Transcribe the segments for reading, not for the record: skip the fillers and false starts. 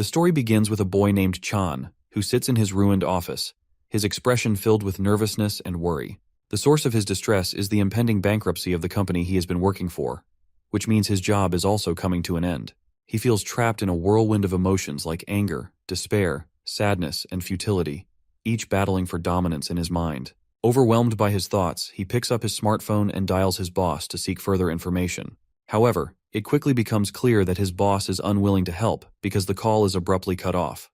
The story begins with a boy named Chan, who sits in his ruined office, his expression filled with nervousness and worry. The source of his distress is the impending bankruptcy of the company he has been working for, which means his job is also coming to an end. He feels trapped in a whirlwind of emotions like anger, despair, sadness, and futility, each battling for dominance in his mind. Overwhelmed by his thoughts, he picks up his smartphone and dials his boss to seek further information. However, it quickly becomes clear that his boss is unwilling to help because the call is abruptly cut off.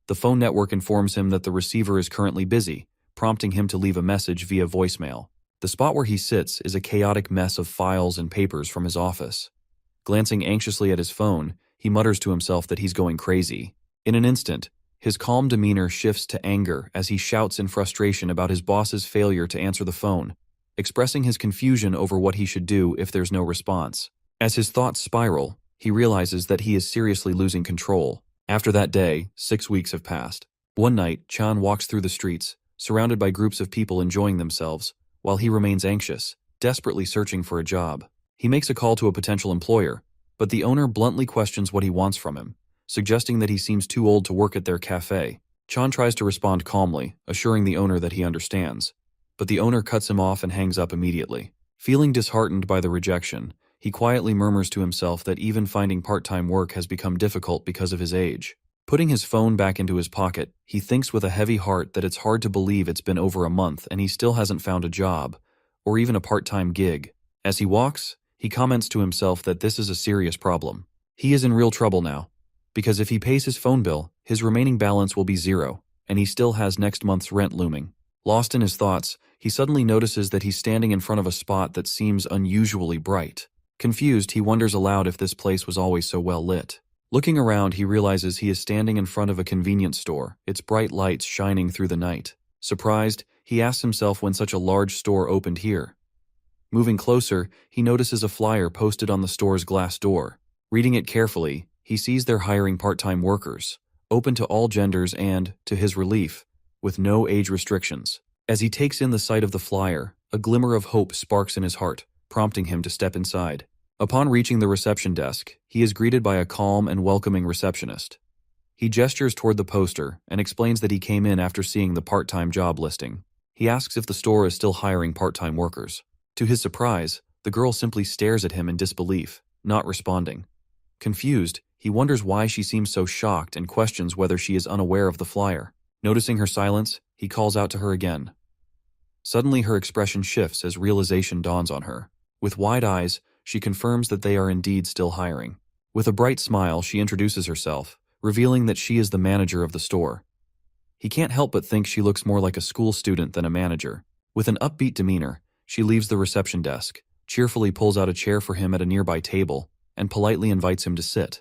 The phone network informs him that the receiver is currently busy, prompting him to leave a message via voicemail. The spot where he sits is a chaotic mess of files and papers from his office. Glancing anxiously at his phone, he mutters to himself that he's going crazy. In an instant, his calm demeanor shifts to anger as he shouts in frustration about his boss's failure to answer the phone, expressing his confusion over what he should do if there's no response. As his thoughts spiral, he realizes that he is seriously losing control. After that day, 6 weeks have passed. One night, Chan walks through the streets, surrounded by groups of people enjoying themselves, while he remains anxious, desperately searching for a job. He makes a call to a potential employer, but the owner bluntly questions what he wants from him, suggesting that he seems too old to work at their cafe. Chan tries to respond calmly, assuring the owner that he understands, but the owner cuts him off and hangs up immediately. Feeling disheartened by the rejection, he quietly murmurs to himself that even finding part-time work has become difficult because of his age. Putting his phone back into his pocket, he thinks with a heavy heart that it's hard to believe it's been over a month and he still hasn't found a job, or even a part-time gig. As he walks, he comments to himself that this is a serious problem. He is in real trouble now, because if he pays his phone bill, his remaining balance will be zero, and he still has next month's rent looming. Lost in his thoughts, he suddenly notices that he's standing in front of a spot that seems unusually bright. Confused, he wonders aloud if this place was always so well lit. Looking around, he realizes he is standing in front of a convenience store, its bright lights shining through the night. Surprised, he asks himself when such a large store opened here. Moving closer, he notices a flyer posted on the store's glass door. Reading it carefully, he sees they're hiring part-time workers, open to all genders and, to his relief, with no age restrictions. As he takes in the sight of the flyer, a glimmer of hope sparks in his heart, prompting him to step inside. Upon reaching the reception desk, he is greeted by a calm and welcoming receptionist. He gestures toward the poster and explains that he came in after seeing the part-time job listing. He asks if the store is still hiring part-time workers. To his surprise, the girl simply stares at him in disbelief, not responding. Confused, he wonders why she seems so shocked and questions whether she is unaware of the flyer. Noticing her silence, he calls out to her again. Suddenly her expression shifts as realization dawns on her. With wide eyes, she confirms that they are indeed still hiring. With a bright smile, she introduces herself, revealing that she is the manager of the store. He can't help but think she looks more like a school student than a manager. With an upbeat demeanor, she leaves the reception desk, cheerfully pulls out a chair for him at a nearby table, and politely invites him to sit.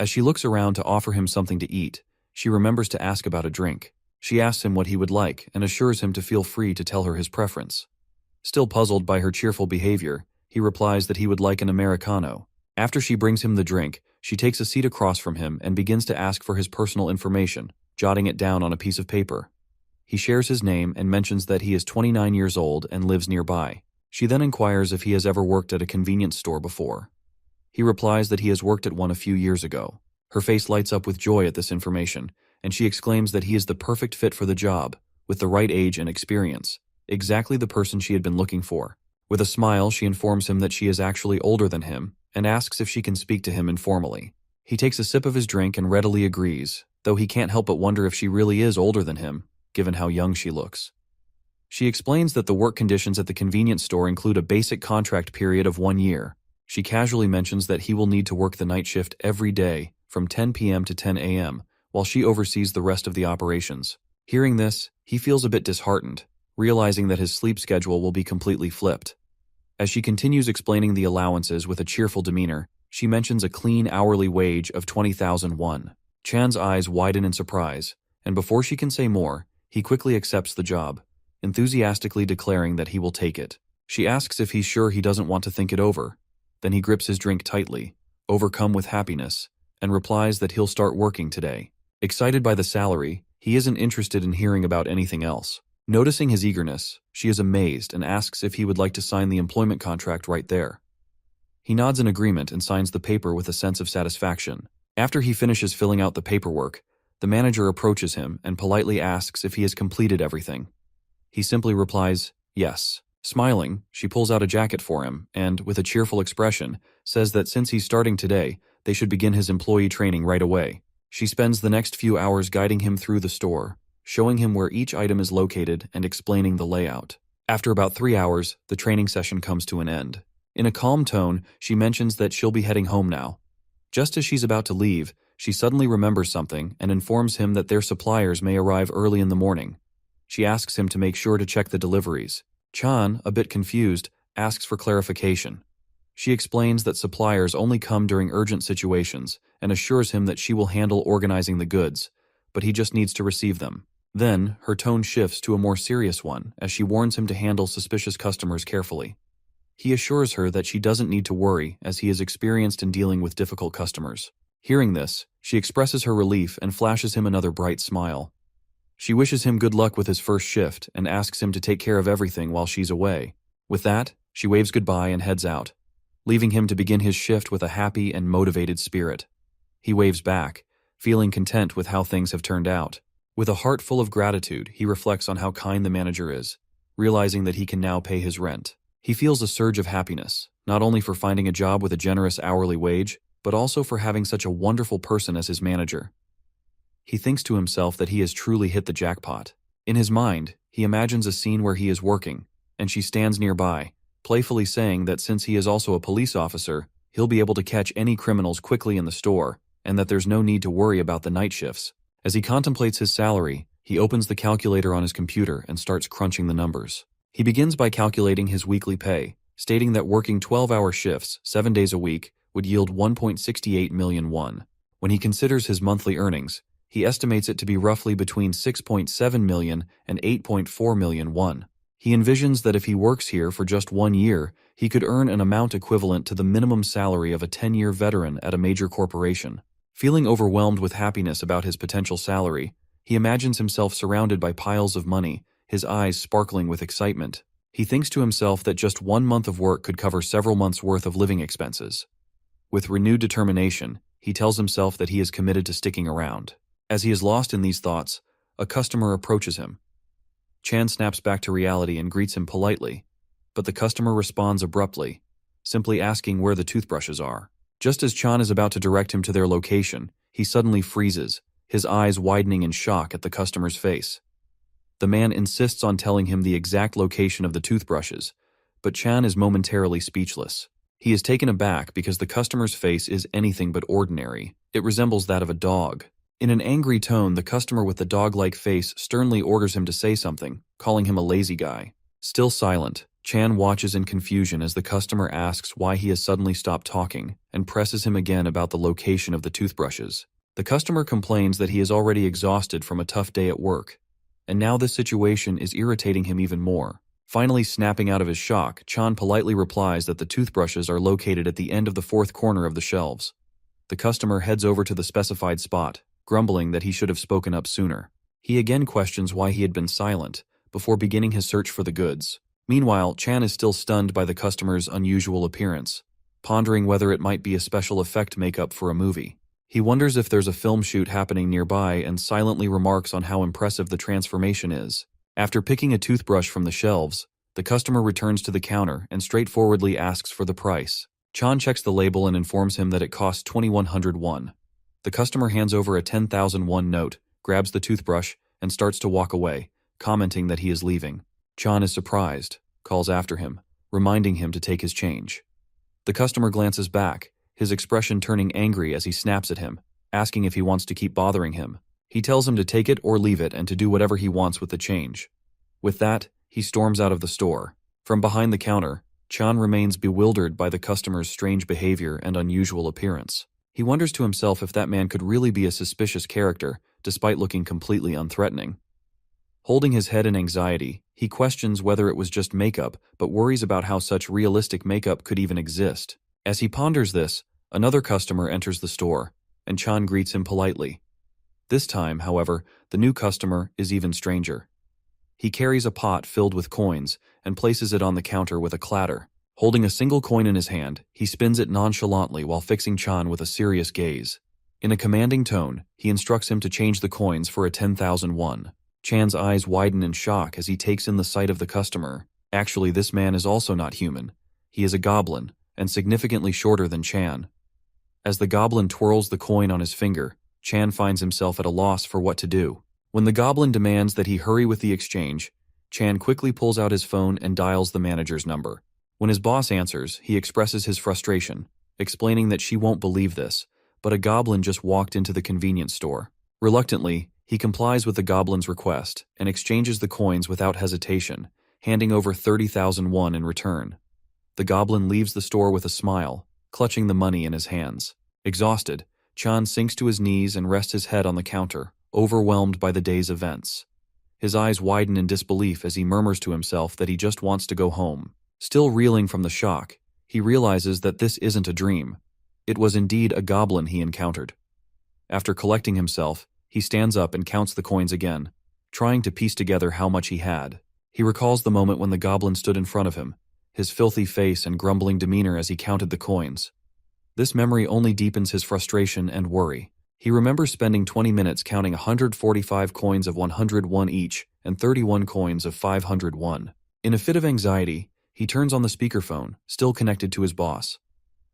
As she looks around to offer him something to eat, she remembers to ask about a drink. She asks him what he would like and assures him to feel free to tell her his preference. Still puzzled by her cheerful behavior, he replies that he would like an Americano. After she brings him the drink, she takes a seat across from him and begins to ask for his personal information, jotting it down on a piece of paper. He shares his name and mentions that he is 29 years old and lives nearby. She then inquires if he has ever worked at a convenience store before. He replies that he has worked at one a few years ago. Her face lights up with joy at this information, and she exclaims that he is the perfect fit for the job, with the right age and experience, exactly the person she had been looking for. With a smile, she informs him that she is actually older than him and asks if she can speak to him informally. He takes a sip of his drink and readily agrees, though he can't help but wonder if she really is older than him, given how young she looks. She explains that the work conditions at the convenience store include a basic contract period of 1 year. She casually mentions that he will need to work the night shift every day from 10 p.m. to 10 a.m., while she oversees the rest of the operations. Hearing this, he feels a bit disheartened, realizing that his sleep schedule will be completely flipped. As she continues explaining the allowances with a cheerful demeanor, she mentions a clean hourly wage of 20,000 won. Chan's eyes widen in surprise, and before she can say more, he quickly accepts the job, enthusiastically declaring that he will take it. She asks if he's sure he doesn't want to think it over. Then he grips his drink tightly, overcome with happiness, and replies that he'll start working today. Excited by the salary, he isn't interested in hearing about anything else. Noticing his eagerness, she is amazed and asks if he would like to sign the employment contract right there. He nods in agreement and signs the paper with a sense of satisfaction. After he finishes filling out the paperwork, the manager approaches him and politely asks if he has completed everything. He simply replies, yes. Smiling, she pulls out a jacket for him and, with a cheerful expression, says that since he's starting today, they should begin his employee training right away. She spends the next few hours guiding him through the store, showing him where each item is located and explaining the layout. After about 3 hours, the training session comes to an end. In a calm tone, she mentions that she'll be heading home now. Just as she's about to leave, she suddenly remembers something and informs him that their suppliers may arrive early in the morning. She asks him to make sure to check the deliveries. Chan, a bit confused, asks for clarification. She explains that suppliers only come during urgent situations and assures him that she will handle organizing the goods, but he just needs to receive them. Then, her tone shifts to a more serious one as she warns him to handle suspicious customers carefully. He assures her that she doesn't need to worry as he is experienced in dealing with difficult customers. Hearing this, she expresses her relief and flashes him another bright smile. She wishes him good luck with his first shift and asks him to take care of everything while she's away. With that, she waves goodbye and heads out, leaving him to begin his shift with a happy and motivated spirit. He waves back, feeling content with how things have turned out. With a heart full of gratitude, he reflects on how kind the manager is, realizing that he can now pay his rent. He feels a surge of happiness, not only for finding a job with a generous hourly wage, but also for having such a wonderful person as his manager. He thinks to himself that he has truly hit the jackpot. In his mind, he imagines a scene where he is working, and she stands nearby, playfully saying that since he is also a police officer, he'll be able to catch any criminals quickly in the store, and that there's no need to worry about the night shifts. As he contemplates his salary, he opens the calculator on his computer and starts crunching the numbers. He begins by calculating his weekly pay, stating that working 12-hour shifts, 7 days a week, would yield 1.68 million won. When he considers his monthly earnings, he estimates it to be roughly between 6.7 million and 8.4 million won. He envisions that if he works here for just 1 year, he could earn an amount equivalent to the minimum salary of a 10-year veteran at a major corporation. Feeling overwhelmed with happiness about his potential salary, he imagines himself surrounded by piles of money, his eyes sparkling with excitement. He thinks to himself that just 1 month of work could cover several months' worth of living expenses. With renewed determination, he tells himself that he is committed to sticking around. As he is lost in these thoughts, a customer approaches him. Chan snaps back to reality and greets him politely, but the customer responds abruptly, simply asking where the toothbrushes are. Just as Chan is about to direct him to their location, he suddenly freezes, his eyes widening in shock at the customer's face. The man insists on telling him the exact location of the toothbrushes, but Chan is momentarily speechless. He is taken aback because the customer's face is anything but ordinary. It resembles that of a dog. In an angry tone, the customer with the dog-like face sternly orders him to say something, calling him a lazy guy. Still silent, Chan watches in confusion as the customer asks why he has suddenly stopped talking and presses him again about the location of the toothbrushes. The customer complains that he is already exhausted from a tough day at work, and now this situation is irritating him even more. Finally snapping out of his shock, Chan politely replies that the toothbrushes are located at the end of the fourth corner of the shelves. The customer heads over to the specified spot, grumbling that he should have spoken up sooner. He again questions why he had been silent, before beginning his search for the goods. Meanwhile, Chan is still stunned by the customer's unusual appearance, pondering whether it might be a special effect makeup for a movie. He wonders if there's a film shoot happening nearby and silently remarks on how impressive the transformation is. After picking a toothbrush from the shelves, the customer returns to the counter and straightforwardly asks for the price. Chan checks the label and informs him that it costs 2,100 won. The customer hands over a 10,000 won note, grabs the toothbrush, and starts to walk away, commenting that he is leaving. Chan is surprised, calls after him, reminding him to take his change. The customer glances back, his expression turning angry as he snaps at him, asking if he wants to keep bothering him. He tells him to take it or leave it and to do whatever he wants with the change. With that, he storms out of the store. From behind the counter, Chan remains bewildered by the customer's strange behavior and unusual appearance. He wonders to himself if that man could really be a suspicious character, despite looking completely unthreatening. Holding his head in anxiety, he questions whether it was just makeup, but worries about how such realistic makeup could even exist. As he ponders this, another customer enters the store, and Chan greets him politely. This time, however, the new customer is even stranger. He carries a pot filled with coins and places it on the counter with a clatter. Holding a single coin in his hand, he spins it nonchalantly while fixing Chan with a serious gaze. In a commanding tone, he instructs him to change the coins for a 10,000 won. Chan's eyes widen in shock as he takes in the sight of the customer. Actually, this man is also not human. He is a goblin, and significantly shorter than Chan. As the goblin twirls the coin on his finger, Chan finds himself at a loss for what to do. When the goblin demands that he hurry with the exchange, Chan quickly pulls out his phone and dials the manager's number. When his boss answers, he expresses his frustration, explaining that she won't believe this, but a goblin just walked into the convenience store. Reluctantly, he complies with the goblin's request and exchanges the coins without hesitation, handing over 30,000 won in return. The goblin leaves the store with a smile, clutching the money in his hands. Exhausted, Chan sinks to his knees and rests his head on the counter, overwhelmed by the day's events. His eyes widen in disbelief as he murmurs to himself that he just wants to go home. Still reeling from the shock, he realizes that this isn't a dream. It was indeed a goblin he encountered. After collecting himself, he stands up and counts the coins again, trying to piece together how much he had. He recalls the moment when the goblin stood in front of him, his filthy face and grumbling demeanor as he counted the coins. This memory only deepens his frustration and worry. He remembers spending 20 minutes counting 145 coins of 101 each and 31 coins of 501. In a fit of anxiety, he turns on the speakerphone, still connected to his boss.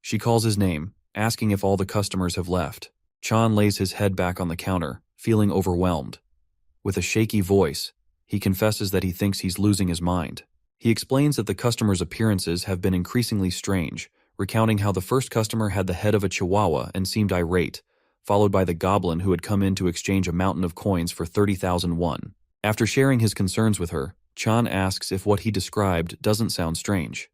She calls his name, asking if all the customers have left. Chan lays his head back on the counter, feeling overwhelmed. With a shaky voice, he confesses that he thinks he's losing his mind. He explains that the customers' appearances have been increasingly strange, recounting how the first customer had the head of a chihuahua and seemed irate, followed by the goblin who had come in to exchange a mountain of coins for 30,000 won. After sharing his concerns with her, Chan asks if what he described doesn't sound strange.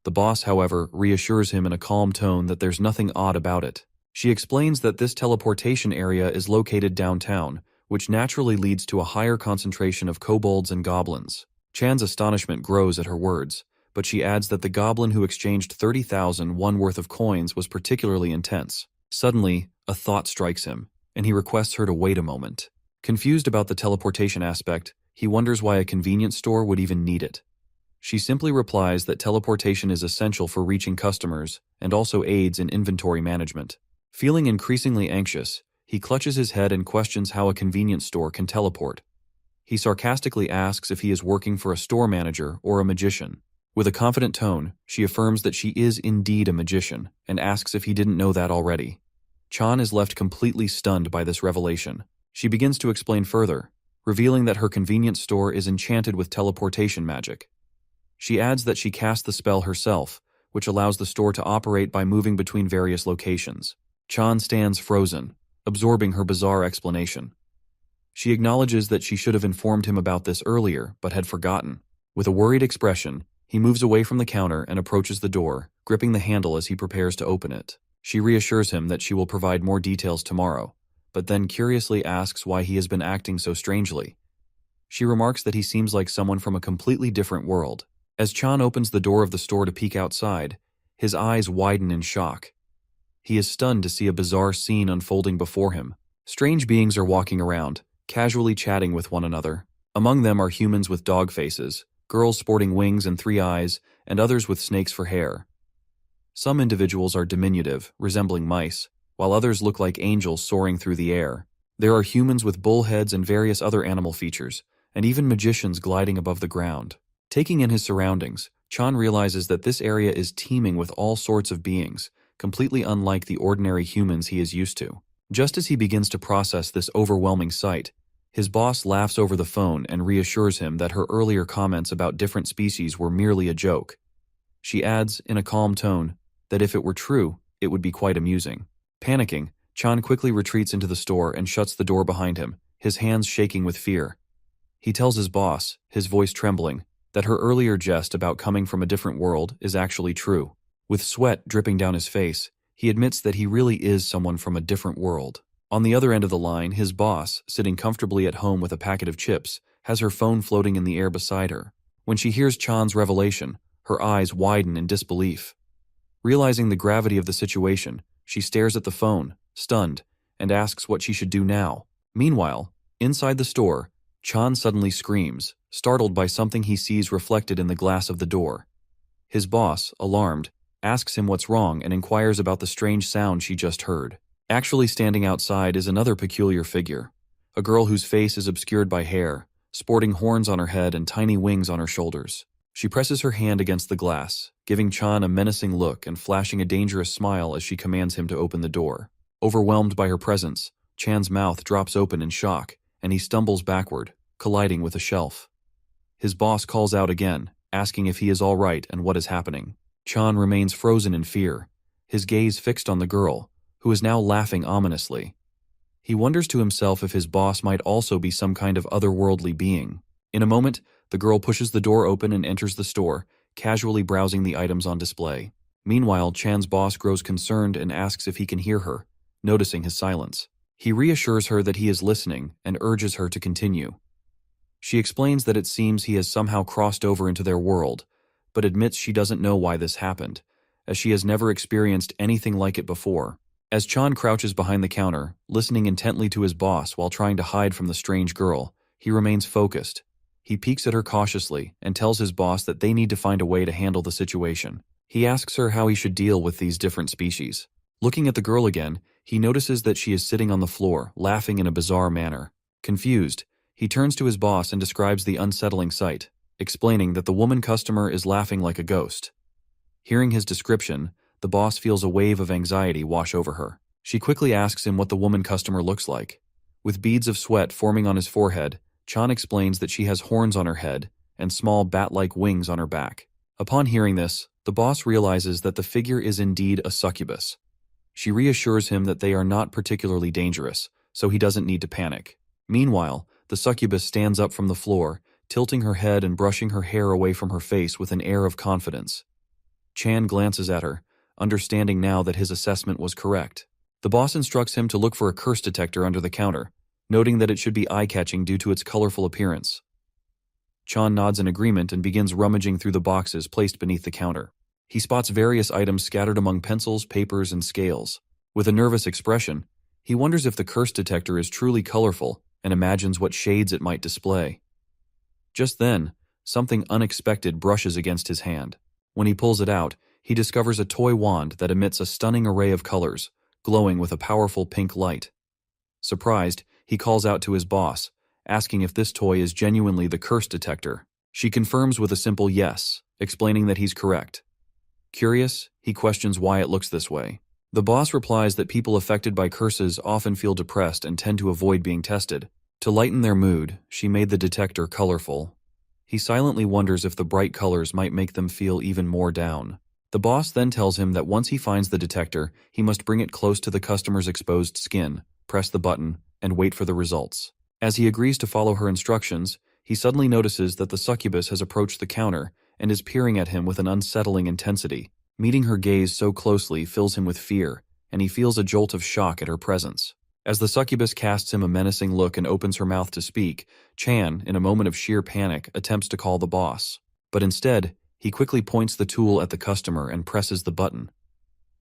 The boss, however, reassures him in a calm tone that there's nothing odd about it. She explains that this teleportation area is located downtown, which naturally leads to a higher concentration of kobolds and goblins. Chan's astonishment grows at her words, but she adds that the goblin who exchanged 30,000 won worth of coins was particularly intense. Suddenly, a thought strikes him, and he requests her to wait a moment. Confused about the teleportation aspect, he wonders why a convenience store would even need it. She simply replies that teleportation is essential for reaching customers and also aids in inventory management. Feeling increasingly anxious, he clutches his head and questions how a convenience store can teleport. He sarcastically asks if he is working for a store manager or a magician. With a confident tone, she affirms that she is indeed a magician and asks if he didn't know that already. Chan is left completely stunned by this revelation. She begins to explain further, revealing that her convenience store is enchanted with teleportation magic. She adds that she cast the spell herself, which allows the store to operate by moving between various locations. Chan stands frozen, absorbing her bizarre explanation. She acknowledges that she should have informed him about this earlier, but had forgotten. With a worried expression, he moves away from the counter and approaches the door, gripping the handle as he prepares to open it. She reassures him that she will provide more details tomorrow, but then curiously asks why he has been acting so strangely. She remarks that he seems like someone from a completely different world. As Chan opens the door of the store to peek outside, his eyes widen in shock. He is stunned to see a bizarre scene unfolding before him. Strange beings are walking around, casually chatting with one another. Among them are humans with dog faces, girls sporting wings and 3 eyes, and others with snakes for hair. Some individuals are diminutive, resembling mice, while others look like angels soaring through the air. There are humans with bull heads and various other animal features, and even magicians gliding above the ground. Taking in his surroundings, Chan realizes that this area is teeming with all sorts of beings, completely unlike the ordinary humans he is used to. Just as he begins to process this overwhelming sight, his boss laughs over the phone and reassures him that her earlier comments about different species were merely a joke. She adds, in a calm tone, that if it were true, it would be quite amusing. Panicking, Chan quickly retreats into the store and shuts the door behind him, his hands shaking with fear. He tells his boss, his voice trembling, that her earlier jest about coming from a different world is actually true. With sweat dripping down his face, he admits that he really is someone from a different world. On the other end of the line, his boss, sitting comfortably at home with a packet of chips, has her phone floating in the air beside her. When she hears Chan's revelation, her eyes widen in disbelief. Realizing the gravity of the situation, she stares at the phone, stunned, and asks what she should do now. Meanwhile, inside the store, Chan suddenly screams, startled by something he sees reflected in the glass of the door. His boss, alarmed, asks him what's wrong and inquires about the strange sound she just heard. Actually standing outside is another peculiar figure, a girl whose face is obscured by hair, sporting horns on her head and tiny wings on her shoulders. She presses her hand against the glass, giving Chan a menacing look and flashing a dangerous smile as she commands him to open the door. Overwhelmed by her presence, Chan's mouth drops open in shock, and he stumbles backward, colliding with a shelf. His boss calls out again, asking if he is all right and what is happening. Chan remains frozen in fear, his gaze fixed on the girl, who is now laughing ominously. He wonders to himself if his boss might also be some kind of otherworldly being. In a moment, the girl pushes the door open and enters the store, casually browsing the items on display. Meanwhile, Chan's boss grows concerned and asks if he can hear her, noticing his silence. He reassures her that he is listening and urges her to continue. She explains that it seems he has somehow crossed over into their world, but admits she doesn't know why this happened, as she has never experienced anything like it before. As Chan crouches behind the counter, listening intently to his boss while trying to hide from the strange girl, he remains focused. He peeks at her cautiously and tells his boss that they need to find a way to handle the situation. He asks her how he should deal with these different species. Looking at the girl again, he notices that she is sitting on the floor, laughing in a bizarre manner. Confused, he turns to his boss and describes the unsettling sight, explaining that the woman customer is laughing like a ghost. Hearing his description, the boss feels a wave of anxiety wash over her. She quickly asks him what the woman customer looks like. With beads of sweat forming on his forehead, Chan explains that she has horns on her head and small bat-like wings on her back. Upon hearing this, the boss realizes that the figure is indeed a succubus. She reassures him that they are not particularly dangerous, so he doesn't need to panic. Meanwhile, the succubus stands up from the floor, tilting her head and brushing her hair away from her face with an air of confidence. Chan glances at her, understanding now that his assessment was correct. The boss instructs him to look for a curse detector under the counter, noting that it should be eye-catching due to its colorful appearance. Chan nods in agreement and begins rummaging through the boxes placed beneath the counter. He spots various items scattered among pencils, papers, and scales. With a nervous expression, he wonders if the curse detector is truly colorful and imagines what shades it might display. Just then, something unexpected brushes against his hand. When he pulls it out, he discovers a toy wand that emits a stunning array of colors, glowing with a powerful pink light. Surprised, he calls out to his boss, asking if this toy is genuinely the curse detector. She confirms with a simple yes, explaining that he's correct. Curious, he questions why it looks this way. The boss replies that people affected by curses often feel depressed and tend to avoid being tested. To lighten their mood, she made the detector colorful. He silently wonders if the bright colors might make them feel even more down. The boss then tells him that once he finds the detector, he must bring it close to the customer's exposed skin, press the button, and wait for the results. As he agrees to follow her instructions, he suddenly notices that the succubus has approached the counter and is peering at him with an unsettling intensity. Meeting her gaze so closely fills him with fear, and he feels a jolt of shock at her presence. As the succubus casts him a menacing look and opens her mouth to speak, Chan, in a moment of sheer panic, attempts to call the boss. But instead, he quickly points the tool at the customer and presses the button.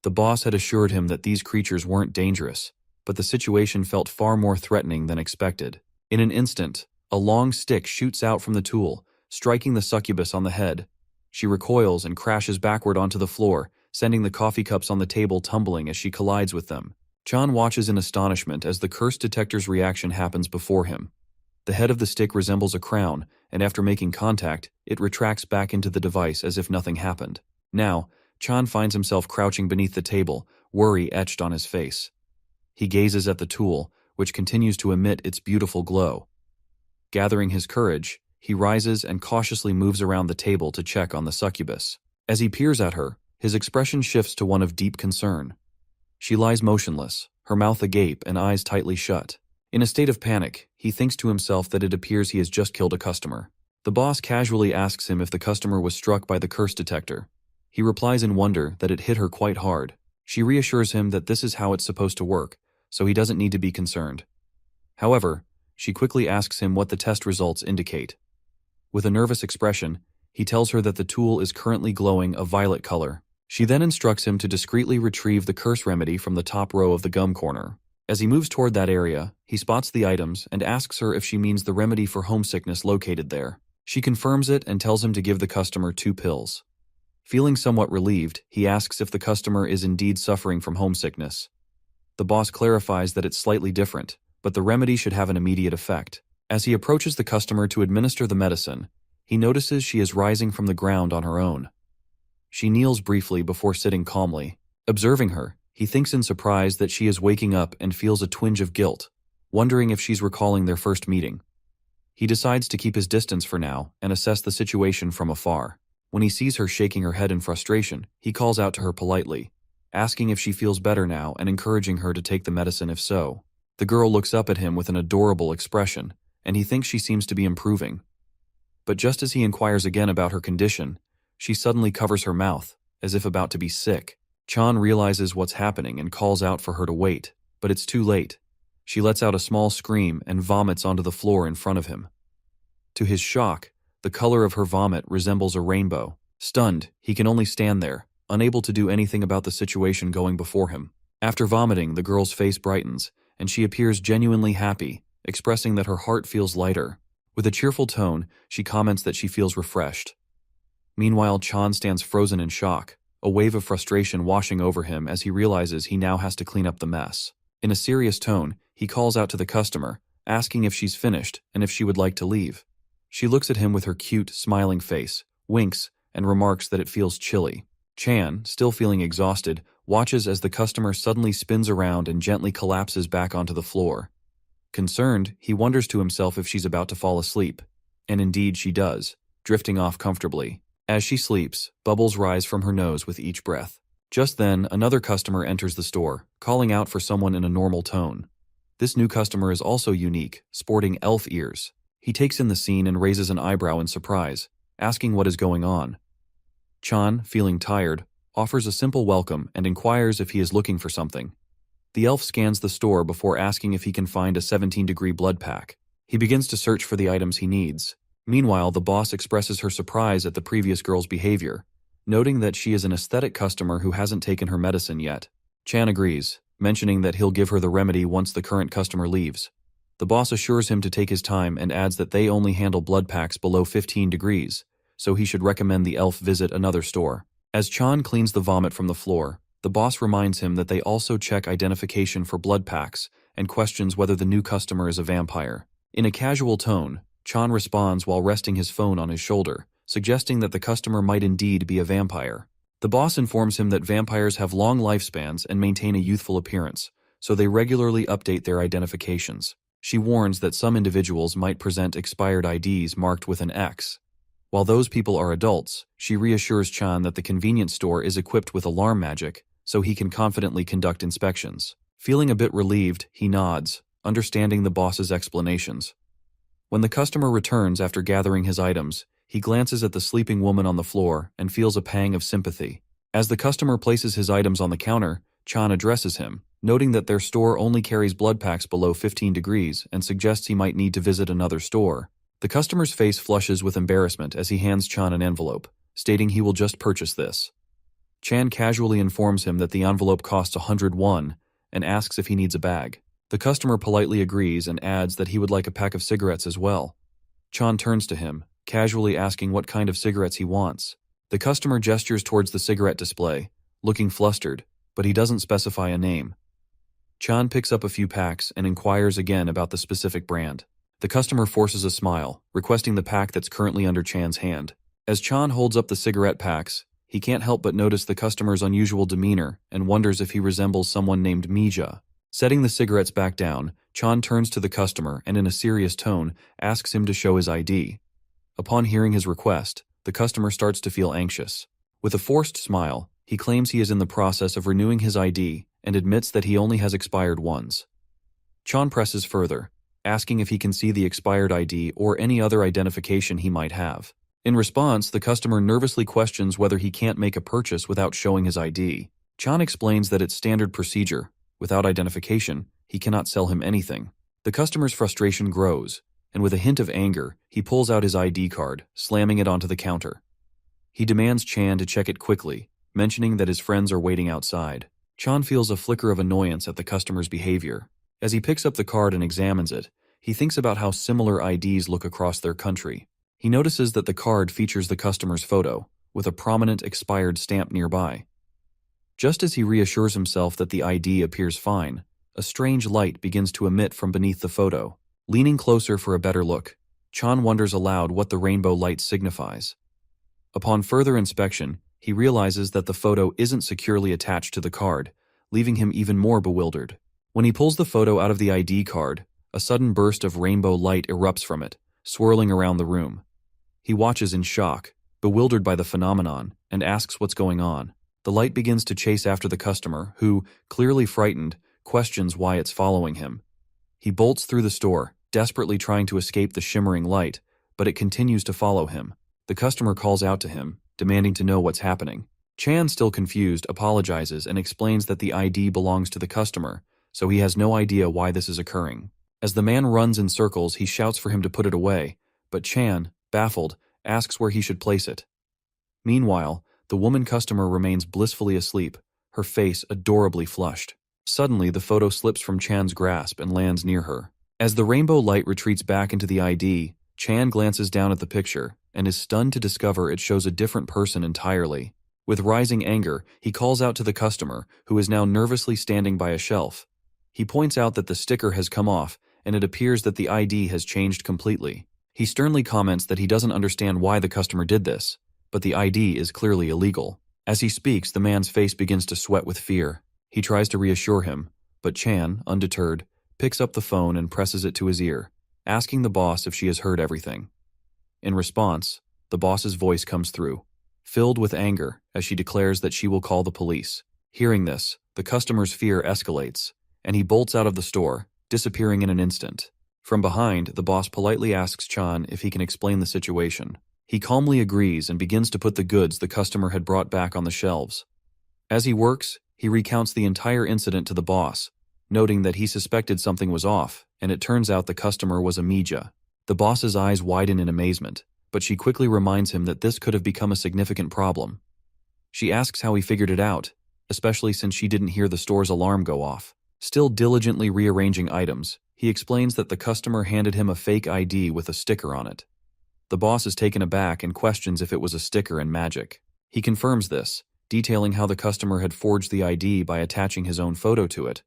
The boss had assured him that these creatures weren't dangerous, but the situation felt far more threatening than expected. In an instant, a long stick shoots out from the tool, striking the succubus on the head. She recoils and crashes backward onto the floor, sending the coffee cups on the table tumbling as she collides with them. Chan watches in astonishment as the curse detector's reaction happens before him. The head of the stick resembles a crown, and after making contact, it retracts back into the device as if nothing happened. Now, Chan finds himself crouching beneath the table, worry etched on his face. He gazes at the tool, which continues to emit its beautiful glow. Gathering his courage, he rises and cautiously moves around the table to check on the succubus. As he peers at her, his expression shifts to one of deep concern. She lies motionless, her mouth agape and eyes tightly shut. In a state of panic, he thinks to himself that it appears he has just killed a customer. The boss casually asks him if the customer was struck by the curse detector. He replies in wonder that it hit her quite hard. She reassures him that this is how it's supposed to work, so he doesn't need to be concerned. However, she quickly asks him what the test results indicate. With a nervous expression, he tells her that the tool is currently glowing a violet color. She then instructs him to discreetly retrieve the curse remedy from the top row of the gum corner. As he moves toward that area, he spots the items and asks her if she means the remedy for homesickness located there. She confirms it and tells him to give the customer 2 pills. Feeling somewhat relieved, he asks if the customer is indeed suffering from homesickness. The boss clarifies that it's slightly different, but the remedy should have an immediate effect. As he approaches the customer to administer the medicine, he notices she is rising from the ground on her own. She kneels briefly before sitting calmly. Observing her, he thinks in surprise that she is waking up and feels a twinge of guilt, wondering if she's recalling their first meeting. He decides to keep his distance for now and assess the situation from afar. When he sees her shaking her head in frustration, he calls out to her politely, asking if she feels better now and encouraging her to take the medicine if so. The girl looks up at him with an adorable expression, and he thinks she seems to be improving. But just as he inquires again about her condition, she suddenly covers her mouth, as if about to be sick. Chan realizes what's happening and calls out for her to wait, but it's too late. She lets out a small scream and vomits onto the floor in front of him. To his shock, the color of her vomit resembles a rainbow. Stunned, he can only stand there, unable to do anything about the situation going before him. After vomiting, the girl's face brightens, and she appears genuinely happy, expressing that her heart feels lighter. With a cheerful tone, she comments that she feels refreshed. Meanwhile, Chan stands frozen in shock, a wave of frustration washing over him as he realizes he now has to clean up the mess. In a serious tone, he calls out to the customer, asking if she's finished and if she would like to leave. She looks at him with her cute, smiling face, winks, and remarks that it feels chilly. Chan, still feeling exhausted, watches as the customer suddenly spins around and gently collapses back onto the floor. Concerned, he wonders to himself if she's about to fall asleep. And indeed she does, drifting off comfortably. As she sleeps, bubbles rise from her nose with each breath. Just then, another customer enters the store, calling out for someone in a normal tone. This new customer is also unique, sporting elf ears. He takes in the scene and raises an eyebrow in surprise, asking what is going on. Chan, feeling tired, offers a simple welcome and inquires if he is looking for something. The elf scans the store before asking if he can find a 17-degree blood pack. He begins to search for the items he needs. Meanwhile, the boss expresses her surprise at the previous girl's behavior, noting that she is an aesthetic customer who hasn't taken her medicine yet. Chan agrees, mentioning that he'll give her the remedy once the current customer leaves. The boss assures him to take his time and adds that they only handle blood packs below 15 degrees, so he should recommend the elf visit another store. As Chan cleans the vomit from the floor, the boss reminds him that they also check identification for blood packs and questions whether the new customer is a vampire. In a casual tone, Chan responds while resting his phone on his shoulder, suggesting that the customer might indeed be a vampire. The boss informs him that vampires have long lifespans and maintain a youthful appearance, so they regularly update their identifications. She warns that some individuals might present expired IDs marked with an X. While those people are adults, she reassures Chan that the convenience store is equipped with alarm magic, so he can confidently conduct inspections. Feeling a bit relieved, he nods, understanding the boss's explanations. When the customer returns after gathering his items, he glances at the sleeping woman on the floor and feels a pang of sympathy. As the customer places his items on the counter, Chan addresses him, noting that their store only carries blood packs below 15 degrees and suggests he might need to visit another store. The customer's face flushes with embarrassment as he hands Chan an envelope, stating he will just purchase this. Chan casually informs him that the envelope costs 100 won and asks if he needs a bag. The customer politely agrees and adds that he would like a pack of cigarettes as well. Chan turns to him, casually asking what kind of cigarettes he wants. The customer gestures towards the cigarette display, looking flustered, but he doesn't specify a name. Chan picks up a few packs and inquires again about the specific brand. The customer forces a smile, requesting the pack that's currently under Chan's hand. As Chan holds up the cigarette packs, he can't help but notice the customer's unusual demeanor and wonders if he resembles someone named Mija. Setting the cigarettes back down, Chan turns to the customer and in a serious tone asks him to show his ID. Upon hearing his request, the customer starts to feel anxious. With a forced smile, he claims he is in the process of renewing his ID and admits that he only has expired ones. Chan presses further, asking if he can see the expired ID or any other identification he might have. In response, the customer nervously questions whether he can't make a purchase without showing his ID. Chan explains that it's standard procedure. Without identification, he cannot sell him anything. The customer's frustration grows, and with a hint of anger, he pulls out his ID card, slamming it onto the counter. He demands Chan to check it quickly, mentioning that his friends are waiting outside. Chan feels a flicker of annoyance at the customer's behavior. As he picks up the card and examines it, he thinks about how similar IDs look across their country. He notices that the card features the customer's photo, with a prominent expired stamp nearby. Just as he reassures himself that the ID appears fine, a strange light begins to emit from beneath the photo. Leaning closer for a better look, Chan wonders aloud what the rainbow light signifies. Upon further inspection, he realizes that the photo isn't securely attached to the card, leaving him even more bewildered. When he pulls the photo out of the ID card, a sudden burst of rainbow light erupts from it, swirling around the room. He watches in shock, bewildered by the phenomenon, and asks what's going on. The light begins to chase after the customer, who, clearly frightened, questions why it's following him. He bolts through the store, desperately trying to escape the shimmering light, but it continues to follow him. The customer calls out to him, demanding to know what's happening. Chan, still confused, apologizes and explains that the ID belongs to the customer, so he has no idea why this is occurring. As the man runs in circles, he shouts for him to put it away, but Chan, baffled, asks where he should place it. Meanwhile, the woman customer remains blissfully asleep, her face adorably flushed. Suddenly, the photo slips from Chan's grasp and lands near her. As the rainbow light retreats back into the ID, Chan glances down at the picture and is stunned to discover it shows a different person entirely. With rising anger, he calls out to the customer, who is now nervously standing by a shelf. He points out that the sticker has come off, and it appears that the ID has changed completely. He sternly comments that he doesn't understand why the customer did this, but the ID is clearly illegal. As he speaks, the man's face begins to sweat with fear. He tries to reassure him, but Chan, undeterred, picks up the phone and presses it to his ear, asking the boss if she has heard everything. In response, the boss's voice comes through, filled with anger, as she declares that she will call the police. Hearing this, the customer's fear escalates, and he bolts out of the store, disappearing in an instant. From behind, the boss politely asks Chan if he can explain the situation. He calmly agrees and begins to put the goods the customer had brought back on the shelves. As he works, he recounts the entire incident to the boss, noting that he suspected something was off, and it turns out the customer was a Mija. The boss's eyes widen in amazement, but she quickly reminds him that this could have become a significant problem. She asks how he figured it out, especially since she didn't hear the store's alarm go off. Still diligently rearranging items, he explains that the customer handed him a fake ID with a sticker on it. The boss is taken aback and questions if it was a sticker and magic. He confirms this, detailing how the customer had forged the ID by attaching his own photo to it.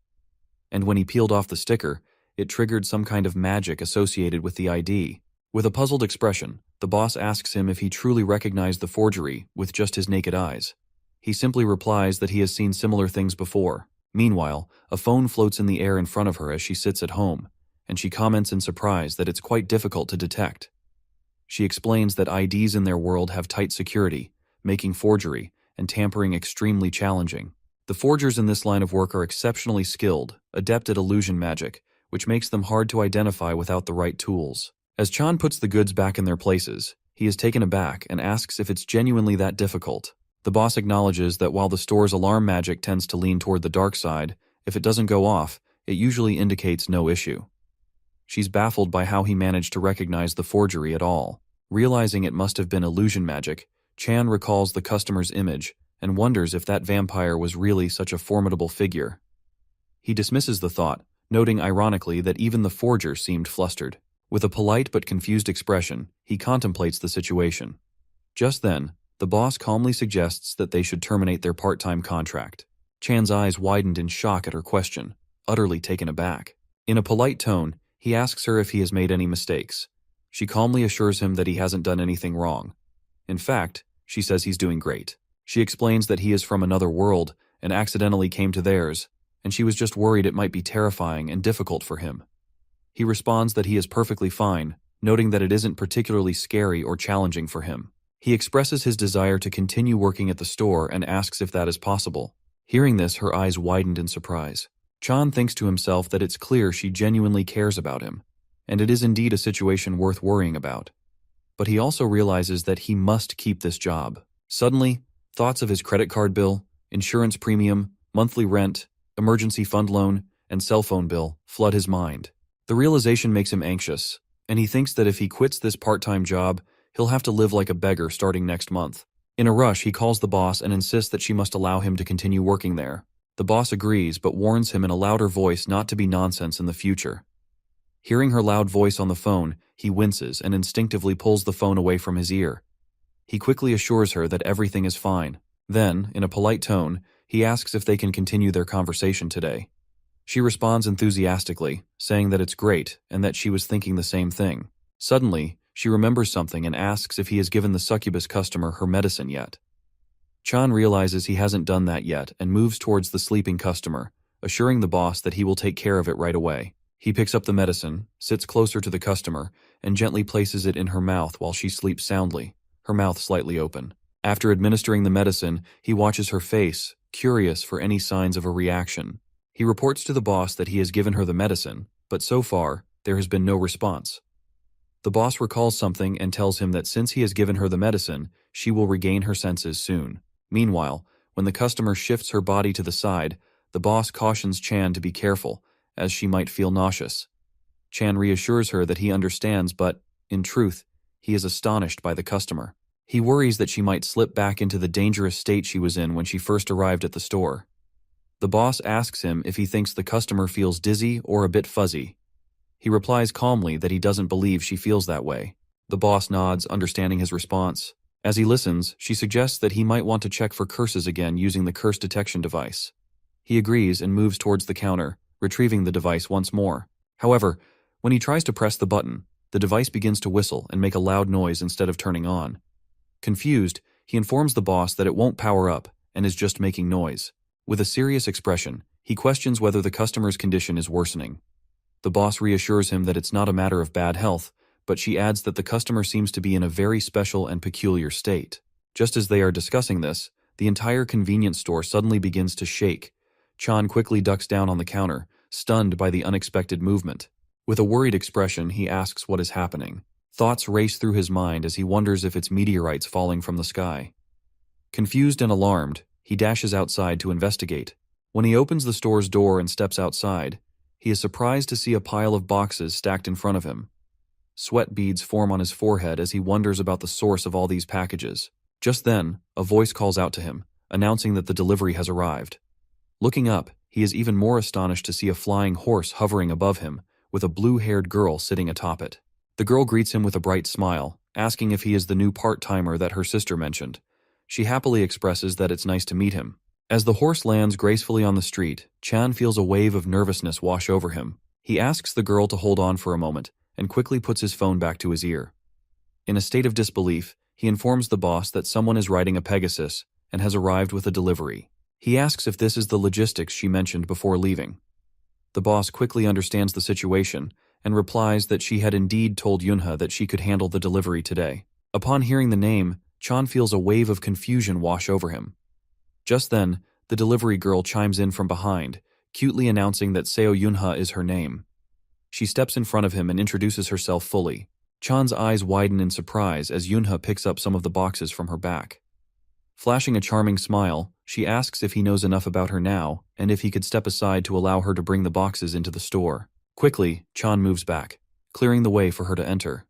And when he peeled off the sticker, it triggered some kind of magic associated with the ID. With a puzzled expression, the boss asks him if he truly recognized the forgery with just his naked eyes. He simply replies that he has seen similar things before. Meanwhile, a phone floats in the air in front of her as she sits at home, and she comments in surprise that it's quite difficult to detect. She explains that IDs in their world have tight security, making forgery and tampering extremely challenging. The forgers in this line of work are exceptionally skilled, adept at illusion magic, which makes them hard to identify without the right tools. As Chan puts the goods back in their places, he is taken aback and asks if it's genuinely that difficult. The boss acknowledges that while the store's alarm magic tends to lean toward the dark side, if it doesn't go off, it usually indicates no issue. She's baffled by how he managed to recognize the forgery at all. Realizing it must have been illusion magic, Chan recalls the customer's image and wonders if that vampire was really such a formidable figure. He dismisses the thought, noting ironically that even the forger seemed flustered. With a polite but confused expression, he contemplates the situation. Just then, the boss calmly suggests that they should terminate their part-time contract. Chan's eyes widened in shock at her question, utterly taken aback. In a polite tone, he asks her if he has made any mistakes. She calmly assures him that he hasn't done anything wrong. In fact, she says he's doing great. She explains that he is from another world and accidentally came to theirs, and she was just worried it might be terrifying and difficult for him. He responds that he is perfectly fine, noting that it isn't particularly scary or challenging for him. He expresses his desire to continue working at the store and asks if that is possible. Hearing this, her eyes widened in surprise. Chan thinks to himself that it's clear she genuinely cares about him, and it is indeed a situation worth worrying about. But he also realizes that he must keep this job. Suddenly, thoughts of his credit card bill, insurance premium, monthly rent, emergency fund loan, and cell phone bill flood his mind. The realization makes him anxious, and he thinks that if he quits this part-time job, he'll have to live like a beggar starting next month. In a rush, he calls the boss and insists that she must allow him to continue working there. The boss agrees, but warns him in a louder voice not to be nonsense in the future. Hearing her loud voice on the phone, he winces and instinctively pulls the phone away from his ear. He quickly assures her that everything is fine. Then, in a polite tone, He asks if they can continue their conversation today. She responds enthusiastically, saying that it's great and that she was thinking the same thing. Suddenly, she remembers something and asks if he has given the succubus customer her medicine yet. Chan realizes he hasn't done that yet and moves towards the sleeping customer, assuring the boss that he will take care of it right away. He picks up the medicine, sits closer to the customer, and gently places it in her mouth while she sleeps soundly, her mouth slightly open. After administering the medicine, he watches her face, curious for any signs of a reaction. He reports to the boss that he has given her the medicine, but so far, there has been no response. The boss recalls something and tells him that since he has given her the medicine, she will regain her senses soon. Meanwhile, when the customer shifts her body to the side, the boss cautions Chan to be careful, as she might feel nauseous. Chan reassures her that he understands, but, in truth, he is astonished by the customer. He worries that she might slip back into the dangerous state she was in when she first arrived at the store. The boss asks him if he thinks the customer feels dizzy or a bit fuzzy. He replies calmly that he doesn't believe she feels that way. The boss nods, understanding his response. As he listens, she suggests that he might want to check for curses again using the curse detection device. He agrees and moves towards the counter, retrieving the device once more. However, when he tries to press the button, the device begins to whistle and make a loud noise instead of turning on. Confused, he informs the boss that it won't power up and is just making noise. With a serious expression, he questions whether the customer's condition is worsening. The boss reassures him that it's not a matter of bad health, but she adds that the customer seems to be in a very special and peculiar state. Just as they are discussing this, the entire convenience store suddenly begins to shake. Chan quickly ducks down on the counter, stunned by the unexpected movement. With a worried expression, he asks what is happening. Thoughts race through his mind as he wonders if it's meteorites falling from the sky. Confused and alarmed, he dashes outside to investigate. When he opens the store's door and steps outside, he is surprised to see a pile of boxes stacked in front of him. Sweat beads form on his forehead as he wonders about the source of all these packages. Just then, a voice calls out to him, announcing that the delivery has arrived. Looking up, he is even more astonished to see a flying horse hovering above him, with a blue-haired girl sitting atop it. The girl greets him with a bright smile, asking if he is the new part-timer that her sister mentioned. She happily expresses that it's nice to meet him. As the horse lands gracefully on the street, Chan feels a wave of nervousness wash over him. He asks the girl to hold on for a moment, and quickly puts his phone back to his ear. In a state of disbelief, he informs the boss that someone is riding a Pegasus and has arrived with a delivery. He asks if this is the logistics she mentioned before leaving. The boss quickly understands the situation and replies that she had indeed told Yunha that she could handle the delivery today. Upon hearing the name, Chan feels a wave of confusion wash over him. Just then, the delivery girl chimes in from behind, cutely announcing that Seo Yunha is her name. She steps in front of him and introduces herself fully. Chan's eyes widen in surprise as Yunha picks up some of the boxes from her back. Flashing a charming smile, she asks if he knows enough about her now and if he could step aside to allow her to bring the boxes into the store. Quickly, Chan moves back, clearing the way for her to enter.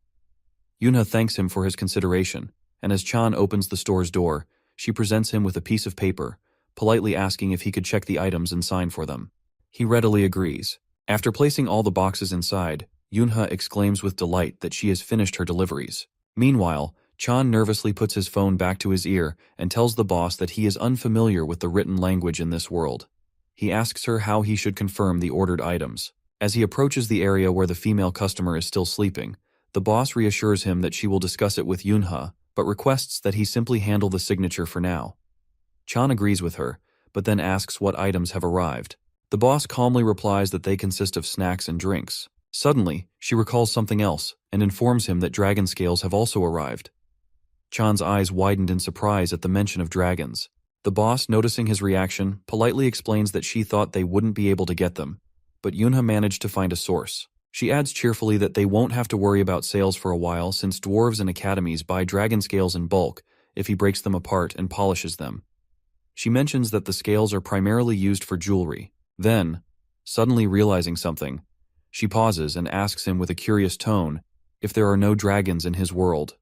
Yunha thanks him for his consideration, and as Chan opens the store's door, she presents him with a piece of paper, politely asking if he could check the items and sign for them. He readily agrees. After placing all the boxes inside, Yunha exclaims with delight that she has finished her deliveries. Meanwhile, Chan nervously puts his phone back to his ear and tells the boss that he is unfamiliar with the written language in this world. He asks her how he should confirm the ordered items. As he approaches the area where the female customer is still sleeping, the boss reassures him that she will discuss it with Yunha, but requests that he simply handle the signature for now. Chan agrees with her, but then asks what items have arrived. The boss calmly replies that they consist of snacks and drinks. Suddenly, she recalls something else and informs him that dragon scales have also arrived. Chan's eyes widened in surprise at the mention of dragons. The boss, noticing his reaction, politely explains that she thought they wouldn't be able to get them, but Yunha managed to find a source. She adds cheerfully that they won't have to worry about sales for a while since dwarves and academies buy dragon scales in bulk if he breaks them apart and polishes them. She mentions that the scales are primarily used for jewelry. Then, suddenly realizing something, she pauses and asks him with a curious tone if there are no dragons in his world.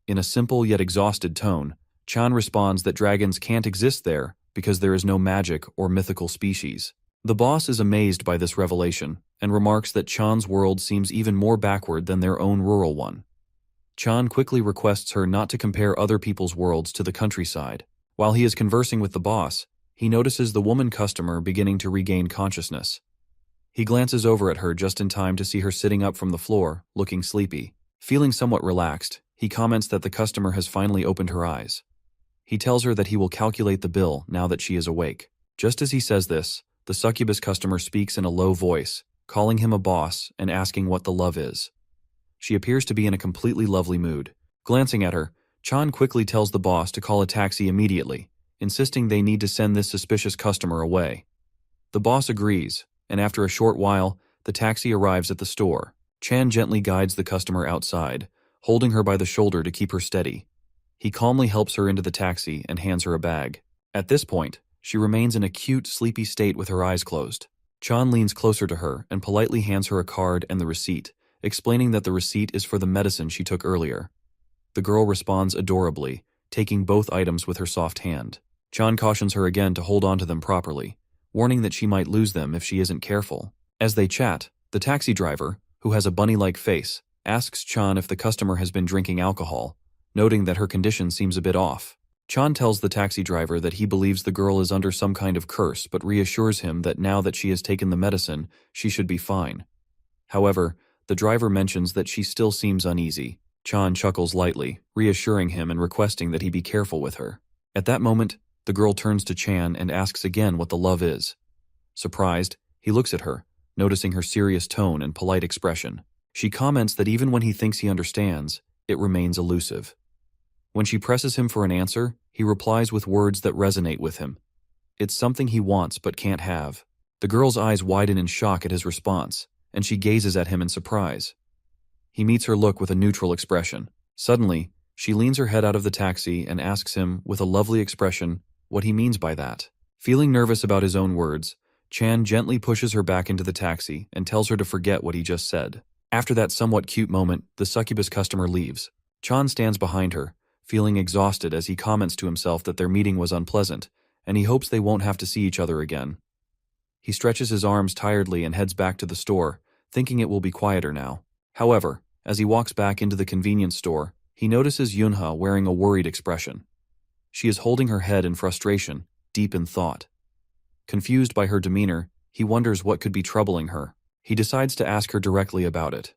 In a simple yet exhausted tone, Chan responds that dragons can't exist there because there is no magic or mythical species. The boss is amazed by this revelation and remarks that Chan's world seems even more backward than their own rural one. Chan quickly requests her not to compare other people's worlds to the countryside. While he is conversing with the boss, he notices the woman customer beginning to regain consciousness. He glances over at her just in time to see her sitting up from the floor, looking sleepy. Feeling somewhat relaxed, he comments that the customer has finally opened her eyes. He tells her that he will calculate the bill now that she is awake. Just as he says this, the succubus customer speaks in a low voice, calling him a boss and asking what the love is. She appears to be in a completely lovely mood. Glancing at her, Chan quickly tells the boss to call a taxi immediately, insisting they need to send this suspicious customer away. The boss agrees, and after a short while, the taxi arrives at the store. Chan gently guides the customer outside, holding her by the shoulder to keep her steady. He calmly helps her into the taxi and hands her a bag. At this point, she remains in a cute, sleepy state with her eyes closed. Chan leans closer to her and politely hands her a card and the receipt, explaining that the receipt is for the medicine she took earlier. The girl responds adorably, taking both items with her soft hand. Chan cautions her again to hold on to them properly, warning that she might lose them if she isn't careful. As they chat, the taxi driver, who has a bunny-like face, asks Chan if the customer has been drinking alcohol, noting that her condition seems a bit off. Chan tells the taxi driver that he believes the girl is under some kind of curse but reassures him that now that she has taken the medicine, she should be fine. However, the driver mentions that she still seems uneasy. Chan chuckles lightly, reassuring him and requesting that he be careful with her. At that moment, the girl turns to Chan and asks again what the love is. Surprised, he looks at her, noticing her serious tone and polite expression. She comments that even when he thinks he understands, it remains elusive. When she presses him for an answer, he replies with words that resonate with him. It's something he wants but can't have. The girl's eyes widen in shock at his response, and she gazes at him in surprise. He meets her look with a neutral expression. Suddenly, she leans her head out of the taxi and asks him, with a lovely expression, what he means by that. Feeling nervous about his own words, Chan gently pushes her back into the taxi and tells her to forget what he just said. After that somewhat cute moment, the succubus customer leaves. Chan stands behind her, feeling exhausted as he comments to himself that their meeting was unpleasant, and he hopes they won't have to see each other again. He stretches his arms tiredly and heads back to the store, thinking it will be quieter now. However, as he walks back into the convenience store, he notices Yunha wearing a worried expression. She is holding her head in frustration, deep in thought. Confused by her demeanor, he wonders what could be troubling her. He decides to ask her directly about it.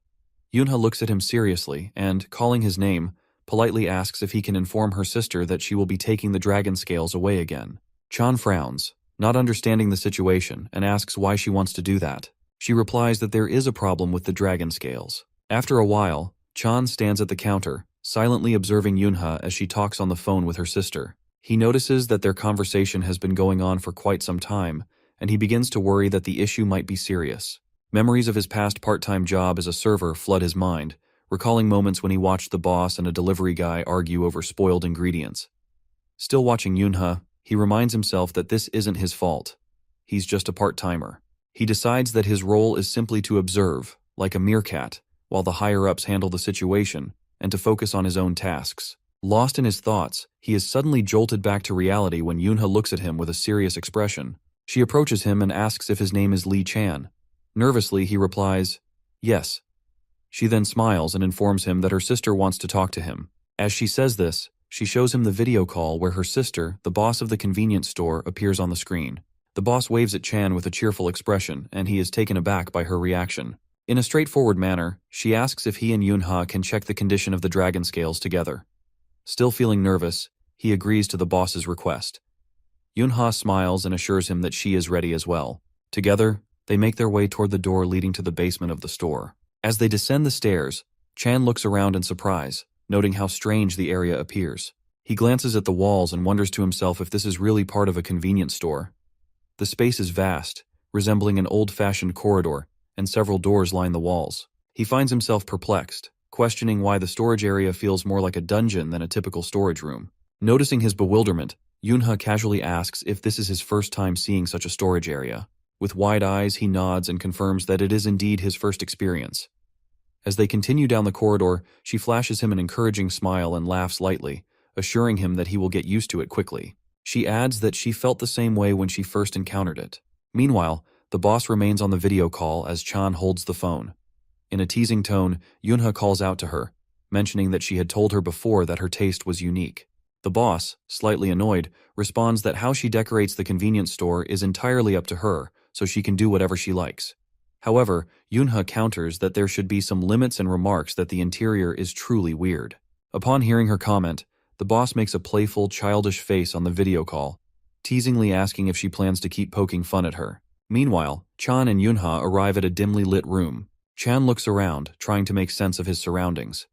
Yunha looks at him seriously and, calling his name, politely asks if he can inform her sister that she will be taking the dragon scales away again. Chan frowns, not understanding the situation, and asks why she wants to do that. She replies that there is a problem with the dragon scales. After a while, Chan stands at the counter, silently observing Yunha as she talks on the phone with her sister. He notices that their conversation has been going on for quite some time, and he begins to worry that the issue might be serious. Memories of his past part-time job as a server flood his mind, recalling moments when he watched the boss and a delivery guy argue over spoiled ingredients. Still watching Yunha, he reminds himself that this isn't his fault. He's just a part-timer. He decides that his role is simply to observe, like a meerkat, while the higher-ups handle the situation, and to focus on his own tasks. Lost in his thoughts, he is suddenly jolted back to reality when Yunha looks at him with a serious expression. She approaches him and asks if his name is Lee Chan. Nervously, he replies, "Yes." She then smiles and informs him that her sister wants to talk to him. As she says this, she shows him the video call where her sister, the boss of the convenience store, appears on the screen. The boss waves at Chan with a cheerful expression, and he is taken aback by her reaction. In a straightforward manner, she asks if he and Yunha can check the condition of the dragon scales together. Still feeling nervous, he agrees to the boss's request. Yunha smiles and assures him that she is ready as well. Together, they make their way toward the door leading to the basement of the store. As they descend the stairs, Chan looks around in surprise, noting how strange the area appears. He glances at the walls and wonders to himself if this is really part of a convenience store. The space is vast, resembling an old-fashioned corridor, and several doors line the walls. He finds himself perplexed, questioning why the storage area feels more like a dungeon than a typical storage room. Noticing his bewilderment, Yunha casually asks if this is his first time seeing such a storage area. With wide eyes, he nods and confirms that it is indeed his first experience. As they continue down the corridor, she flashes him an encouraging smile and laughs lightly, assuring him that he will get used to it quickly. She adds that she felt the same way when she first encountered it. Meanwhile, the boss remains on the video call as Chan holds the phone. In a teasing tone, Yunha calls out to her, mentioning that she had told her before that her taste was unique. The boss, slightly annoyed, responds that how she decorates the convenience store is entirely up to her, so she can do whatever she likes. However, Yunha counters that there should be some limits and remarks that the interior is truly weird. Upon hearing her comment, the boss makes a playful, childish face on the video call, teasingly asking if she plans to keep poking fun at her. Meanwhile, Chan and Yunha arrive at a dimly lit room. Chan looks around, trying to make sense of his surroundings.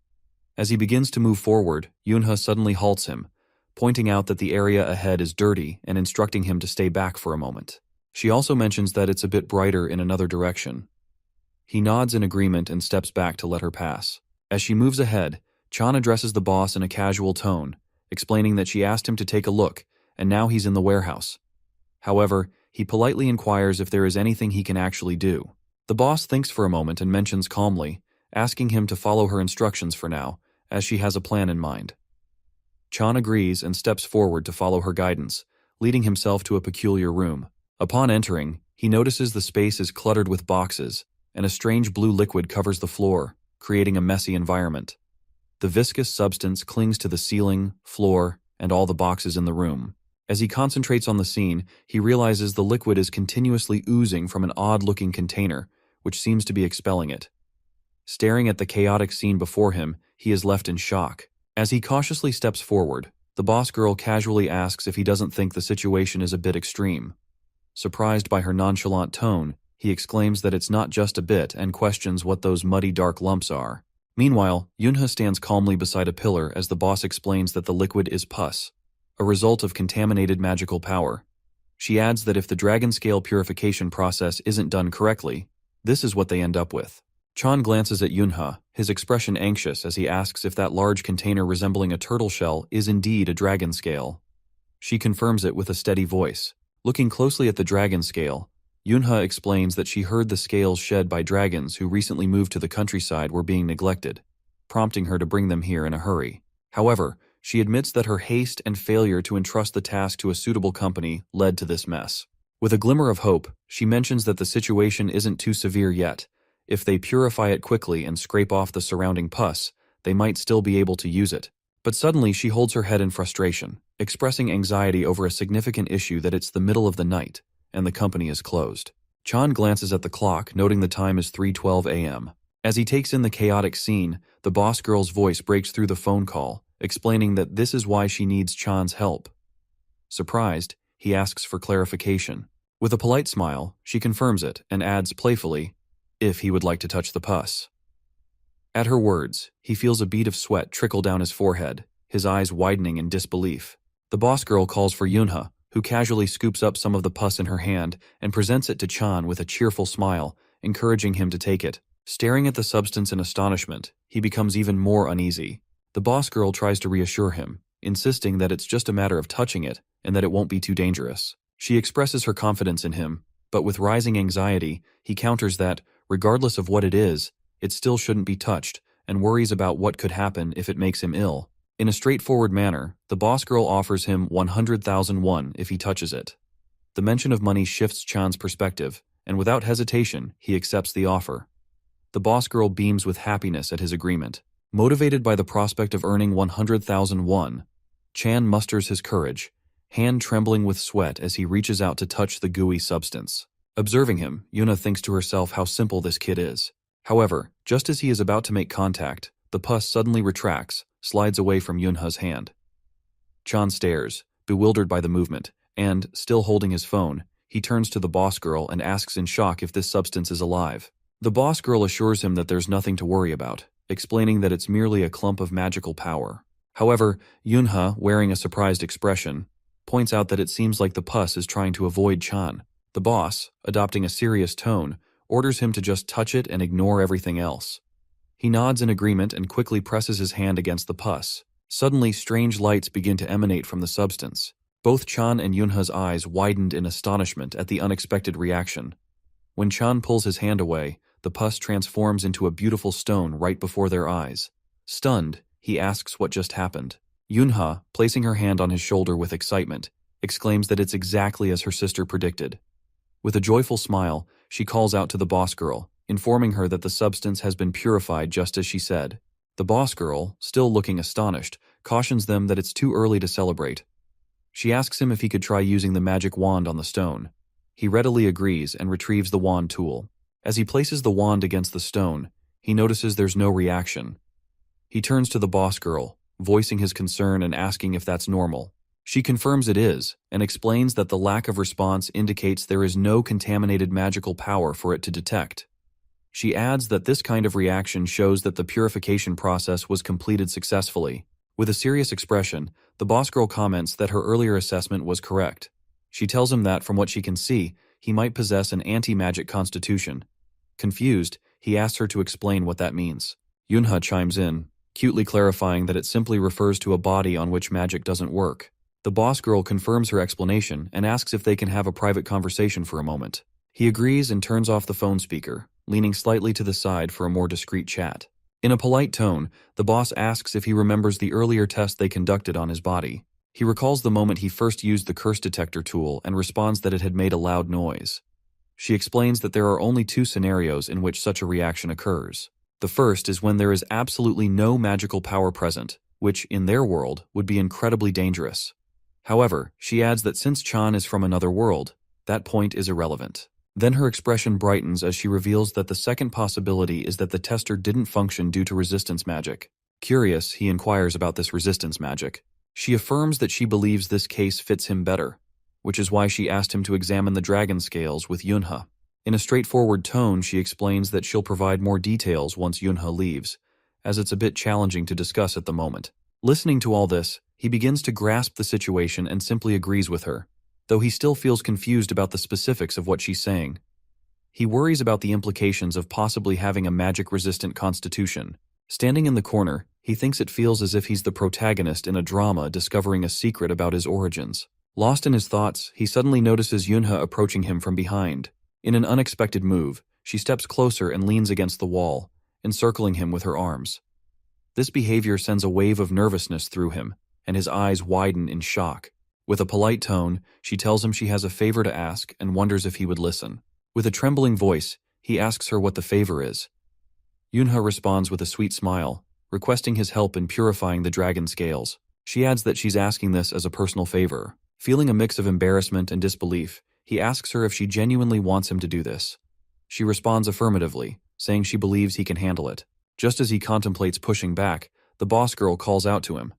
As he begins to move forward, Yunha suddenly halts him, pointing out that the area ahead is dirty and instructing him to stay back for a moment. She also mentions that it's a bit brighter in another direction. He nods in agreement and steps back to let her pass. As she moves ahead, Chan addresses the boss in a casual tone, explaining that she asked him to take a look, and now he's in the warehouse. However, he politely inquires if there is anything he can actually do. The boss thinks for a moment and mentions calmly, asking him to follow her instructions for now, as she has a plan in mind. Chan agrees and steps forward to follow her guidance, leading himself to a peculiar room. Upon entering, he notices the space is cluttered with boxes, and a strange blue liquid covers the floor, creating a messy environment. The viscous substance clings to the ceiling, floor, and all the boxes in the room. As he concentrates on the scene, he realizes the liquid is continuously oozing from an odd-looking container, which seems to be expelling it. Staring at the chaotic scene before him, he is left in shock. As he cautiously steps forward, the boss girl casually asks if he doesn't think the situation is a bit extreme. Surprised by her nonchalant tone, he exclaims that it's not just a bit and questions what those muddy dark lumps are. Meanwhile, Yunha stands calmly beside a pillar as the boss explains that the liquid is pus, a result of contaminated magical power. She adds that if the dragon scale purification process isn't done correctly, this is what they end up with. Chan glances at Yunha, his expression anxious as he asks if that large container resembling a turtle shell is indeed a dragon scale. She confirms it with a steady voice. Looking closely at the dragon scale, Yunha explains that she heard the scales shed by dragons who recently moved to the countryside were being neglected, prompting her to bring them here in a hurry. However, she admits that her haste and failure to entrust the task to a suitable company led to this mess. With a glimmer of hope, she mentions that the situation isn't too severe yet. If they purify it quickly and scrape off the surrounding pus, they might still be able to use it. But suddenly she holds her head in frustration, expressing anxiety over a significant issue that it's the middle of the night, and the company is closed. Chan glances at the clock, noting the time is 3:12 a.m. As he takes in the chaotic scene, the boss girl's voice breaks through the phone call, explaining that this is why she needs Chan's help. Surprised, he asks for clarification. With a polite smile, she confirms it and adds playfully, if he would like to touch the pus. At her words, he feels a bead of sweat trickle down his forehead, his eyes widening in disbelief. The boss girl calls for Yunha, who casually scoops up some of the pus in her hand and presents it to Chan with a cheerful smile, encouraging him to take it. Staring at the substance in astonishment, he becomes even more uneasy. The boss girl tries to reassure him, insisting that it's just a matter of touching it and that it won't be too dangerous. She expresses her confidence in him, but with rising anxiety, he counters that, regardless of what it is, it still shouldn't be touched, and worries about what could happen if it makes him ill. In a straightforward manner, the boss girl offers him 100,000 won if he touches it. The mention of money shifts Chan's perspective, and without hesitation, he accepts the offer. The boss girl beams with happiness at his agreement. Motivated by the prospect of earning 100,000 won, Chan musters his courage, hand trembling with sweat as he reaches out to touch the gooey substance. Observing him, Yuna thinks to herself how simple this kid is. However, just as he is about to make contact, the pus suddenly retracts, slides away from Yunha's hand. Chan stares, bewildered by the movement, and, still holding his phone, he turns to the boss girl and asks in shock if this substance is alive. The boss girl assures him that there's nothing to worry about, explaining that it's merely a clump of magical power. However, Yunha, wearing a surprised expression, points out that it seems like the pus is trying to avoid Chan. The boss, adopting a serious tone, orders him to just touch it and ignore everything else. He nods in agreement and quickly presses his hand against the pus. Suddenly, strange lights begin to emanate from the substance. Both Chan and Yunha's eyes widened in astonishment at the unexpected reaction. When Chan pulls his hand away, the pus transforms into a beautiful stone right before their eyes. Stunned, he asks what just happened. Yunha, placing her hand on his shoulder with excitement, exclaims that it's exactly as her sister predicted. With a joyful smile, she calls out to the boss girl, informing her that the substance has been purified just as she said. The boss girl, still looking astonished, cautions them that it's too early to celebrate. She asks him if he could try using the magic wand on the stone. He readily agrees and retrieves the wand tool. As he places the wand against the stone, he notices there's no reaction. He turns to the boss girl, voicing his concern and asking if that's normal. She confirms it is, and explains that the lack of response indicates there is no contaminated magical power for it to detect. She adds that this kind of reaction shows that the purification process was completed successfully. With a serious expression, the boss girl comments that her earlier assessment was correct. She tells him that, from what she can see, he might possess an anti-magic constitution. Confused, he asks her to explain what that means. Yunha chimes in, cutely clarifying that it simply refers to a body on which magic doesn't work. The boss girl confirms her explanation and asks if they can have a private conversation for a moment. He agrees and turns off the phone speaker, leaning slightly to the side for a more discreet chat. In a polite tone, the boss asks if he remembers the earlier test they conducted on his body. He recalls the moment he first used the curse detector tool and responds that it had made a loud noise. She explains that there are only two scenarios in which such a reaction occurs. The first is when there is absolutely no magical power present, which, in their world, would be incredibly dangerous. However, she adds that since Chan is from another world, that point is irrelevant. Then her expression brightens as she reveals that the second possibility is that the tester didn't function due to resistance magic. Curious, he inquires about this resistance magic. She affirms that she believes this case fits him better, which is why she asked him to examine the dragon scales with Yunha. In a straightforward tone, she explains that she'll provide more details once Yunha leaves, as it's a bit challenging to discuss at the moment. Listening to all this, he begins to grasp the situation and simply agrees with her, though he still feels confused about the specifics of what she's saying. He worries about the implications of possibly having a magic-resistant constitution. Standing in the corner, he thinks it feels as if he's the protagonist in a drama discovering a secret about his origins. Lost in his thoughts, he suddenly notices Yunha approaching him from behind. In an unexpected move, she steps closer and leans against the wall, encircling him with her arms. This behavior sends a wave of nervousness through him, and his eyes widen in shock. With a polite tone, she tells him she has a favor to ask and wonders if he would listen. With a trembling voice, he asks her what the favor is. Yunha responds with a sweet smile, requesting his help in purifying the dragon scales. She adds that she's asking this as a personal favor. Feeling a mix of embarrassment and disbelief, he asks her if she genuinely wants him to do this. She responds affirmatively, saying she believes he can handle it. Just as he contemplates pushing back, the boss girl calls out to him.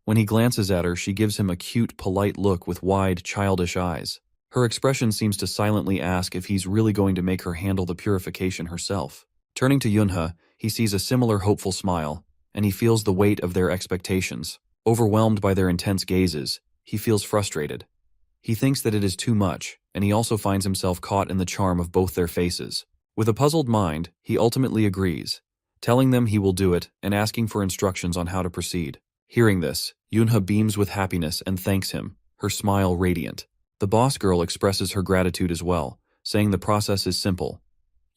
When he glances at her, she gives him a cute, polite look with wide, childish eyes. Her expression seems to silently ask if he's really going to make her handle the purification herself. Turning to Yunha, he sees a similar hopeful smile, and he feels the weight of their expectations. Overwhelmed by their intense gazes, he feels frustrated. He thinks that it is too much, and he also finds himself caught in the charm of both their faces. With a puzzled mind, he ultimately agrees, telling them he will do it and asking for instructions on how to proceed. Hearing this, Yunha beams with happiness and thanks him, her smile radiant. The boss girl expresses her gratitude as well, saying the process is simple.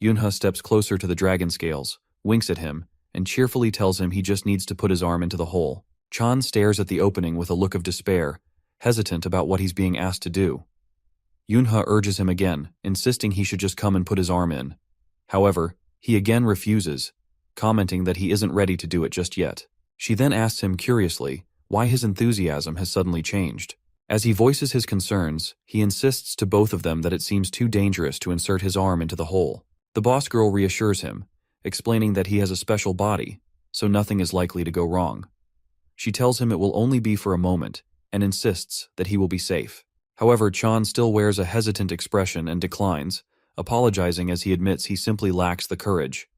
Yunha steps closer to the dragon scales, winks at him, and cheerfully tells him he just needs to put his arm into the hole. Chan stares at the opening with a look of despair, hesitant about what he's being asked to do. Yunha urges him again, insisting he should just come and put his arm in. However, he again refuses, commenting that he isn't ready to do it just yet. She then asks him curiously why his enthusiasm has suddenly changed. As he voices his concerns, he insists to both of them that it seems too dangerous to insert his arm into the hole. The boss girl reassures him, explaining that he has a special body, so nothing is likely to go wrong. She tells him it will only be for a moment, and insists that he will be safe. However, Chan still wears a hesitant expression and declines, apologizing as he admits he simply lacks the courage.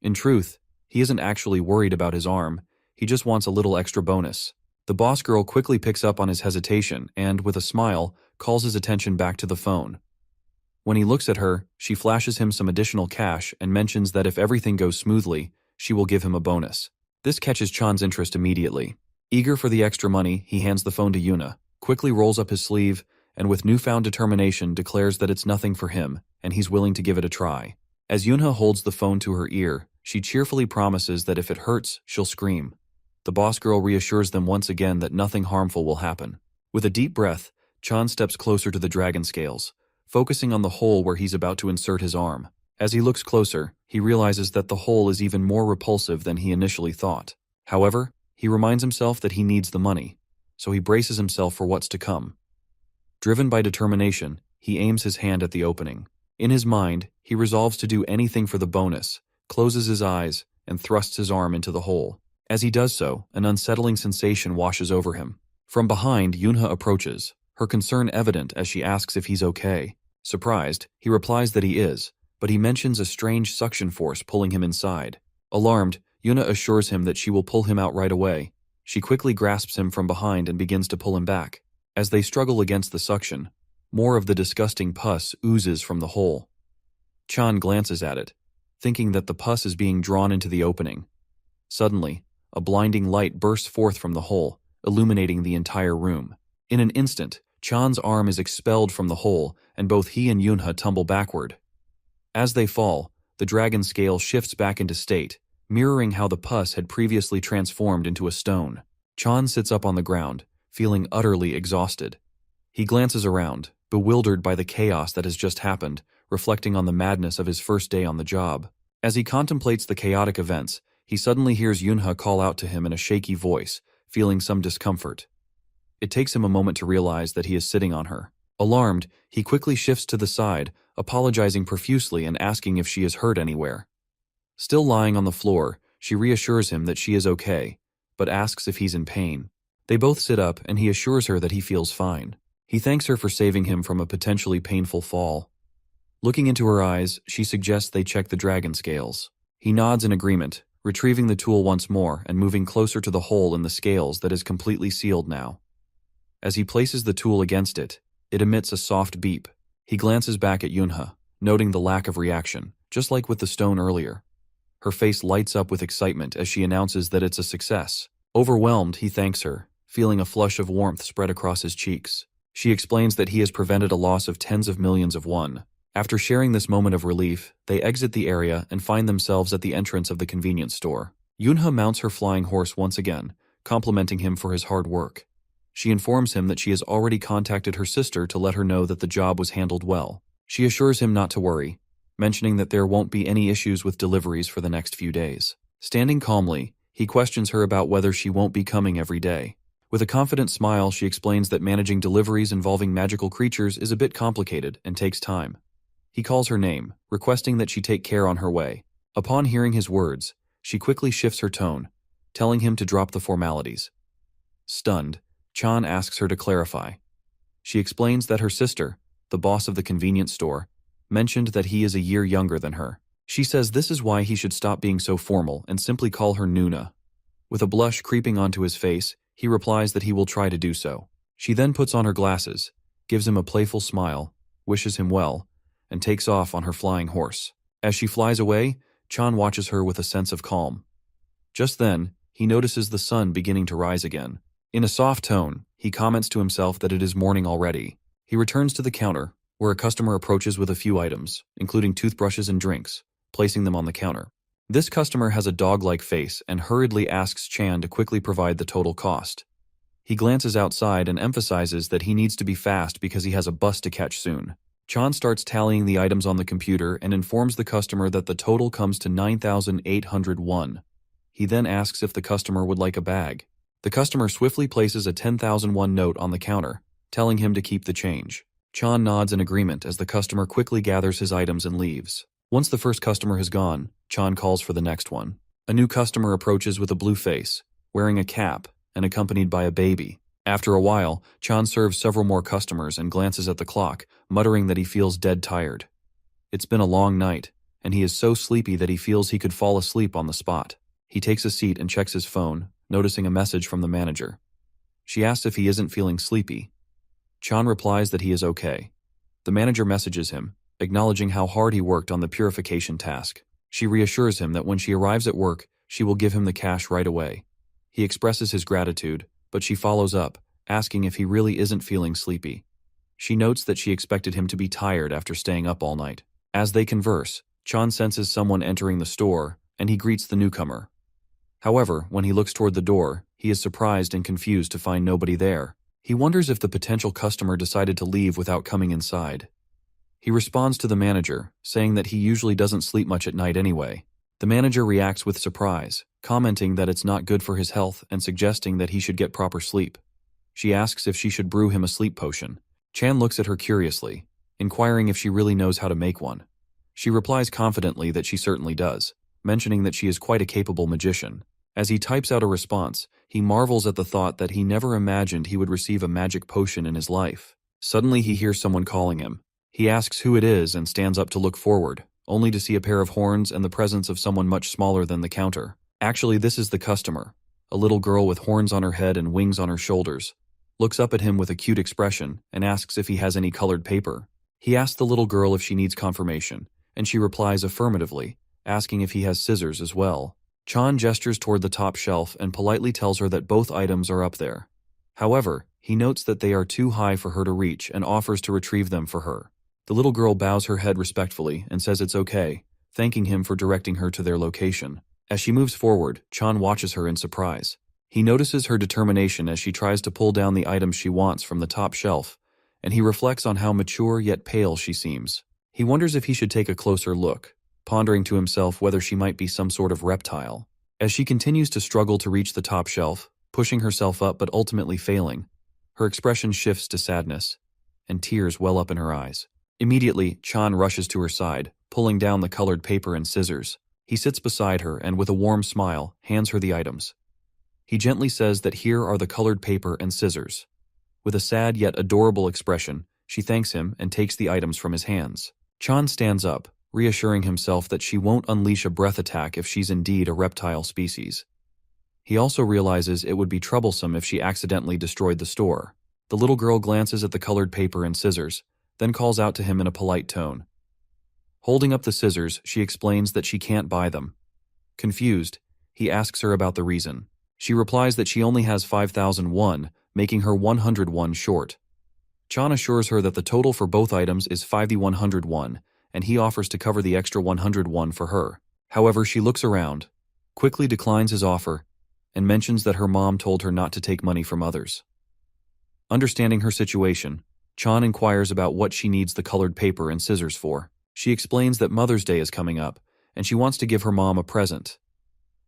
In truth, he isn't actually worried about his arm, he just wants a little extra bonus. The boss girl quickly picks up on his hesitation and, with a smile, calls his attention back to the phone. When he looks at her, she flashes him some additional cash and mentions that if everything goes smoothly, she will give him a bonus. This catches Chan's interest immediately. Eager for the extra money, he hands the phone to Yuna, quickly rolls up his sleeve, and with newfound determination declares that it's nothing for him, and he's willing to give it a try. As Yunha holds the phone to her ear, she cheerfully promises that if it hurts, she'll scream. The boss girl reassures them once again that nothing harmful will happen. With a deep breath, Chan steps closer to the dragon scales, focusing on the hole where he's about to insert his arm. As he looks closer, he realizes that the hole is even more repulsive than he initially thought. However, He reminds himself that he needs the money, so he braces himself for what's to come. Driven by determination, he aims his hand at the opening. In his mind, he resolves to do anything for the bonus, closes his eyes, and thrusts his arm into the hole. As he does so, an unsettling sensation washes over him. From behind, Yunha approaches, her concern evident as she asks if he's okay. Surprised, he replies that he is, but he mentions a strange suction force pulling him inside. Alarmed, Yuna assures him that she will pull him out right away. She quickly grasps him from behind and begins to pull him back. As they struggle against the suction, more of the disgusting pus oozes from the hole. Chan glances at it, thinking that the pus is being drawn into the opening. Suddenly, a blinding light bursts forth from the hole, illuminating the entire room. In an instant, Chan's arm is expelled from the hole, and both he and Yunha tumble backward. As they fall, the dragon scale shifts back into state, mirroring how the pus had previously transformed into a stone. Chan sits up on the ground, feeling utterly exhausted. He glances around, bewildered by the chaos that has just happened, reflecting on the madness of his first day on the job. As he contemplates the chaotic events, he suddenly hears Yunha call out to him in a shaky voice, feeling some discomfort. It takes him a moment to realize that he is sitting on her. Alarmed, he quickly shifts to the side, apologizing profusely and asking if she is hurt anywhere. Still lying on the floor, she reassures him that she is okay, but asks if he's in pain. They both sit up and he assures her that he feels fine. He thanks her for saving him from a potentially painful fall. Looking into her eyes, she suggests they check the dragon scales. He nods in agreement, retrieving the tool once more and moving closer to the hole in the scales that is completely sealed now. As he places the tool against it, it emits a soft beep. He glances back at Yunha, noting the lack of reaction, just like with the stone earlier. Her face lights up with excitement as she announces that it's a success. Overwhelmed, he thanks her, feeling a flush of warmth spread across his cheeks. She explains that he has prevented a loss of tens of millions of won. After sharing this moment of relief, they exit the area and find themselves at the entrance of the convenience store. Yunha mounts her flying horse once again, complimenting him for his hard work. She informs him that she has already contacted her sister to let her know that the job was handled well. She assures him not to worry, mentioning that there won't be any issues with deliveries for the next few days. Standing calmly, he questions her about whether she won't be coming every day. With a confident smile, she explains that managing deliveries involving magical creatures is a bit complicated and takes time. He calls her name, requesting that she take care on her way. Upon hearing his words, she quickly shifts her tone, telling him to drop the formalities. Stunned, Chan asks her to clarify. She explains that her sister, the boss of the convenience store, mentioned that he is a year younger than her. She says this is why he should stop being so formal and simply call her Nuna. With a blush creeping onto his face, he replies that he will try to do so. She then puts on her glasses, gives him a playful smile, wishes him well, and takes off on her flying horse. As she flies away, Chan watches her with a sense of calm. Just then, he notices the sun beginning to rise again. In a soft tone, he comments to himself that it is morning already. He returns to the counter, where a customer approaches with a few items, including toothbrushes and drinks, placing them on the counter. This customer has a dog-like face and hurriedly asks Chan to quickly provide the total cost. He glances outside and emphasizes that he needs to be fast because he has a bus to catch soon. Chan starts tallying the items on the computer and informs the customer that the total comes to 9,800 won. He then asks if the customer would like a bag. The customer swiftly places a 10,000 won note on the counter, telling him to keep the change. Chan nods in agreement as the customer quickly gathers his items and leaves. Once the first customer has gone, Chan calls for the next one. A new customer approaches with a blue face, wearing a cap, and accompanied by a baby. After a while, Chan serves several more customers and glances at the clock, muttering that he feels dead tired. It's been a long night, and he is so sleepy that he feels he could fall asleep on the spot. He takes a seat and checks his phone, noticing a message from the manager. She asks if he isn't feeling sleepy. Chan replies that he is okay. The manager messages him, acknowledging how hard he worked on the purification task. She reassures him that when she arrives at work, she will give him the cash right away. He expresses his gratitude, but she follows up, asking if he really isn't feeling sleepy. She notes that she expected him to be tired after staying up all night. As they converse, Chan senses someone entering the store, and he greets the newcomer. However, when he looks toward the door, he is surprised and confused to find nobody there. He wonders if the potential customer decided to leave without coming inside. He responds to the manager, saying that he usually doesn't sleep much at night anyway. The manager reacts with surprise, commenting that it's not good for his health and suggesting that he should get proper sleep. She asks if she should brew him a sleep potion. Chan looks at her curiously, inquiring if she really knows how to make one. She replies confidently that she certainly does, mentioning that she is quite a capable magician. As he types out a response, he marvels at the thought that he never imagined he would receive a magic potion in his life. Suddenly he hears someone calling him. He asks who it is and stands up to look forward, only to see a pair of horns and the presence of someone much smaller than the counter. Actually, this is the customer, a little girl with horns on her head and wings on her shoulders. Looks up at him with a cute expression and asks if he has any colored paper. He asks the little girl if she needs confirmation, and she replies affirmatively, asking if he has scissors as well. Chan gestures toward the top shelf and politely tells her that both items are up there. However, he notes that they are too high for her to reach and offers to retrieve them for her. The little girl bows her head respectfully and says it's okay, thanking him for directing her to their location. As she moves forward, Chan watches her in surprise. He notices her determination as she tries to pull down the items she wants from the top shelf, and he reflects on how mature yet pale she seems. He wonders if he should take a closer look, pondering to himself whether she might be some sort of reptile. As she continues to struggle to reach the top shelf, pushing herself up but ultimately failing, her expression shifts to sadness, and tears well up in her eyes. Immediately, Chan rushes to her side, pulling down the colored paper and scissors. He sits beside her and with a warm smile, hands her the items. He gently says that here are the colored paper and scissors. With a sad yet adorable expression, she thanks him and takes the items from his hands. Chan stands up, reassuring himself that she won't unleash a breath attack if she's indeed a reptile species. He also realizes it would be troublesome if she accidentally destroyed the store. The little girl glances at the colored paper and scissors, then calls out to him in a polite tone. Holding up the scissors, she explains that she can't buy them. Confused, he asks her about the reason. She replies that she only has 5,001, making her 101 short. Chan assures her that the total for both items is 5,101, and he offers to cover the extra 101 for her. However, she looks around, quickly declines his offer, and mentions that her mom told her not to take money from others. Understanding her situation, Chan inquires about what she needs the colored paper and scissors for. She explains that Mother's Day is coming up, and she wants to give her mom a present.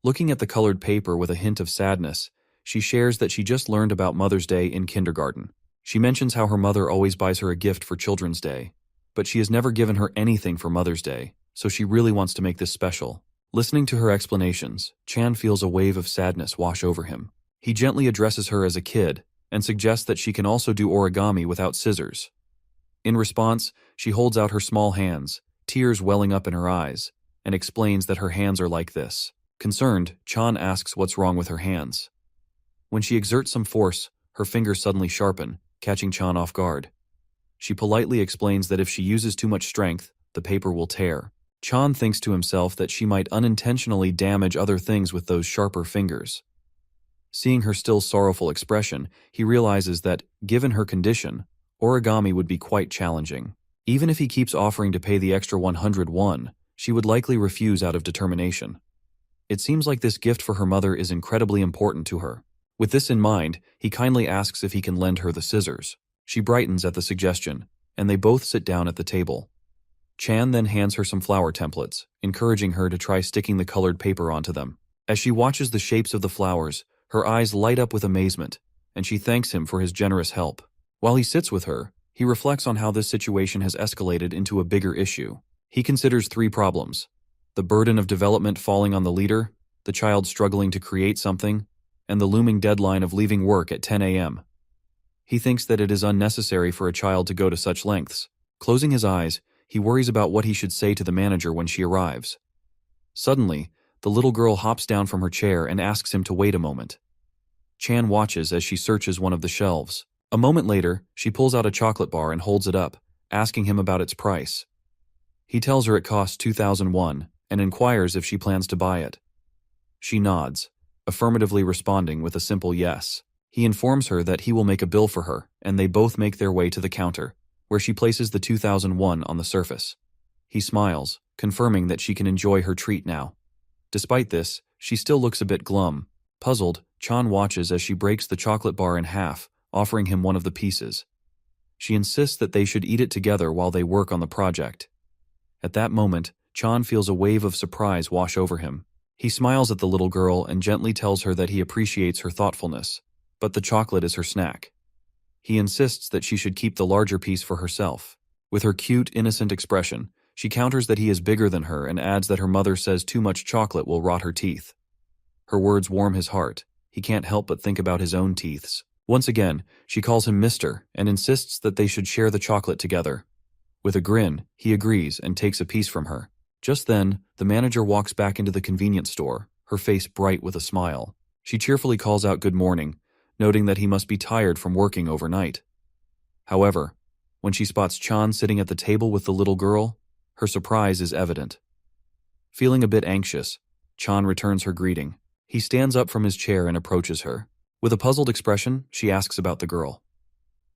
Looking at the colored paper with a hint of sadness, she shares that she just learned about Mother's Day in kindergarten. She mentions how her mother always buys her a gift for Children's Day, but she has never given her anything for Mother's Day, so she really wants to make this special. Listening to her explanations, Chan feels a wave of sadness wash over him. He gently addresses her as a kid and suggests that she can also do origami without scissors. In response, she holds out her small hands, tears welling up in her eyes, and explains that her hands are like this. Concerned, Chan asks what's wrong with her hands. When she exerts some force, her fingers suddenly sharpen, catching Chan off guard. She politely explains that if she uses too much strength, the paper will tear. Chan thinks to himself that she might unintentionally damage other things with those sharper fingers. Seeing her still sorrowful expression, he realizes that, given her condition, origami would be quite challenging. Even if he keeps offering to pay the extra 101, she would likely refuse out of determination. It seems like this gift for her mother is incredibly important to her. With this in mind, he kindly asks if he can lend her the scissors. She brightens at the suggestion, and they both sit down at the table. Chan then hands her some flower templates, encouraging her to try sticking the colored paper onto them. As she watches the shapes of the flowers, her eyes light up with amazement, and she thanks him for his generous help. While he sits with her, he reflects on how this situation has escalated into a bigger issue. He considers 3 problems: the burden of development falling on the leader, the child struggling to create something, and the looming deadline of leaving work at 10 a.m. He thinks that it is unnecessary for a child to go to such lengths. Closing his eyes, he worries about what he should say to the manager when she arrives. Suddenly, the little girl hops down from her chair and asks him to wait a moment. Chan watches as she searches one of the shelves. A moment later, she pulls out a chocolate bar and holds it up, asking him about its price. He tells her it costs 2,001 and inquires if she plans to buy it. She nods, affirmatively responding with a simple yes. He informs her that he will make a bill for her, and they both make their way to the counter, where she places the 2,001 on the surface. He smiles, confirming that she can enjoy her treat now. Despite this, she still looks a bit glum. Puzzled, Chan watches as she breaks the chocolate bar in half, offering him one of the pieces. She insists that they should eat it together while they work on the project. At that moment, Chan feels a wave of surprise wash over him. He smiles at the little girl and gently tells her that he appreciates her thoughtfulness, but the chocolate is her snack. He insists that she should keep the larger piece for herself. With her cute, innocent expression, she counters that he is bigger than her and adds that her mother says too much chocolate will rot her teeth. Her words warm his heart. He can't help but think about his own teeths. Once again, she calls him Mister and insists that they should share the chocolate together. With a grin, he agrees and takes a piece from her. Just then, the manager walks back into the convenience store, her face bright with a smile. She cheerfully calls out good morning, noting that he must be tired from working overnight. However, when she spots Chan sitting at the table with the little girl, her surprise is evident. Feeling a bit anxious, Chan returns her greeting. He stands up from his chair and approaches her. With a puzzled expression, she asks about the girl.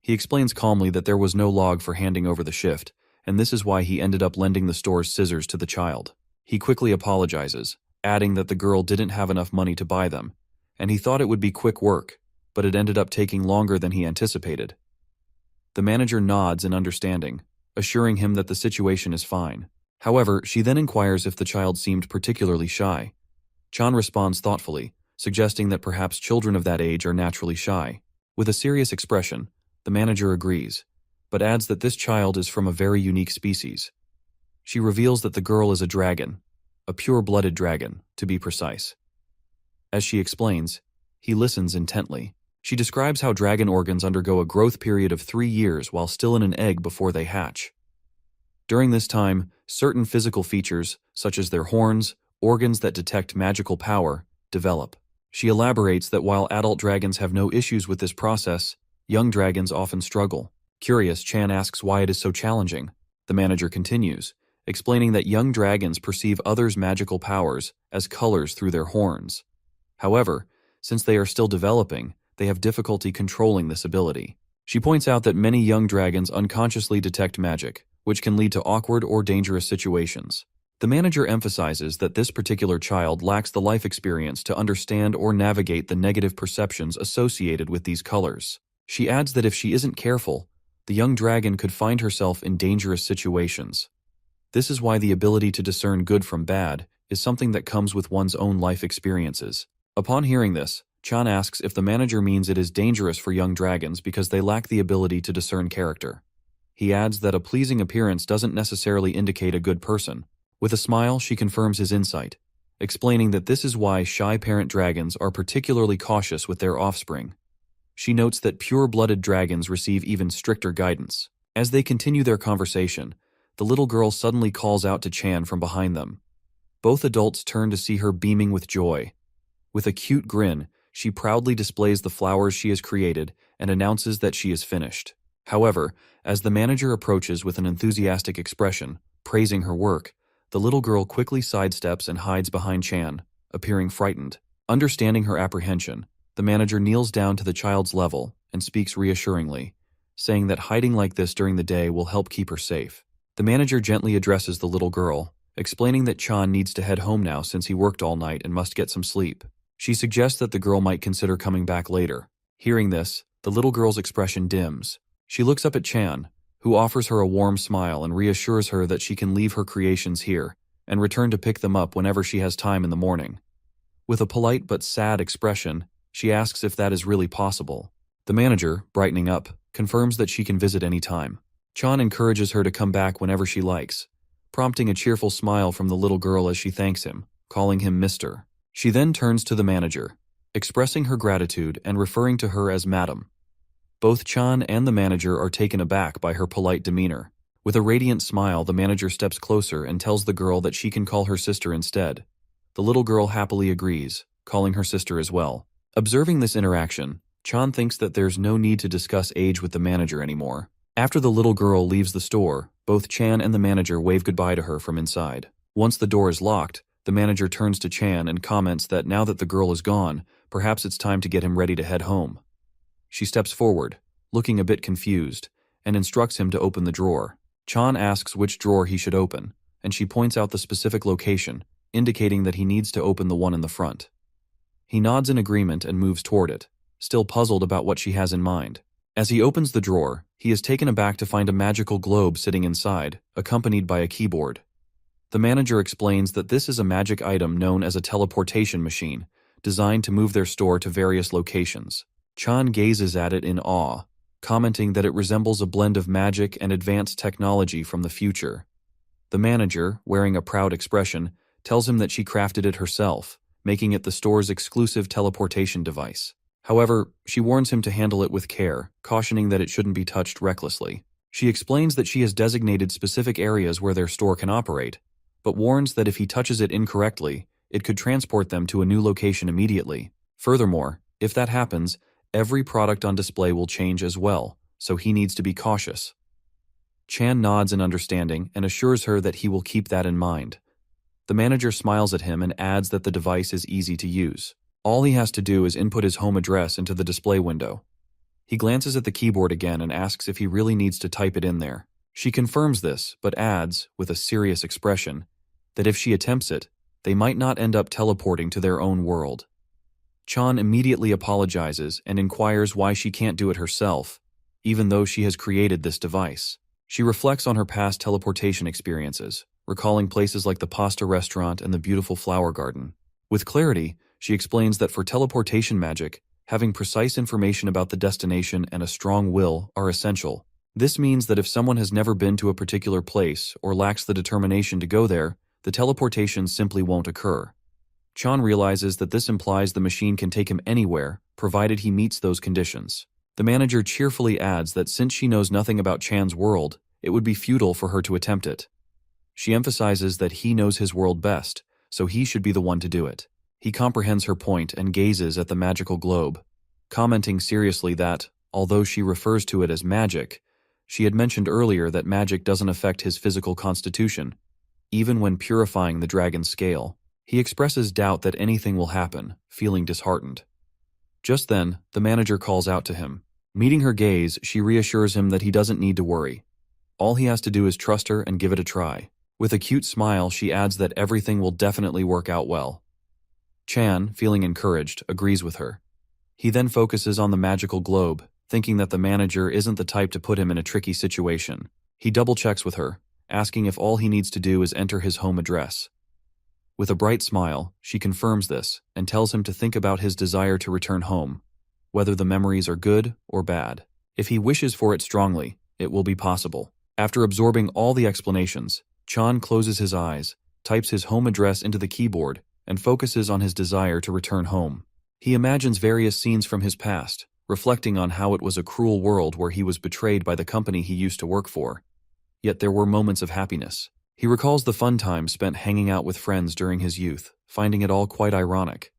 He explains calmly that there was no log for handing over the shift, and this is why he ended up lending the store's scissors to the child. He quickly apologizes, adding that the girl didn't have enough money to buy them, and he thought it would be quick work, but it ended up taking longer than he anticipated. The manager nods in understanding, assuring him that the situation is fine. However, she then inquires if the child seemed particularly shy. Chan responds thoughtfully, suggesting that perhaps children of that age are naturally shy. With a serious expression, the manager agrees, but adds that this child is from a very unique species. She reveals that the girl is a dragon, a pure-blooded dragon, to be precise. As she explains, he listens intently. She describes how dragon organs undergo a growth period of 3 years while still in an egg before they hatch. During this time, certain physical features, such as their horns, organs that detect magical power, develop. She elaborates that while adult dragons have no issues with this process, young dragons often struggle. Curious, Chan asks why it is so challenging. The manager continues, explaining that young dragons perceive others' magical powers as colors through their horns. However, since they are still developing, they have difficulty controlling this ability. She points out that many young dragons unconsciously detect magic, which can lead to awkward or dangerous situations. The manager emphasizes that this particular child lacks the life experience to understand or navigate the negative perceptions associated with these colors. She adds that if she isn't careful, the young dragon could find herself in dangerous situations. This is why the ability to discern good from bad is something that comes with one's own life experiences. Upon hearing this, Chan asks if the manager means it is dangerous for young dragons because they lack the ability to discern character. He adds that a pleasing appearance doesn't necessarily indicate a good person. With a smile, she confirms his insight, explaining that this is why shy parent dragons are particularly cautious with their offspring. She notes that pure-blooded dragons receive even stricter guidance. As they continue their conversation, the little girl suddenly calls out to Chan from behind them. Both adults turn to see her beaming with joy. With a cute grin, she proudly displays the flowers she has created and announces that she is finished. However, as the manager approaches with an enthusiastic expression, praising her work, the little girl quickly sidesteps and hides behind Chan, appearing frightened. Understanding her apprehension, the manager kneels down to the child's level and speaks reassuringly, saying that hiding like this during the day will help keep her safe. The manager gently addresses the little girl, explaining that Chan needs to head home now since he worked all night and must get some sleep. She suggests that the girl might consider coming back later. Hearing this, the little girl's expression dims. She looks up at Chan, who offers her a warm smile and reassures her that she can leave her creations here and return to pick them up whenever she has time in the morning. With a polite but sad expression, she asks if that is really possible. The manager, brightening up, confirms that she can visit any time. Chan encourages her to come back whenever she likes, prompting a cheerful smile from the little girl as she thanks him, calling him Mr. She then turns to the manager, expressing her gratitude and referring to her as Madam. Both Chan and the manager are taken aback by her polite demeanor. With a radiant smile, the manager steps closer and tells the girl that she can call her sister instead. The little girl happily agrees, calling her sister as well. Observing this interaction, Chan thinks that there's no need to discuss age with the manager anymore. After the little girl leaves the store, both Chan and the manager wave goodbye to her from inside. Once the door is locked, the manager turns to Chan and comments that now that the girl is gone, perhaps it's time to get him ready to head home. She steps forward, looking a bit confused, and instructs him to open the drawer. Chan asks which drawer he should open, and she points out the specific location, indicating that he needs to open the one in the front. He nods in agreement and moves toward it, still puzzled about what she has in mind. As he opens the drawer, he is taken aback to find a magical globe sitting inside, accompanied by a keyboard. The manager explains that this is a magic item known as a teleportation machine, designed to move their store to various locations. Chan gazes at it in awe, commenting that it resembles a blend of magic and advanced technology from the future. The manager, wearing a proud expression, tells him that she crafted it herself, making it the store's exclusive teleportation device. However, she warns him to handle it with care, cautioning that it shouldn't be touched recklessly. She explains that she has designated specific areas where their store can operate, but warns that if he touches it incorrectly, it could transport them to a new location immediately. Furthermore, if that happens, every product on display will change as well, so he needs to be cautious. Chan nods in understanding and assures her that he will keep that in mind. The manager smiles at him and adds that the device is easy to use. All he has to do is input his home address into the display window. He glances at the keyboard again and asks if he really needs to type it in there. She confirms this, but adds, with a serious expression, that if she attempts it, they might not end up teleporting to their own world. Chan immediately apologizes and inquires why she can't do it herself, even though she has created this device. She reflects on her past teleportation experiences, recalling places like the pasta restaurant and the beautiful flower garden. With clarity, she explains that for teleportation magic, having precise information about the destination and a strong will are essential. This means that if someone has never been to a particular place or lacks the determination to go there, the teleportation simply won't occur. Chan realizes that this implies the machine can take him anywhere, provided he meets those conditions. The manager cheerfully adds that since she knows nothing about Chan's world, it would be futile for her to attempt it. She emphasizes that he knows his world best, so he should be the one to do it. He comprehends her point and gazes at the magical globe, commenting seriously that, although she refers to it as magic, she had mentioned earlier that magic doesn't affect his physical constitution, even when purifying the dragon's scale. He expresses doubt that anything will happen, feeling disheartened. Just then, the manager calls out to him. Meeting her gaze, she reassures him that he doesn't need to worry. All he has to do is trust her and give it a try. With a cute smile, she adds that everything will definitely work out well. Chan, feeling encouraged, agrees with her. He then focuses on the magical globe, thinking that the manager isn't the type to put him in a tricky situation. He double-checks with her, asking if all he needs to do is enter his home address. With a bright smile, she confirms this and tells him to think about his desire to return home, whether the memories are good or bad. If he wishes for it strongly, it will be possible. After absorbing all the explanations, Chan closes his eyes, types his home address into the keyboard, and focuses on his desire to return home. He imagines various scenes from his past, reflecting on how it was a cruel world where he was betrayed by the company he used to work for. Yet there were moments of happiness. He recalls the fun times spent hanging out with friends during his youth, finding it all quite ironic.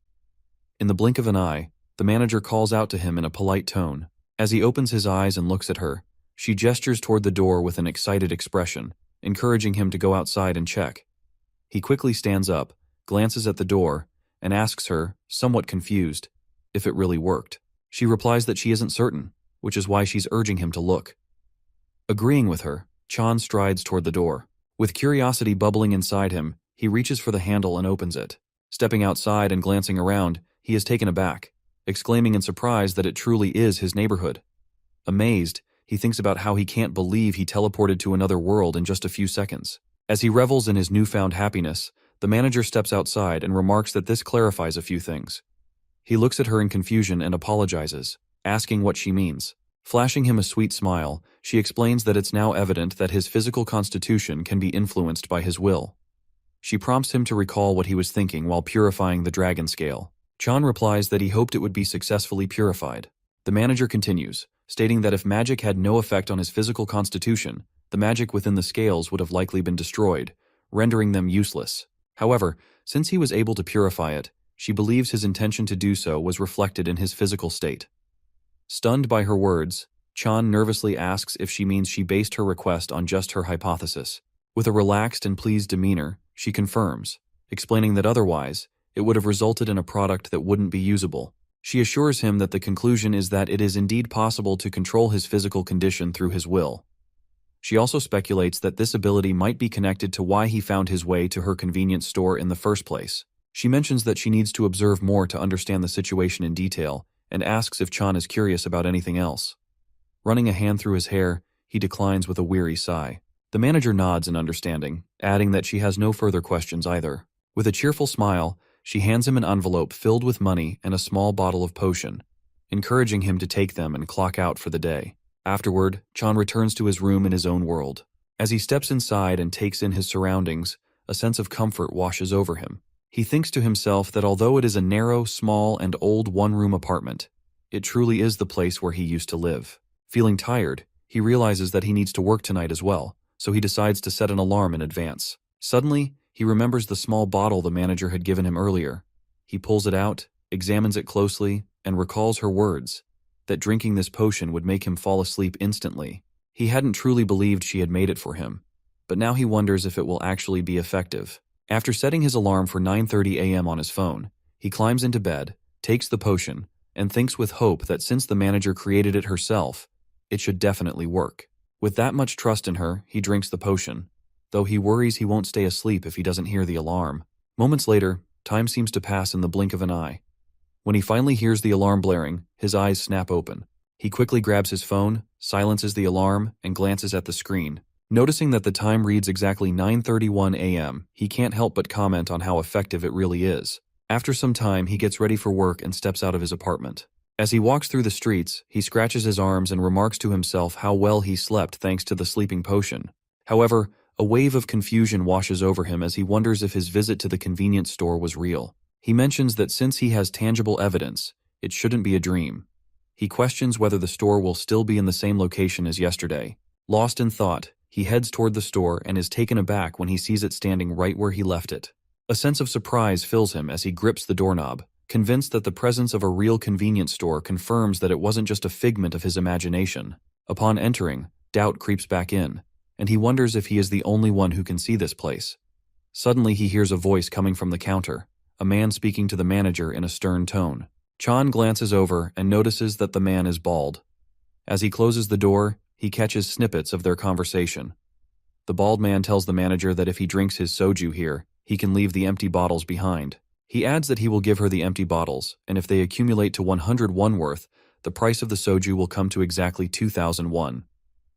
In the blink of an eye, the manager calls out to him in a polite tone. As he opens his eyes and looks at her, she gestures toward the door with an excited expression, encouraging him to go outside and check. He quickly stands up, glances at the door, and asks her, somewhat confused, if it really worked. She replies that she isn't certain, which is why she's urging him to look. Agreeing with her, Chan strides toward the door. With curiosity bubbling inside him, he reaches for the handle and opens it. Stepping outside and glancing around, he is taken aback, exclaiming in surprise that it truly is his neighborhood. Amazed, he thinks about how he can't believe he teleported to another world in just a few seconds. As he revels in his newfound happiness, the manager steps outside and remarks that this clarifies a few things. He looks at her in confusion and apologizes, asking what she means. Flashing him a sweet smile, she explains that it's now evident that his physical constitution can be influenced by his will. She prompts him to recall what he was thinking while purifying the dragon scale. Chan replies that he hoped it would be successfully purified. The manager continues, stating that if magic had no effect on his physical constitution, the magic within the scales would have likely been destroyed, rendering them useless. However, since he was able to purify it, she believes his intention to do so was reflected in his physical state. Stunned by her words, Chan nervously asks if she means she based her request on just her hypothesis. With a relaxed and pleased demeanor, she confirms, explaining that otherwise, it would have resulted in a product that wouldn't be usable. She assures him that the conclusion is that it is indeed possible to control his physical condition through his will. She also speculates that this ability might be connected to why he found his way to her convenience store in the first place. She mentions that she needs to observe more to understand the situation in detail, and asks if Chan is curious about anything else. Running a hand through his hair, he declines with a weary sigh. The manager nods in understanding, adding that she has no further questions either. With a cheerful smile, she hands him an envelope filled with money and a small bottle of potion, encouraging him to take them and clock out for the day. Afterward, Chan returns to his room in his own world. As he steps inside and takes in his surroundings, a sense of comfort washes over him. He thinks to himself that although it is a narrow, small, and old one-room apartment, it truly is the place where he used to live. Feeling tired, he realizes that he needs to work tonight as well, so he decides to set an alarm in advance. Suddenly, he remembers the small bottle the manager had given him earlier. He pulls it out, examines it closely, and recalls her words, that drinking this potion would make him fall asleep instantly. He hadn't truly believed she had made it for him, but now he wonders if it will actually be effective. After setting his alarm for 9:30 a.m. on his phone, he climbs into bed, takes the potion, and thinks with hope that since the manager created it herself, it should definitely work. With that much trust in her, he drinks the potion, though he worries he won't stay asleep if he doesn't hear the alarm. Moments later, time seems to pass in the blink of an eye. When he finally hears the alarm blaring, his eyes snap open. He quickly grabs his phone, silences the alarm, and glances at the screen. Noticing that the time reads exactly 9:31 a.m., he can't help but comment on how effective it really is. After some time, he gets ready for work and steps out of his apartment. As he walks through the streets, he scratches his arms and remarks to himself how well he slept thanks to the sleeping potion. However, a wave of confusion washes over him as he wonders if his visit to the convenience store was real. He mentions that since he has tangible evidence, it shouldn't be a dream. He questions whether the store will still be in the same location as yesterday. Lost in thought, he heads toward the store and is taken aback when he sees it standing right where he left it. A sense of surprise fills him as he grips the doorknob, convinced that the presence of a real convenience store confirms that it wasn't just a figment of his imagination. Upon entering, doubt creeps back in, and he wonders if he is the only one who can see this place. Suddenly he hears a voice coming from the counter, a man speaking to the manager in a stern tone. Chan glances over and notices that the man is bald. As he closes the door, he catches snippets of their conversation. The bald man tells the manager that if he drinks his soju here, he can leave the empty bottles behind. He adds that he will give her the empty bottles, and if they accumulate to 100 won worth, the price of the soju will come to exactly 2,000 won.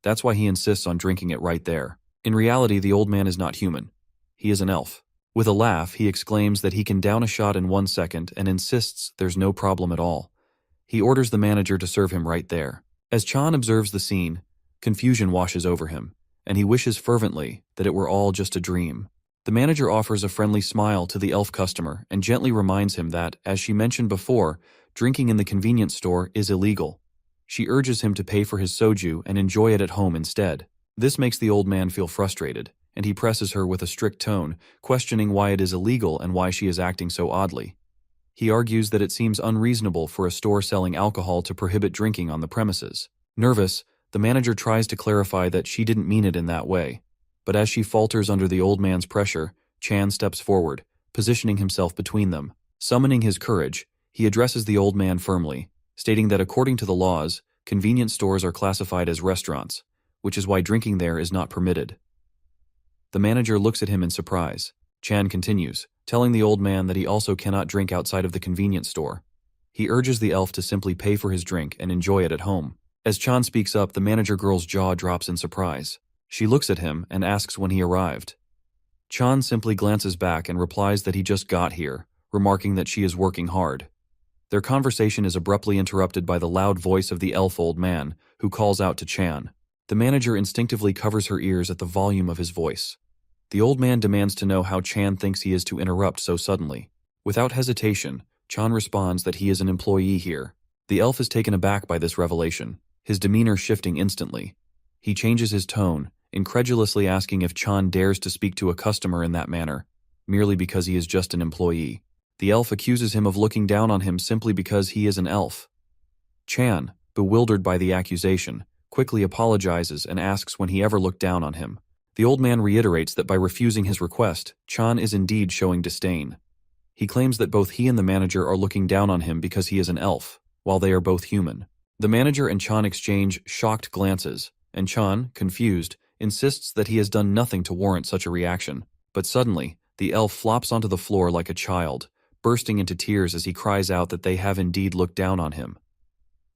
That's why he insists on drinking it right there. In reality, the old man is not human. He is an elf. With a laugh, he exclaims that he can down a shot in 1 second and insists there's no problem at all. He orders the manager to serve him right there. As Chan observes the scene, confusion washes over him, and he wishes fervently that it were all just a dream. The manager offers a friendly smile to the elf customer and gently reminds him that, as she mentioned before, drinking in the convenience store is illegal. She urges him to pay for his soju and enjoy it at home instead. This makes the old man feel frustrated, and he presses her with a strict tone, questioning why it is illegal and why she is acting so oddly. He argues that it seems unreasonable for a store selling alcohol to prohibit drinking on the premises. Nervous, the manager tries to clarify that she didn't mean it in that way. But as she falters under the old man's pressure, Chan steps forward, positioning himself between them. Summoning his courage, he addresses the old man firmly, stating that according to the laws, convenience stores are classified as restaurants, which is why drinking there is not permitted. The manager looks at him in surprise. Chan continues, telling the old man that he also cannot drink outside of the convenience store. He urges the elf to simply pay for his drink and enjoy it at home. As Chan speaks up, the manager girl's jaw drops in surprise. She looks at him and asks when he arrived. Chan simply glances back and replies that he just got here, remarking that she is working hard. Their conversation is abruptly interrupted by the loud voice of the elf old man, who calls out to Chan. The manager instinctively covers her ears at the volume of his voice. The old man demands to know how Chan thinks he is to interrupt so suddenly. Without hesitation, Chan responds that he is an employee here. The elf is taken aback by this revelation, his demeanor shifting instantly. He changes his tone, incredulously asking if Chan dares to speak to a customer in that manner, merely because he is just an employee. The elf accuses him of looking down on him simply because he is an elf. Chan, bewildered by the accusation, quickly apologizes and asks when he ever looked down on him. The old man reiterates that by refusing his request, Chan is indeed showing disdain. He claims that both he and the manager are looking down on him because he is an elf, while they are both human. The manager and Chan exchange shocked glances, and Chan, confused, insists that he has done nothing to warrant such a reaction. But suddenly, the elf flops onto the floor like a child, bursting into tears as he cries out that they have indeed looked down on him.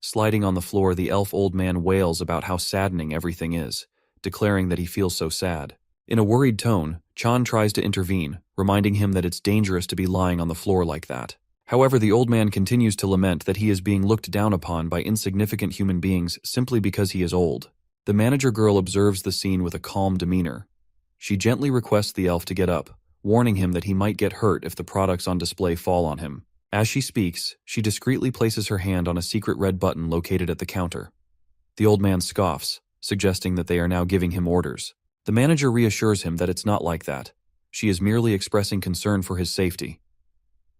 Sliding on the floor, the elf old man wails about how saddening everything is, declaring that he feels so sad. In a worried tone, Chan tries to intervene, reminding him that it's dangerous to be lying on the floor like that. However, the old man continues to lament that he is being looked down upon by insignificant human beings simply because he is old. The manager girl observes the scene with a calm demeanor. She gently requests the elf to get up, warning him that he might get hurt if the products on display fall on him. As she speaks, she discreetly places her hand on a secret red button located at the counter. The old man scoffs, suggesting that they are now giving him orders. The manager reassures him that it's not like that. She is merely expressing concern for his safety.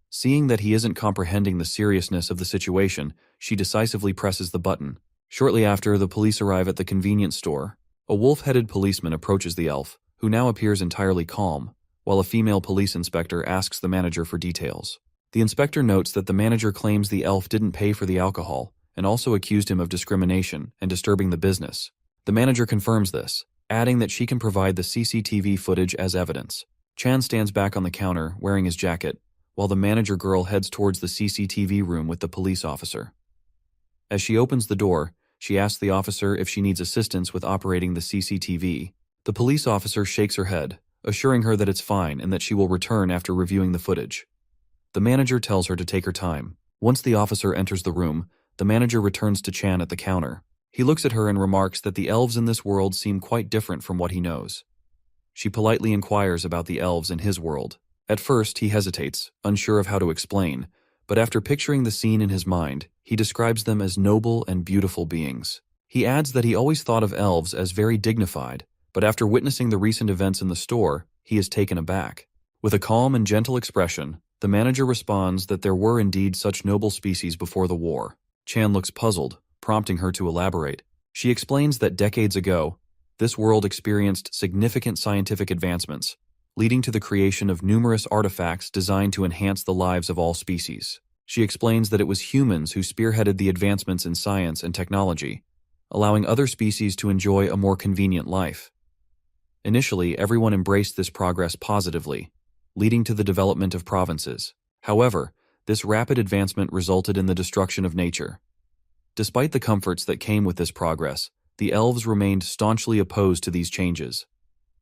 Seeing that he isn't comprehending the seriousness of the situation, she decisively presses the button. Shortly after, the police arrive at the convenience store. A wolf-headed policeman approaches the elf, who now appears entirely calm, while a female police inspector asks the manager for details. The inspector notes that the manager claims the elf didn't pay for the alcohol and also accused him of discrimination and disturbing the business. The manager confirms this, adding that she can provide the CCTV footage as evidence. Chan stands back on the counter, wearing his jacket, while the manager girl heads towards the CCTV room with the police officer. As she opens the door, she asks the officer if she needs assistance with operating the CCTV. The police officer shakes her head, assuring her that it's fine and that she will return after reviewing the footage. The manager tells her to take her time. Once the officer enters the room, the manager returns to Chan at the counter. He looks at her and remarks that the elves in this world seem quite different from what he knows. She politely inquires about the elves in his world. At first, he hesitates, unsure of how to explain, but after picturing the scene in his mind, he describes them as noble and beautiful beings. He adds that he always thought of elves as very dignified, but after witnessing the recent events in the store, he is taken aback. With a calm and gentle expression, the manager responds that there were indeed such noble species before the war. Chan looks puzzled, prompting her to elaborate. She explains that decades ago, this world experienced significant scientific advancements, leading to the creation of numerous artifacts designed to enhance the lives of all species. She explains that it was humans who spearheaded the advancements in science and technology, allowing other species to enjoy a more convenient life. Initially, everyone embraced this progress positively, leading to the development of provinces. However, this rapid advancement resulted in the destruction of nature. Despite the comforts that came with this progress, the elves remained staunchly opposed to these changes.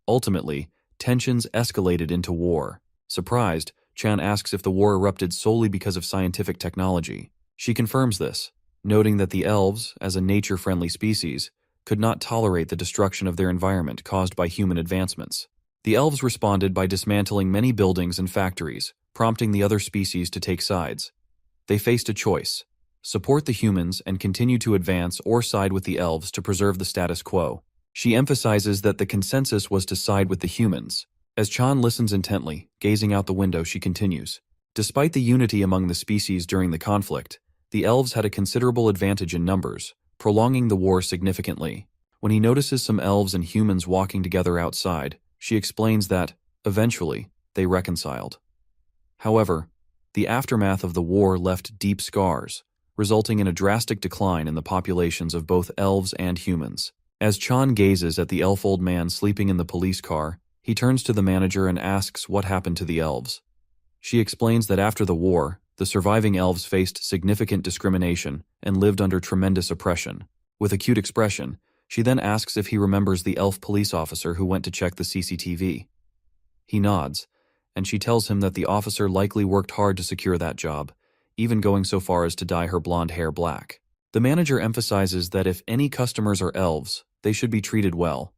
Ultimately, tensions escalated into war. Surprised, Chan asks if the war erupted solely because of scientific technology. She confirms this, noting that the elves, as a nature-friendly species, could not tolerate the destruction of their environment caused by human advancements. The elves responded by dismantling many buildings and factories, prompting the other species to take sides. They faced a choice: support the humans and continue to advance, or side with the elves to preserve the status quo. She emphasizes that the consensus was to side with the humans. As Chan listens intently, gazing out the window, she continues. Despite the unity among the species during the conflict, the elves had a considerable advantage in numbers, prolonging the war significantly. When he notices some elves and humans walking together outside, she explains that, eventually, they reconciled. However, the aftermath of the war left deep scars, resulting in a drastic decline in the populations of both elves and humans. As Chan gazes at the elf old man sleeping in the police car, he turns to the manager and asks what happened to the elves. She explains that after the war, the surviving elves faced significant discrimination and lived under tremendous oppression. With a cute expression, she then asks if he remembers the elf police officer who went to check the CCTV. He nods, and she tells him that the officer likely worked hard to secure that job, even going so far as to dye her blonde hair black. The manager emphasizes that if any customers are elves, they should be treated well.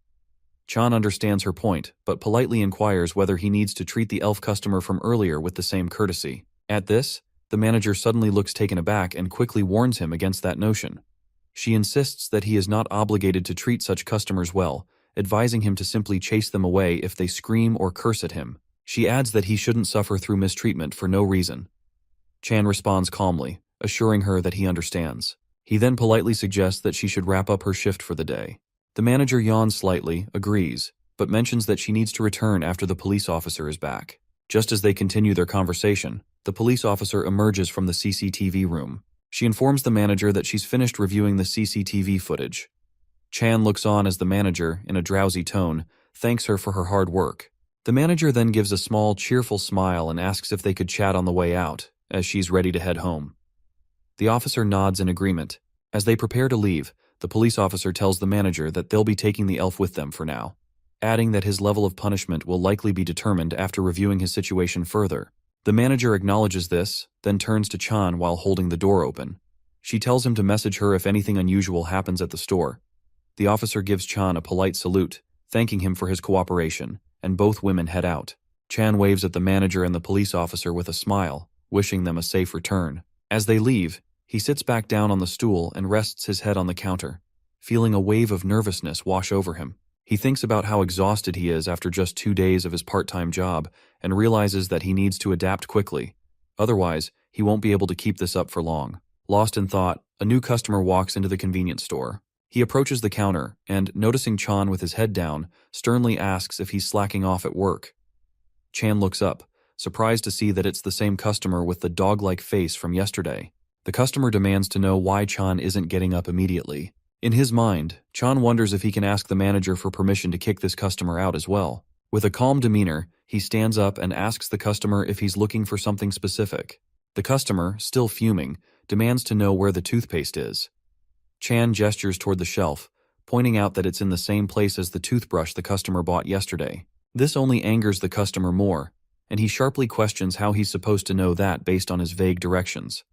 Chan understands her point, but politely inquires whether he needs to treat the elf customer from earlier with the same courtesy. At this, the manager suddenly looks taken aback and quickly warns him against that notion. She insists that he is not obligated to treat such customers well, advising him to simply chase them away if they scream or curse at him. She adds that he shouldn't suffer through mistreatment for no reason. Chan responds calmly, assuring her that he understands. He then politely suggests that she should wrap up her shift for the day. The manager yawns slightly, agrees, but mentions that she needs to return after the police officer is back. Just as they continue their conversation, the police officer emerges from the CCTV room. She informs the manager that she's finished reviewing the CCTV footage. Chan looks on as the manager, in a drowsy tone, thanks her for her hard work. The manager then gives a small, cheerful smile and asks if they could chat on the way out, as she's ready to head home. The officer nods in agreement. As they prepare to leave, The police officer tells the manager that they'll be taking the elf with them for now, adding that his level of punishment will likely be determined after reviewing his situation further. The manager acknowledges this, then turns to Chan while holding the door open. She tells him to message her if anything unusual happens at the store. The officer gives Chan a polite salute, thanking him for his cooperation, and both women head out. Chan waves at the manager and the police officer with a smile, wishing them a safe return. As they leave, he sits back down on the stool and rests his head on the counter, feeling a wave of nervousness wash over him. He thinks about how exhausted he is after just 2 days of his part-time job and realizes that he needs to adapt quickly. Otherwise, he won't be able to keep this up for long. Lost in thought, a new customer walks into the convenience store. He approaches the counter and, noticing Chan with his head down, sternly asks if he's slacking off at work. Chan looks up, surprised to see that it's the same customer with the dog-like face from yesterday. The customer demands to know why Chan isn't getting up immediately. In his mind, Chan wonders if he can ask the manager for permission to kick this customer out as well. With a calm demeanor, he stands up and asks the customer if he's looking for something specific. The customer, still fuming, demands to know where the toothpaste is. Chan gestures toward the shelf, pointing out that it's in the same place as the toothbrush the customer bought yesterday. This only angers the customer more, and he sharply questions how he's supposed to know that based on his vague directions.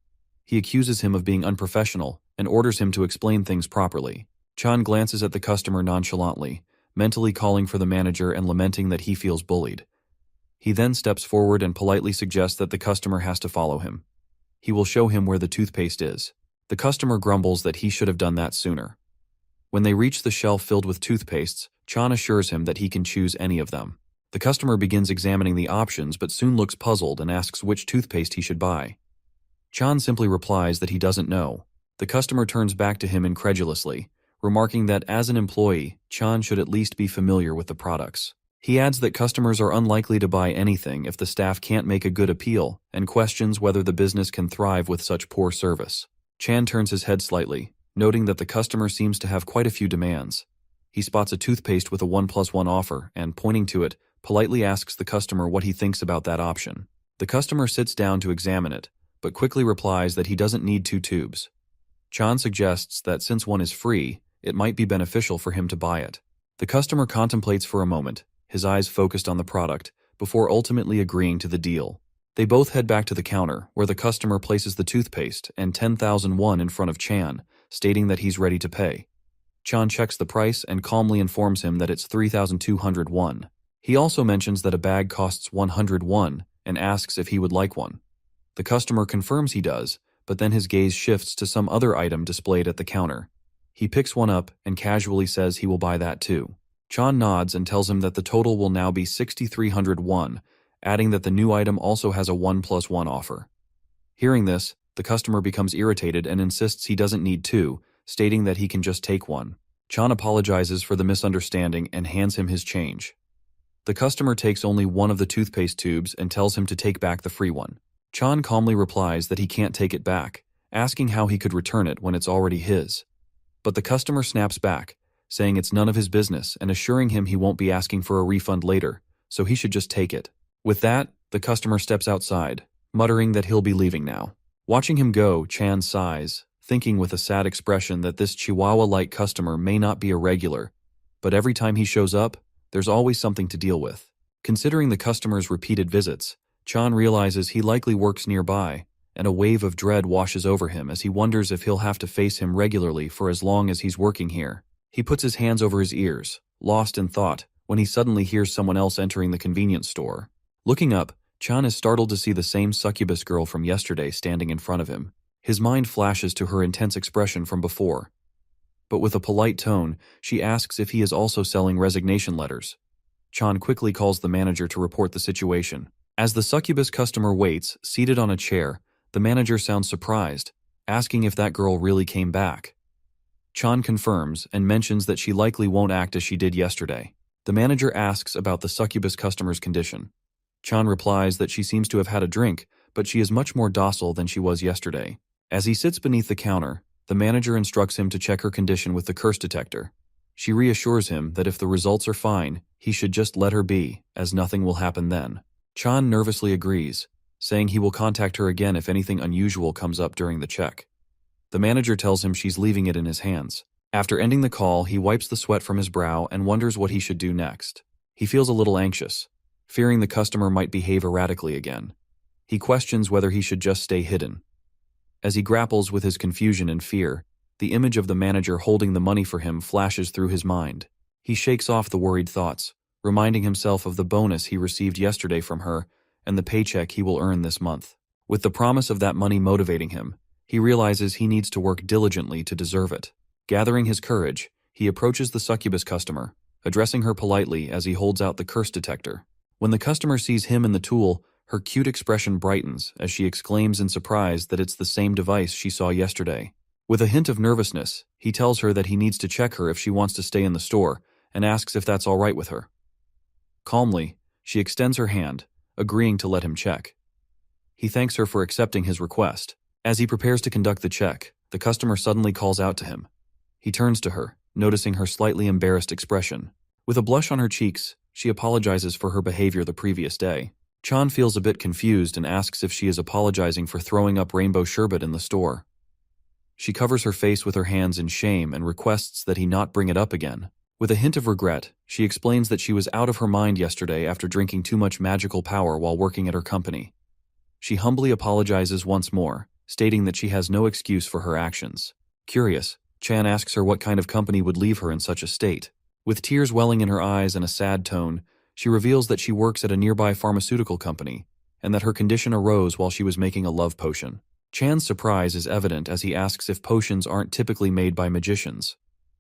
He accuses him of being unprofessional and orders him to explain things properly. Chan glances at the customer nonchalantly, mentally calling for the manager and lamenting that he feels bullied. He then steps forward and politely suggests that the customer has to follow him. He will show him where the toothpaste is. The customer grumbles that he should have done that sooner. When they reach the shelf filled with toothpastes, Chan assures him that he can choose any of them. The customer begins examining the options but soon looks puzzled and asks which toothpaste he should buy. Chan simply replies that he doesn't know. The customer turns back to him incredulously, remarking that as an employee, Chan should at least be familiar with the products. He adds that customers are unlikely to buy anything if the staff can't make a good appeal and questions whether the business can thrive with such poor service. Chan turns his head slightly, noting that the customer seems to have quite a few demands. He spots a toothpaste with a 1+1 offer and, pointing to it, politely asks the customer what he thinks about that option. The customer sits down to examine it, but quickly replies that he doesn't need 2 tubes. Chan suggests that since one is free, it might be beneficial for him to buy it. The customer contemplates for a moment, his eyes focused on the product, before ultimately agreeing to the deal. They both head back to the counter, where the customer places the toothpaste and 10,000 won in front of Chan, stating that he's ready to pay. Chan checks the price and calmly informs him that it's 3,200 won. He also mentions that a bag costs 100 won and asks if he would like one. The customer confirms he does, but then his gaze shifts to some other item displayed at the counter. He picks one up and casually says he will buy that too. Chan nods and tells him that the total will now be 6,300 won, adding that the new item also has a 1+1 offer. Hearing this, the customer becomes irritated and insists he doesn't need 2, stating that he can just take one. Chan apologizes for the misunderstanding and hands him his change. The customer takes only one of the toothpaste tubes and tells him to take back the free one. Chan calmly replies that he can't take it back, asking how he could return it when it's already his. But the customer snaps back, saying it's none of his business and assuring him he won't be asking for a refund later, so he should just take it. With that, the customer steps outside, muttering that he'll be leaving now. Watching him go, Chan sighs, thinking with a sad expression that this Chihuahua-like customer may not be a regular, but every time he shows up, there's always something to deal with. Considering the customer's repeated visits, Chan realizes he likely works nearby, and a wave of dread washes over him as he wonders if he'll have to face him regularly for as long as he's working here. He puts his hands over his ears, lost in thought, when he suddenly hears someone else entering the convenience store. Looking up, Chan is startled to see the same succubus girl from yesterday standing in front of him. His mind flashes to her intense expression from before. But with a polite tone, she asks if he is also selling resignation letters. Chan quickly calls the manager to report the situation. As the succubus customer waits, seated on a chair, the manager sounds surprised, asking if that girl really came back. Chan confirms and mentions that she likely won't act as she did yesterday. The manager asks about the succubus customer's condition. Chan replies that she seems to have had a drink, but she is much more docile than she was yesterday. As he sits beneath the counter, the manager instructs him to check her condition with the curse detector. She reassures him that if the results are fine, he should just let her be, as nothing will happen then. Chan nervously agrees, saying he will contact her again if anything unusual comes up during the check. The manager tells him she's leaving it in his hands. After ending the call, he wipes the sweat from his brow and wonders what he should do next. He feels a little anxious, fearing the customer might behave erratically again. He questions whether he should just stay hidden. As he grapples with his confusion and fear, the image of the manager holding the money for him flashes through his mind. He shakes off the worried thoughts, reminding himself of the bonus he received yesterday from her and the paycheck he will earn this month. With the promise of that money motivating him, he realizes he needs to work diligently to deserve it. Gathering his courage, he approaches the succubus customer, addressing her politely as he holds out the curse detector. When the customer sees him and the tool, her cute expression brightens as she exclaims in surprise that it's the same device she saw yesterday. With a hint of nervousness, he tells her that he needs to check her if she wants to stay in the store and asks if that's all right with her. Calmly, she extends her hand, agreeing to let him check. He thanks her for accepting his request. As he prepares to conduct the check, the customer suddenly calls out to him. He turns to her, noticing her slightly embarrassed expression. With a blush on her cheeks, she apologizes for her behavior the previous day. Chan feels a bit confused and asks if she is apologizing for throwing up rainbow sherbet in the store. She covers her face with her hands in shame and requests that he not bring it up again. With a hint of regret, she explains that she was out of her mind yesterday after drinking too much magical power while working at her company. She humbly apologizes once more, stating that she has no excuse for her actions. Curious, Chan asks her what kind of company would leave her in such a state. With tears welling in her eyes and a sad tone, she reveals that she works at a nearby pharmaceutical company and that her condition arose while she was making a love potion. Chan's surprise is evident as he asks if potions aren't typically made by magicians.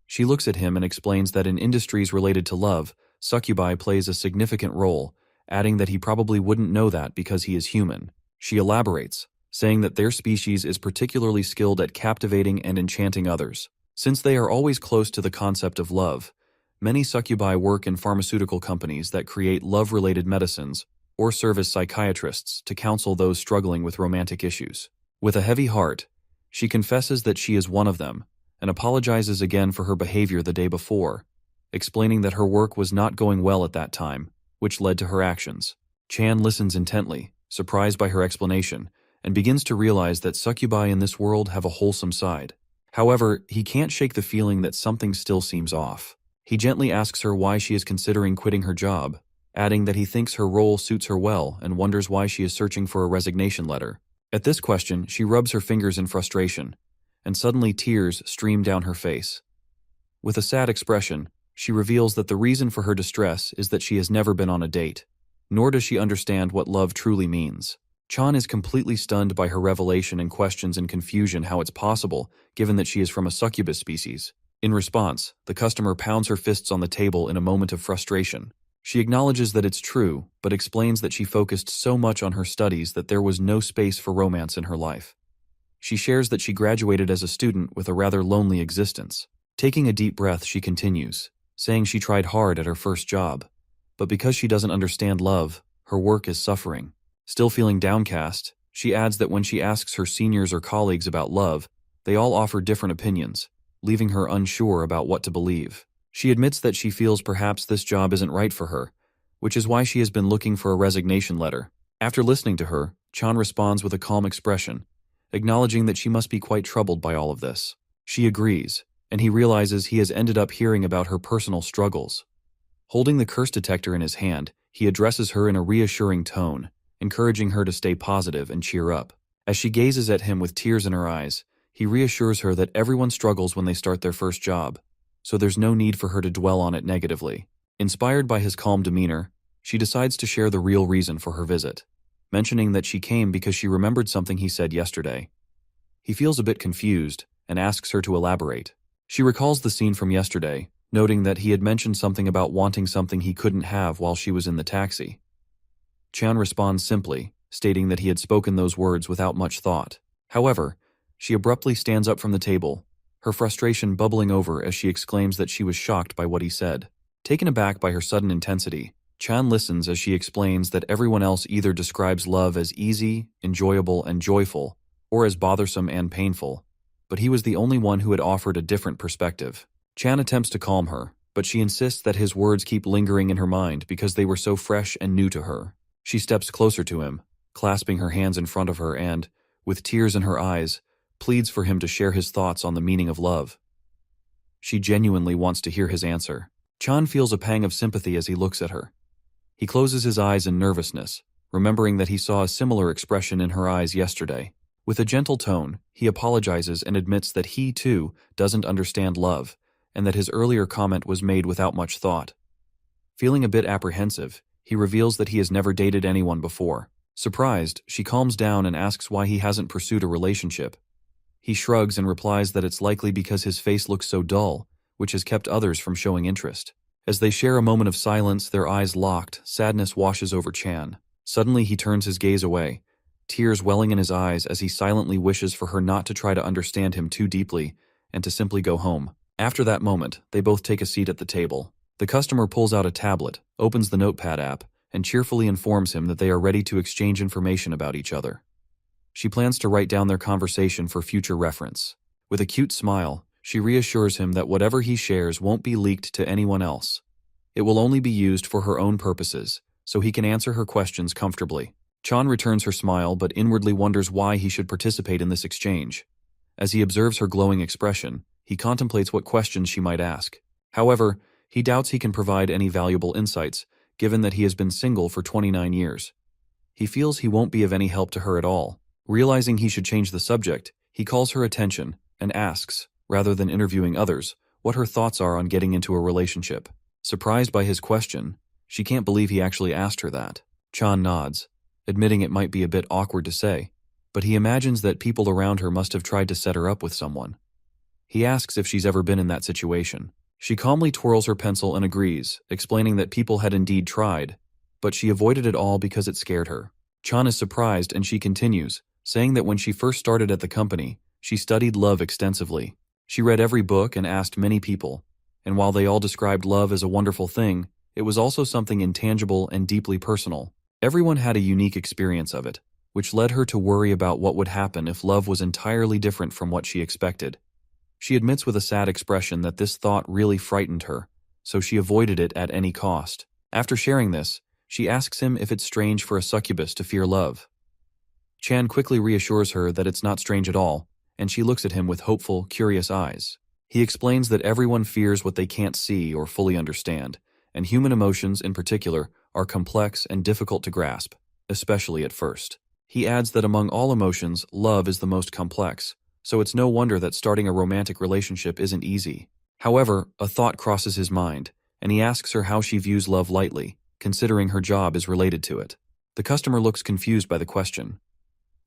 She looks at him and explains that in industries related to love, succubi plays a significant role, adding that he probably wouldn't know that because he is human. She elaborates, saying that their species is particularly skilled at captivating and enchanting others. Since they are always close to the concept of love, many succubi work in pharmaceutical companies that create love-related medicines or serve as psychiatrists to counsel those struggling with romantic issues. With a heavy heart, she confesses that she is one of them and apologizes again for her behavior the day before, explaining that her work was not going well at that time, which led to her actions. Chan listens intently, surprised by her explanation, and begins to realize that succubi in this world have a wholesome side. However, he can't shake the feeling that something still seems off. He gently asks her why she is considering quitting her job, adding that he thinks her role suits her well and wonders why she is searching for a resignation letter. At this question, she rubs her fingers in frustration, and suddenly tears stream down her face. With a sad expression, she reveals that the reason for her distress is that she has never been on a date, nor does she understand what love truly means. Chan is completely stunned by her revelation and questions in confusion how it's possible, given that she is from a succubus species. In response, the customer pounds her fists on the table in a moment of frustration. She acknowledges that it's true, but explains that she focused so much on her studies that there was no space for romance in her life. She shares that she graduated as a student with a rather lonely existence. Taking a deep breath, she continues, saying she tried hard at her first job, but because she doesn't understand love, her work is suffering. Still feeling downcast, she adds that when she asks her seniors or colleagues about love, they all offer different opinions, leaving her unsure about what to believe. She admits that she feels perhaps this job isn't right for her, which is why she has been looking for a resignation letter. After listening to her, Chan responds with a calm expression, acknowledging that she must be quite troubled by all of this. She agrees, and he realizes he has ended up hearing about her personal struggles. Holding the curse detector in his hand, he addresses her in a reassuring tone, encouraging her to stay positive and cheer up. As she gazes at him with tears in her eyes, he reassures her that everyone struggles when they start their first job, so there's no need for her to dwell on it negatively. Inspired by his calm demeanor, she decides to share the real reason for her visit, mentioning that she came because she remembered something he said yesterday. He feels a bit confused and asks her to elaborate. She recalls the scene from yesterday, noting that he had mentioned something about wanting something he couldn't have while she was in the taxi. Chan responds simply, stating that he had spoken those words without much thought. However, she abruptly stands up from the table, her frustration bubbling over as she exclaims that she was shocked by what he said. Taken aback by her sudden intensity, Chan listens as she explains that everyone else either describes love as easy, enjoyable, and joyful, or as bothersome and painful, but he was the only one who had offered a different perspective. Chan attempts to calm her, but she insists that his words keep lingering in her mind because they were so fresh and new to her. She steps closer to him, clasping her hands in front of her and, with tears in her eyes, pleads for him to share his thoughts on the meaning of love. She genuinely wants to hear his answer. Chan feels a pang of sympathy as he looks at her. He closes his eyes in nervousness, remembering that he saw a similar expression in her eyes yesterday. With a gentle tone, he apologizes and admits that he, too, doesn't understand love, and that his earlier comment was made without much thought. Feeling a bit apprehensive, he reveals that he has never dated anyone before. Surprised, she calms down and asks why he hasn't pursued a relationship. He shrugs and replies that it's likely because his face looks so dull, which has kept others from showing interest. As they share a moment of silence, their eyes locked, sadness washes over Chan. Suddenly he turns his gaze away, tears welling in his eyes as he silently wishes for her not to try to understand him too deeply and to simply go home. After that moment, they both take a seat at the table. The customer pulls out a tablet, opens the notepad app, and cheerfully informs him that they are ready to exchange information about each other. She plans to write down their conversation for future reference. With a cute smile, she reassures him that whatever he shares won't be leaked to anyone else. It will only be used for her own purposes, so he can answer her questions comfortably. Chan returns her smile but inwardly wonders why he should participate in this exchange. As he observes her glowing expression, he contemplates what questions she might ask. However, he doubts he can provide any valuable insights, given that he has been single for 29 years. He feels he won't be of any help to her at all. Realizing he should change the subject, he calls her attention and asks, rather than interviewing others, what her thoughts are on getting into a relationship. Surprised by his question, she can't believe he actually asked her that. Chan nods, admitting it might be a bit awkward to say, but he imagines that people around her must have tried to set her up with someone. He asks if she's ever been in that situation. She calmly twirls her pencil and agrees, explaining that people had indeed tried, but she avoided it all because it scared her. Chan is surprised and she continues, saying that when she first started at the company, she studied love extensively. She read every book and asked many people, and while they all described love as a wonderful thing, it was also something intangible and deeply personal. Everyone had a unique experience of it, which led her to worry about what would happen if love was entirely different from what she expected. She admits with a sad expression that this thought really frightened her, so she avoided it at any cost. After sharing this, she asks him if it's strange for a succubus to fear love. Chan quickly reassures her that it's not strange at all, and she looks at him with hopeful, curious eyes. He explains that everyone fears what they can't see or fully understand, and human emotions in particular are complex and difficult to grasp, especially at first. He adds that among all emotions, love is the most complex, so it's no wonder that starting a romantic relationship isn't easy. However, a thought crosses his mind, and he asks her how she views love lightly, considering her job is related to it. The customer looks confused by the question.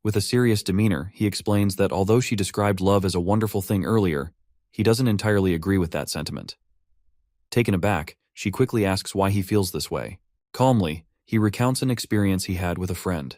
With a serious demeanor, he explains that although she described love as a wonderful thing earlier, he doesn't entirely agree with that sentiment. Taken aback, she quickly asks why he feels this way. Calmly, he recounts an experience he had with a friend.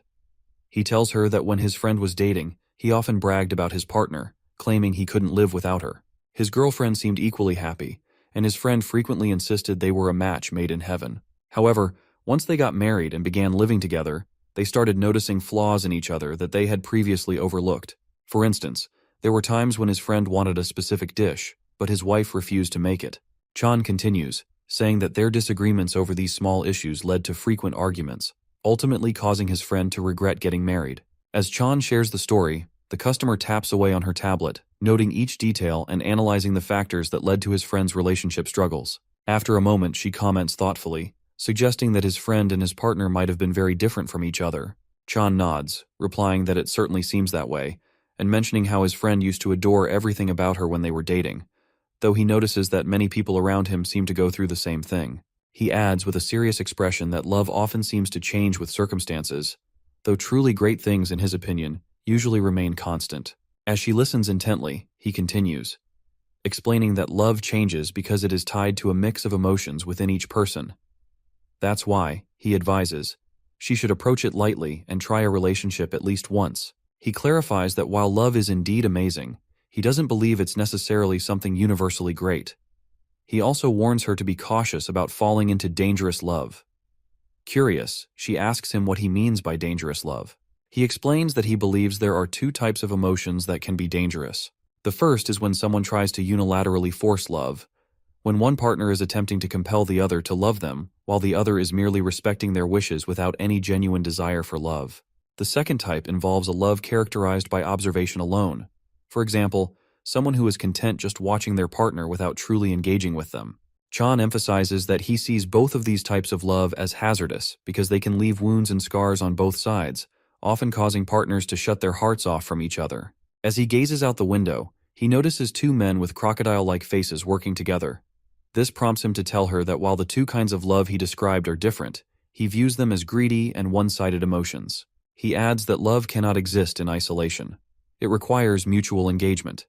He tells her that when his friend was dating, he often bragged about his partner, claiming he couldn't live without her. His girlfriend seemed equally happy, and his friend frequently insisted they were a match made in heaven. However, once they got married and began living together, they started noticing flaws in each other that they had previously overlooked. For instance, there were times when his friend wanted a specific dish, but his wife refused to make it. Chan continues, saying that their disagreements over these small issues led to frequent arguments, ultimately causing his friend to regret getting married. As Chan shares the story, the customer taps away on her tablet, noting each detail and analyzing the factors that led to his friend's relationship struggles. After a moment, she comments thoughtfully, suggesting that his friend and his partner might have been very different from each other. Chan nods, replying that it certainly seems that way, and mentioning how his friend used to adore everything about her when they were dating, though he notices that many people around him seem to go through the same thing. He adds with a serious expression that love often seems to change with circumstances, though truly great things, in his opinion, usually remain constant. As she listens intently, he continues, explaining that love changes because it is tied to a mix of emotions within each person. That's why, he advises, she should approach it lightly and try a relationship at least once. He clarifies that while love is indeed amazing, he doesn't believe it's necessarily something universally great. He also warns her to be cautious about falling into dangerous love. Curious, she asks him what he means by dangerous love. He explains that he believes there are two types of emotions that can be dangerous. The first is when someone tries to unilaterally force love, when one partner is attempting to compel the other to love them, while the other is merely respecting their wishes without any genuine desire for love. The second type involves a love characterized by observation alone. For example, someone who is content just watching their partner without truly engaging with them. Chan emphasizes that he sees both of these types of love as hazardous because they can leave wounds and scars on both sides, often causing partners to shut their hearts off from each other. As he gazes out the window, he notices two men with crocodile-like faces working together. This prompts him to tell her that while the two kinds of love he described are different, he views them as greedy and one-sided emotions. He adds that love cannot exist in isolation. It requires mutual engagement.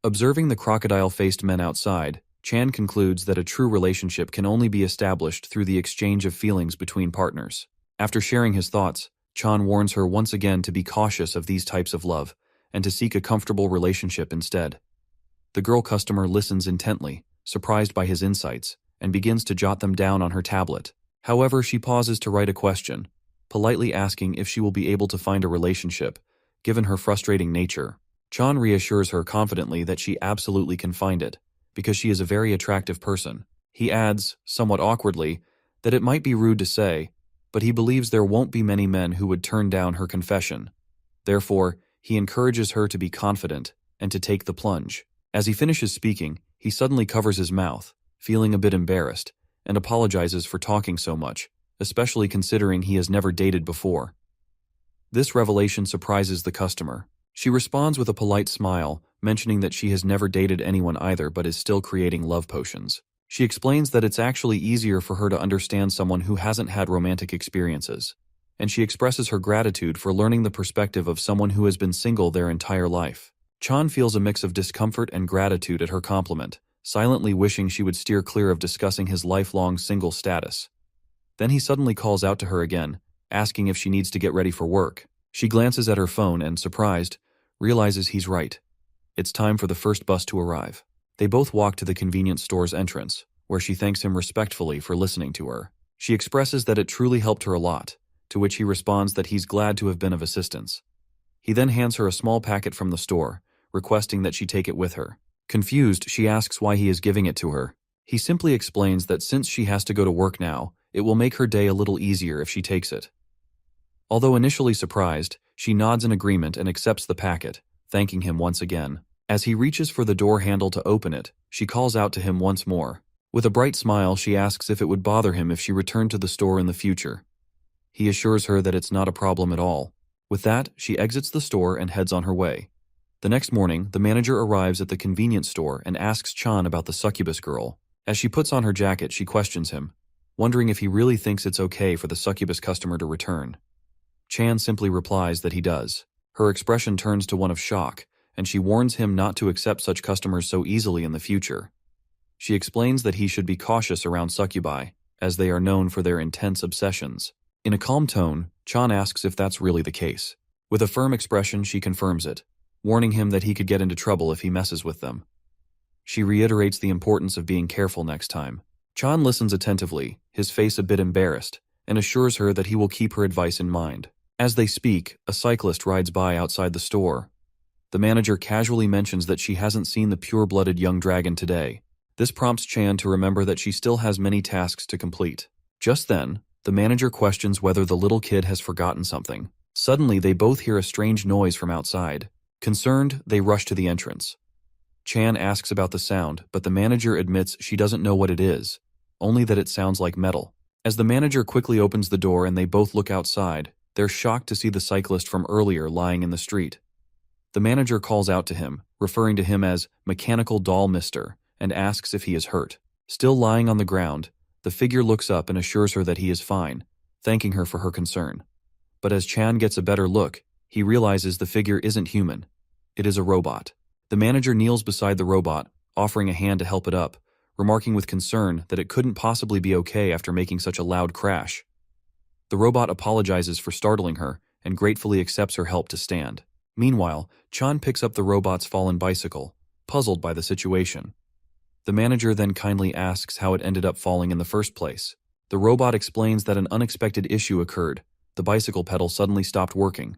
Observing the crocodile-faced men outside, Chan concludes that a true relationship can only be established through the exchange of feelings between partners. After sharing his thoughts, Chan warns her once again to be cautious of these types of love and to seek a comfortable relationship instead. The girl customer listens intently, surprised by his insights, and begins to jot them down on her tablet. However, she pauses to write a question, politely asking if she will be able to find a relationship, given her frustrating nature. Chan reassures her confidently that she absolutely can find it, because she is a very attractive person. He adds, somewhat awkwardly, that it might be rude to say, but he believes there won't be many men who would turn down her confession. Therefore, he encourages her to be confident and to take the plunge. As he finishes speaking, he suddenly covers his mouth, feeling a bit embarrassed, and apologizes for talking so much, especially considering he has never dated before. This revelation surprises the customer. She responds with a polite smile, mentioning that she has never dated anyone either but is still creating love potions. She explains that it's actually easier for her to understand someone who hasn't had romantic experiences, and she expresses her gratitude for learning the perspective of someone who has been single their entire life. Chan feels a mix of discomfort and gratitude at her compliment, silently wishing she would steer clear of discussing his lifelong single status. Then he suddenly calls out to her again, asking if she needs to get ready for work. She glances at her phone and, surprised, realizes he's right. It's time for the first bus to arrive. They both walk to the convenience store's entrance, where she thanks him respectfully for listening to her. She expresses that it truly helped her a lot, to which he responds that he's glad to have been of assistance. He then hands her a small packet from the store, requesting that she take it with her. Confused, she asks why he is giving it to her. He simply explains that since she has to go to work now, it will make her day a little easier if she takes it. Although initially surprised, she nods in agreement and accepts the packet, thanking him once again. As he reaches for the door handle to open it, she calls out to him once more. With a bright smile, she asks if it would bother him if she returned to the store in the future. He assures her that it's not a problem at all. With that, she exits the store and heads on her way. The next morning, the manager arrives at the convenience store and asks Chan about the succubus girl. As she puts on her jacket, she questions him, wondering if he really thinks it's okay for the succubus customer to return. Chan simply replies that he does. Her expression turns to one of shock, and she warns him not to accept such customers so easily in the future. She explains that he should be cautious around succubi, as they are known for their intense obsessions. In a calm tone, Chan asks if that's really the case. With a firm expression, she confirms it, warning him that he could get into trouble if he messes with them. She reiterates the importance of being careful next time. Chan listens attentively, his face a bit embarrassed, and assures her that he will keep her advice in mind. As they speak, a cyclist rides by outside the store. The manager casually mentions that she hasn't seen the pure-blooded young dragon today. This prompts Chan to remember that she still has many tasks to complete. Just then, the manager questions whether the little kid has forgotten something. Suddenly, they both hear a strange noise from outside. Concerned, they rush to the entrance. Chan asks about the sound, but the manager admits she doesn't know what it is, only that it sounds like metal. As the manager quickly opens the door and they both look outside, they're shocked to see the cyclist from earlier lying in the street. The manager calls out to him, referring to him as Mechanical Doll Mister, and asks if he is hurt. Still lying on the ground, the figure looks up and assures her that he is fine, thanking her for her concern. But as Chan gets a better look, he realizes the figure isn't human. It is a robot. The manager kneels beside the robot, offering a hand to help it up, remarking with concern that it couldn't possibly be okay after making such a loud crash. The robot apologizes for startling her and gratefully accepts her help to stand. Meanwhile, Chan picks up the robot's fallen bicycle, puzzled by the situation. The manager then kindly asks how it ended up falling in the first place. The robot explains that an unexpected issue occurred. The bicycle pedal suddenly stopped working.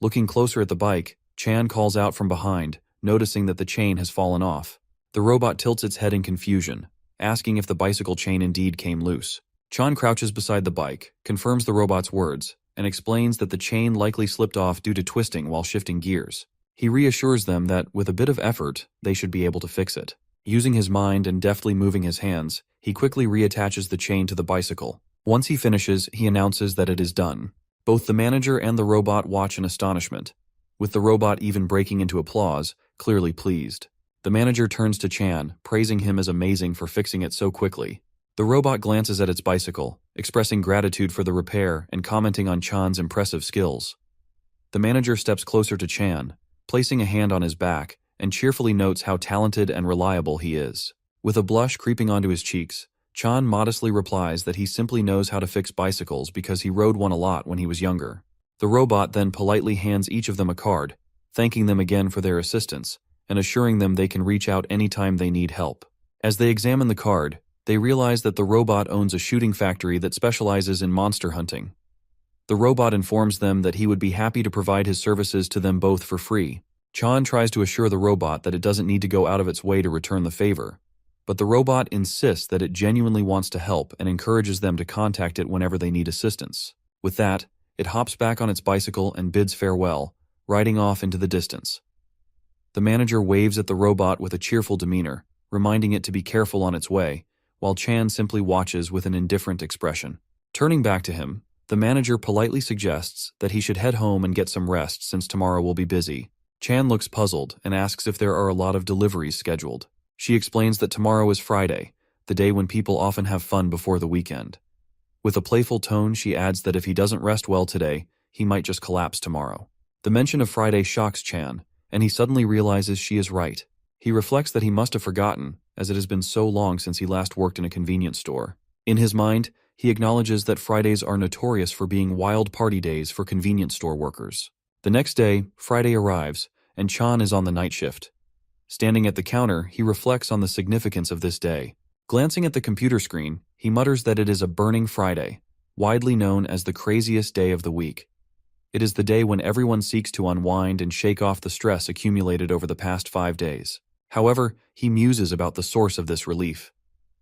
Looking closer at the bike, Chan calls out from behind, noticing that the chain has fallen off. The robot tilts its head in confusion, asking if the bicycle chain indeed came loose. Chan crouches beside the bike, confirms the robot's words, and explains that the chain likely slipped off due to twisting while shifting gears. He reassures them that, with a bit of effort, they should be able to fix it. Using his mind and deftly moving his hands, he quickly reattaches the chain to the bicycle. Once he finishes, he announces that it is done. Both the manager and the robot watch in astonishment, with the robot even breaking into applause, clearly pleased. The manager turns to Chan, praising him as amazing for fixing it so quickly. The robot glances at its bicycle, expressing gratitude for the repair and commenting on Chan's impressive skills. The manager steps closer to Chan, placing a hand on his back, and cheerfully notes how talented and reliable he is. With a blush creeping onto his cheeks, Chan modestly replies that he simply knows how to fix bicycles because he rode one a lot when he was younger. The robot then politely hands each of them a card, thanking them again for their assistance, and assuring them they can reach out anytime they need help. As they examine the card, they realize that the robot owns a shooting factory that specializes in monster hunting. The robot informs them that he would be happy to provide his services to them both for free. Chan tries to assure the robot that it doesn't need to go out of its way to return the favor, but the robot insists that it genuinely wants to help and encourages them to contact it whenever they need assistance. With that, it hops back on its bicycle and bids farewell, riding off into the distance. The manager waves at the robot with a cheerful demeanor, reminding it to be careful on its way, while Chan simply watches with an indifferent expression. Turning back to him, the manager politely suggests that he should head home and get some rest since tomorrow will be busy. Chan looks puzzled and asks if there are a lot of deliveries scheduled. She explains that tomorrow is Friday, the day when people often have fun before the weekend. With a playful tone, she adds that if he doesn't rest well today, he might just collapse tomorrow. The mention of Friday shocks Chan, and he suddenly realizes she is right. He reflects that he must have forgotten, as it has been so long since he last worked in a convenience store. In his mind, he acknowledges that Fridays are notorious for being wild party days for convenience store workers. The next day, Friday arrives, and Chan is on the night shift. Standing at the counter, he reflects on the significance of this day. Glancing at the computer screen, he mutters that it is a burning Friday, widely known as the craziest day of the week. It is the day when everyone seeks to unwind and shake off the stress accumulated over the past 5 days. However, he muses about the source of this relief.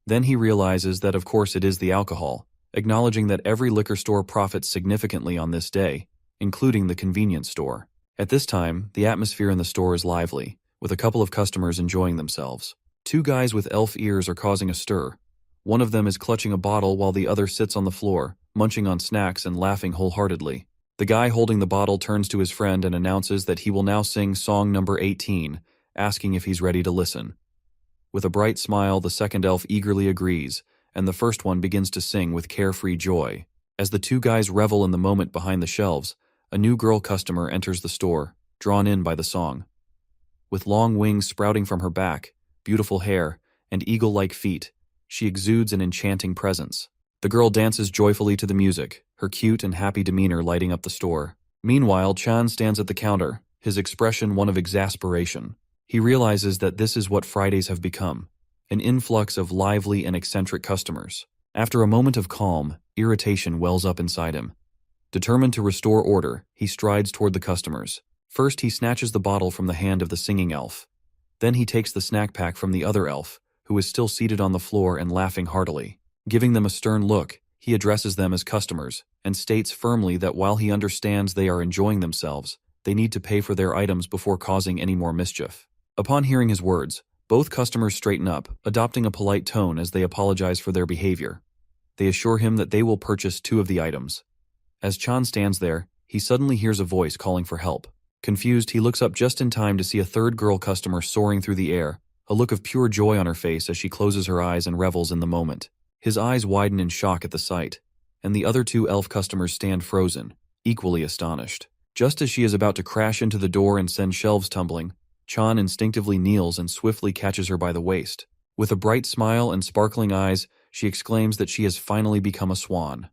Then he realizes that of course it is the alcohol, acknowledging that every liquor store profits significantly on this day, including the convenience store. At this time, the atmosphere in the store is lively, with a couple of customers enjoying themselves. 2 guys with elf ears are causing a stir. One of them is clutching a bottle while the other sits on the floor, munching on snacks and laughing wholeheartedly. The guy holding the bottle turns to his friend and announces that he will now sing song number 18, asking if he's ready to listen. With a bright smile, the second elf eagerly agrees, and the first one begins to sing with carefree joy. As the 2 guys revel in the moment behind the shelves, a new girl customer enters the store, drawn in by the song. With long wings sprouting from her back, beautiful hair, and eagle-like feet, she exudes an enchanting presence. The girl dances joyfully to the music, her cute and happy demeanor lighting up the store. Meanwhile, Chan stands at the counter, his expression one of exasperation. He realizes that this is what Fridays have become, an influx of lively and eccentric customers. After a moment of calm, irritation wells up inside him. Determined to restore order, he strides toward the customers. First, he snatches the bottle from the hand of the singing elf. Then he takes the snack pack from the other elf, who is still seated on the floor and laughing heartily. Giving them a stern look, he addresses them as customers and states firmly that while he understands they are enjoying themselves, they need to pay for their items before causing any more mischief. Upon hearing his words, both customers straighten up, adopting a polite tone as they apologize for their behavior. They assure him that they will purchase 2 of the items. As Chan stands there, he suddenly hears a voice calling for help. Confused, he looks up just in time to see a third girl customer soaring through the air, a look of pure joy on her face as she closes her eyes and revels in the moment. His eyes widen in shock at the sight, and the other 2 elf customers stand frozen, equally astonished. Just as she is about to crash into the door and send shelves tumbling, Chan instinctively kneels and swiftly catches her by the waist. With a bright smile and sparkling eyes, she exclaims that she has finally become a swan.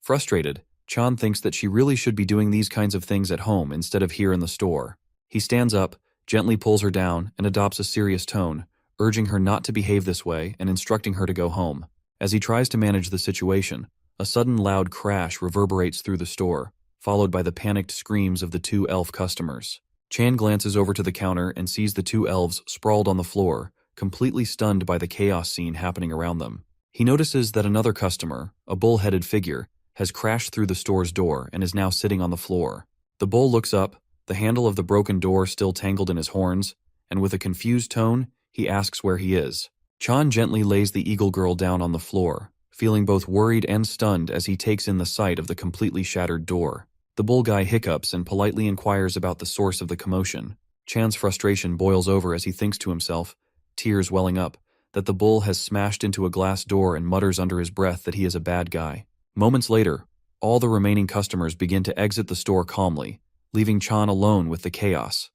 Frustrated, Chan thinks that she really should be doing these kinds of things at home instead of here in the store. He stands up, gently pulls her down, and adopts a serious tone, urging her not to behave this way and instructing her to go home. As he tries to manage the situation, a sudden loud crash reverberates through the store, followed by the panicked screams of the 2 elf customers. Chan glances over to the counter and sees the 2 elves sprawled on the floor, completely stunned by the chaos scene happening around them. He notices that another customer, a bull-headed figure, has crashed through the store's door and is now sitting on the floor. The bull looks up, the handle of the broken door still tangled in his horns, and with a confused tone, he asks where he is. Chan gently lays the eagle girl down on the floor, feeling both worried and stunned as he takes in the sight of the completely shattered door. The bull guy hiccups and politely inquires about the source of the commotion. Chan's frustration boils over as he thinks to himself, tears welling up, that the bull has smashed into a glass door and mutters under his breath that he is a bad guy. Moments later, all the remaining customers begin to exit the store calmly, leaving Chan alone with the chaos.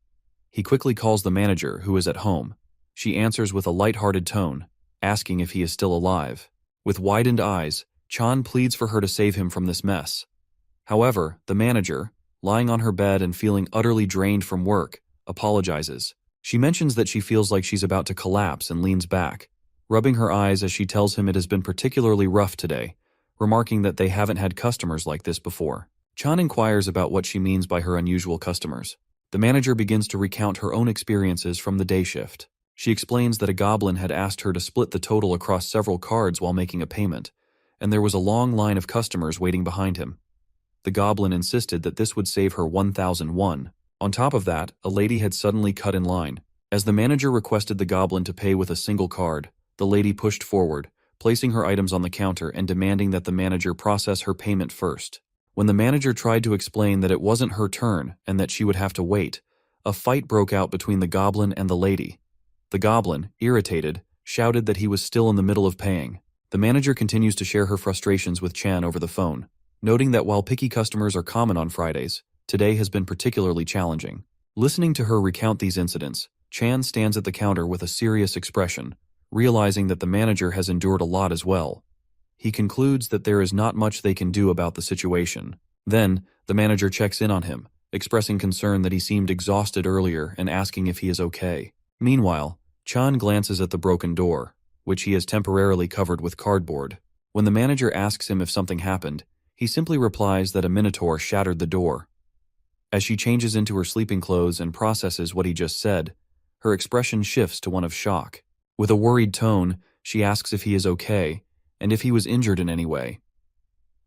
He quickly calls the manager, who is at home. She answers with a light-hearted tone, asking if he is still alive. With widened eyes, Chan pleads for her to save him from this mess. However, the manager, lying on her bed and feeling utterly drained from work, apologizes. She mentions that she feels like she's about to collapse and leans back, rubbing her eyes as she tells him it has been particularly rough today, remarking that they haven't had customers like this before. Chan inquires about what she means by her unusual customers. The manager begins to recount her own experiences from the day shift. She explains that a goblin had asked her to split the total across several cards while making a payment, and there was a long line of customers waiting behind him. The goblin insisted that this would save her 1,001. On top of that, a lady had suddenly cut in line. As the manager requested the goblin to pay with a single card, the lady pushed forward, placing her items on the counter and demanding that the manager process her payment first. When the manager tried to explain that it wasn't her turn and that she would have to wait, a fight broke out between the goblin and the lady. The goblin, irritated, shouted that he was still in the middle of paying. The manager continues to share her frustrations with Chan over the phone, noting that while picky customers are common on Fridays, today has been particularly challenging. Listening to her recount these incidents, Chan stands at the counter with a serious expression, realizing that the manager has endured a lot as well. He concludes that there is not much they can do about the situation. Then, the manager checks in on him, expressing concern that he seemed exhausted earlier and asking if he is okay. Meanwhile, Chan glances at the broken door, which he has temporarily covered with cardboard. When the manager asks him if something happened, he simply replies that a minotaur shattered the door. As she changes into her sleeping clothes and processes what he just said, her expression shifts to one of shock. With a worried tone, she asks if he is okay, and if he was injured in any way.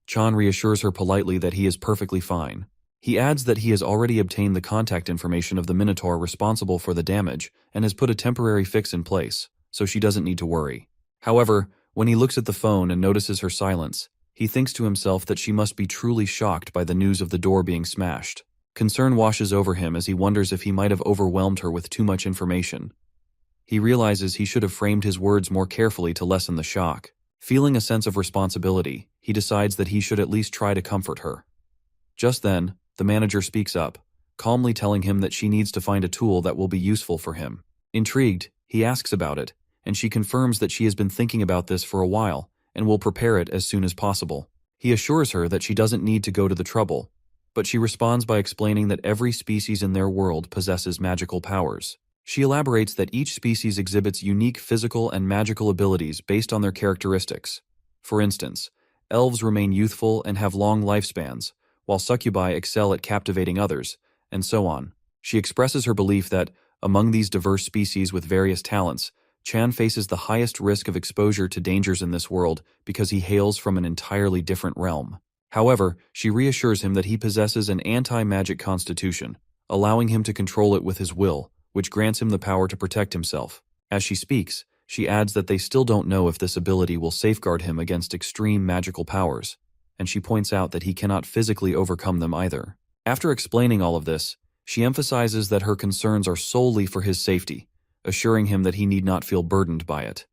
Chan reassures her politely that he is perfectly fine. He adds that he has already obtained the contact information of the minotaur responsible for the damage and has put a temporary fix in place, so she doesn't need to worry. However, when he looks at the phone and notices her silence, he thinks to himself that she must be truly shocked by the news of the door being smashed. Concern washes over him as he wonders if he might have overwhelmed her with too much information. He realizes he should have framed his words more carefully to lessen the shock. Feeling a sense of responsibility, he decides that he should at least try to comfort her. Just then, the manager speaks up, calmly telling him that she needs to find a tool that will be useful for him. Intrigued, he asks about it, and she confirms that she has been thinking about this for a while and will prepare it as soon as possible. He assures her that she doesn't need to go to the trouble, but she responds by explaining that every species in their world possesses magical powers. She elaborates that each species exhibits unique physical and magical abilities based on their characteristics. For instance, elves remain youthful and have long lifespans, while succubi excel at captivating others, and so on. She expresses her belief that, among these diverse species with various talents, Chan faces the highest risk of exposure to dangers in this world because he hails from an entirely different realm. However, she reassures him that he possesses an anti-magic constitution, allowing him to control it with his will, which grants him the power to protect himself. As she speaks, she adds that they still don't know if this ability will safeguard him against extreme magical powers, and she points out that he cannot physically overcome them either. After explaining all of this, she emphasizes that her concerns are solely for his safety, assuring him that he need not feel burdened by it.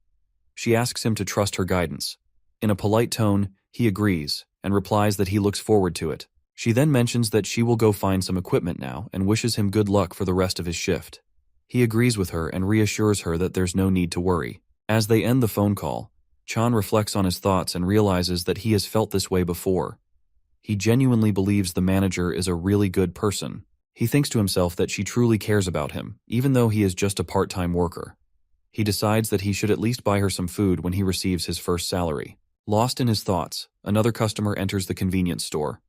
She asks him to trust her guidance. In a polite tone, he agrees, and replies that he looks forward to it. She then mentions that she will go find some equipment now and wishes him good luck for the rest of his shift. He agrees with her and reassures her that there's no need to worry. As they end the phone call, Chan reflects on his thoughts and realizes that he has felt this way before. He genuinely believes the manager is a really good person. He thinks to himself that she truly cares about him, even though he is just a part-time worker. He decides that he should at least buy her some food when he receives his first salary. Lost in his thoughts, another customer enters the convenience store.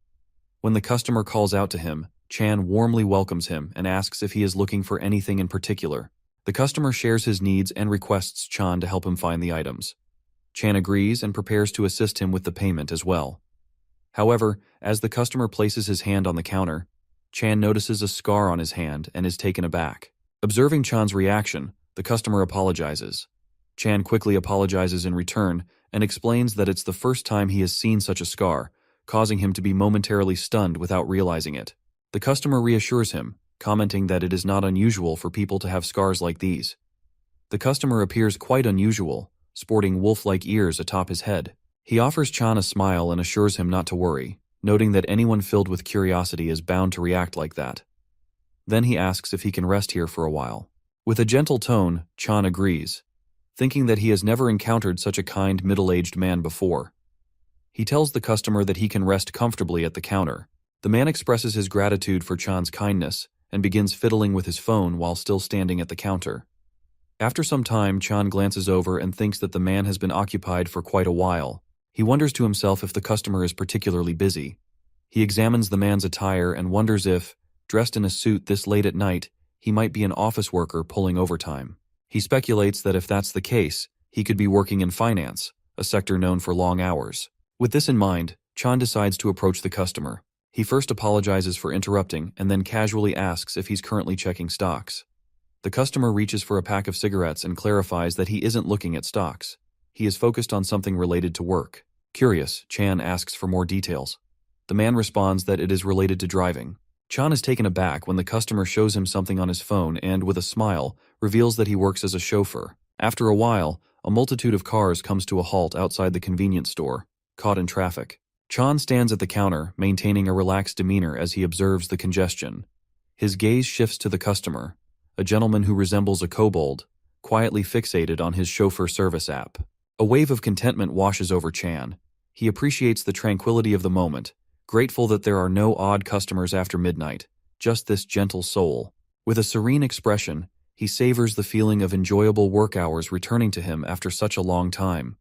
When the customer calls out to him, Chan warmly welcomes him and asks if he is looking for anything in particular. The customer shares his needs and requests Chan to help him find the items. Chan agrees and prepares to assist him with the payment as well. However, as the customer places his hand on the counter, Chan notices a scar on his hand and is taken aback. Observing Chan's reaction, the customer apologizes. Chan quickly apologizes in return and explains that it's the first time he has seen such a scar, causing him to be momentarily stunned without realizing it. The customer reassures him, commenting that it is not unusual for people to have scars like these. The customer appears quite unusual, sporting wolf-like ears atop his head. He offers Chan a smile and assures him not to worry, noting that anyone filled with curiosity is bound to react like that. Then he asks if he can rest here for a while. With a gentle tone, Chan agrees, thinking that he has never encountered such a kind middle-aged man before. He tells the customer that he can rest comfortably at the counter. The man expresses his gratitude for Chan's kindness and begins fiddling with his phone while still standing at the counter. After some time, Chan glances over and thinks that the man has been occupied for quite a while. He wonders to himself if the customer is particularly busy. He examines the man's attire and wonders if, dressed in a suit this late at night, he might be an office worker pulling overtime. He speculates that if that's the case, he could be working in finance, a sector known for long hours. With this in mind, Chan decides to approach the customer. He first apologizes for interrupting and then casually asks if he's currently checking stocks. The customer reaches for a pack of cigarettes and clarifies that he isn't looking at stocks. He is focused on something related to work. Curious, Chan asks for more details. The man responds that it is related to driving. Chan is taken aback when the customer shows him something on his phone and, with a smile, reveals that he works as a chauffeur. After a while, a multitude of cars comes to a halt outside the convenience store, caught in traffic. Chan stands at the counter, maintaining a relaxed demeanor as he observes the congestion. His gaze shifts to the customer, a gentleman who resembles a kobold, quietly fixated on his chauffeur service app. A wave of contentment washes over Chan. He appreciates the tranquility of the moment, grateful that there are no odd customers after midnight, just this gentle soul. With a serene expression, he savors the feeling of enjoyable work hours returning to him after such a long time.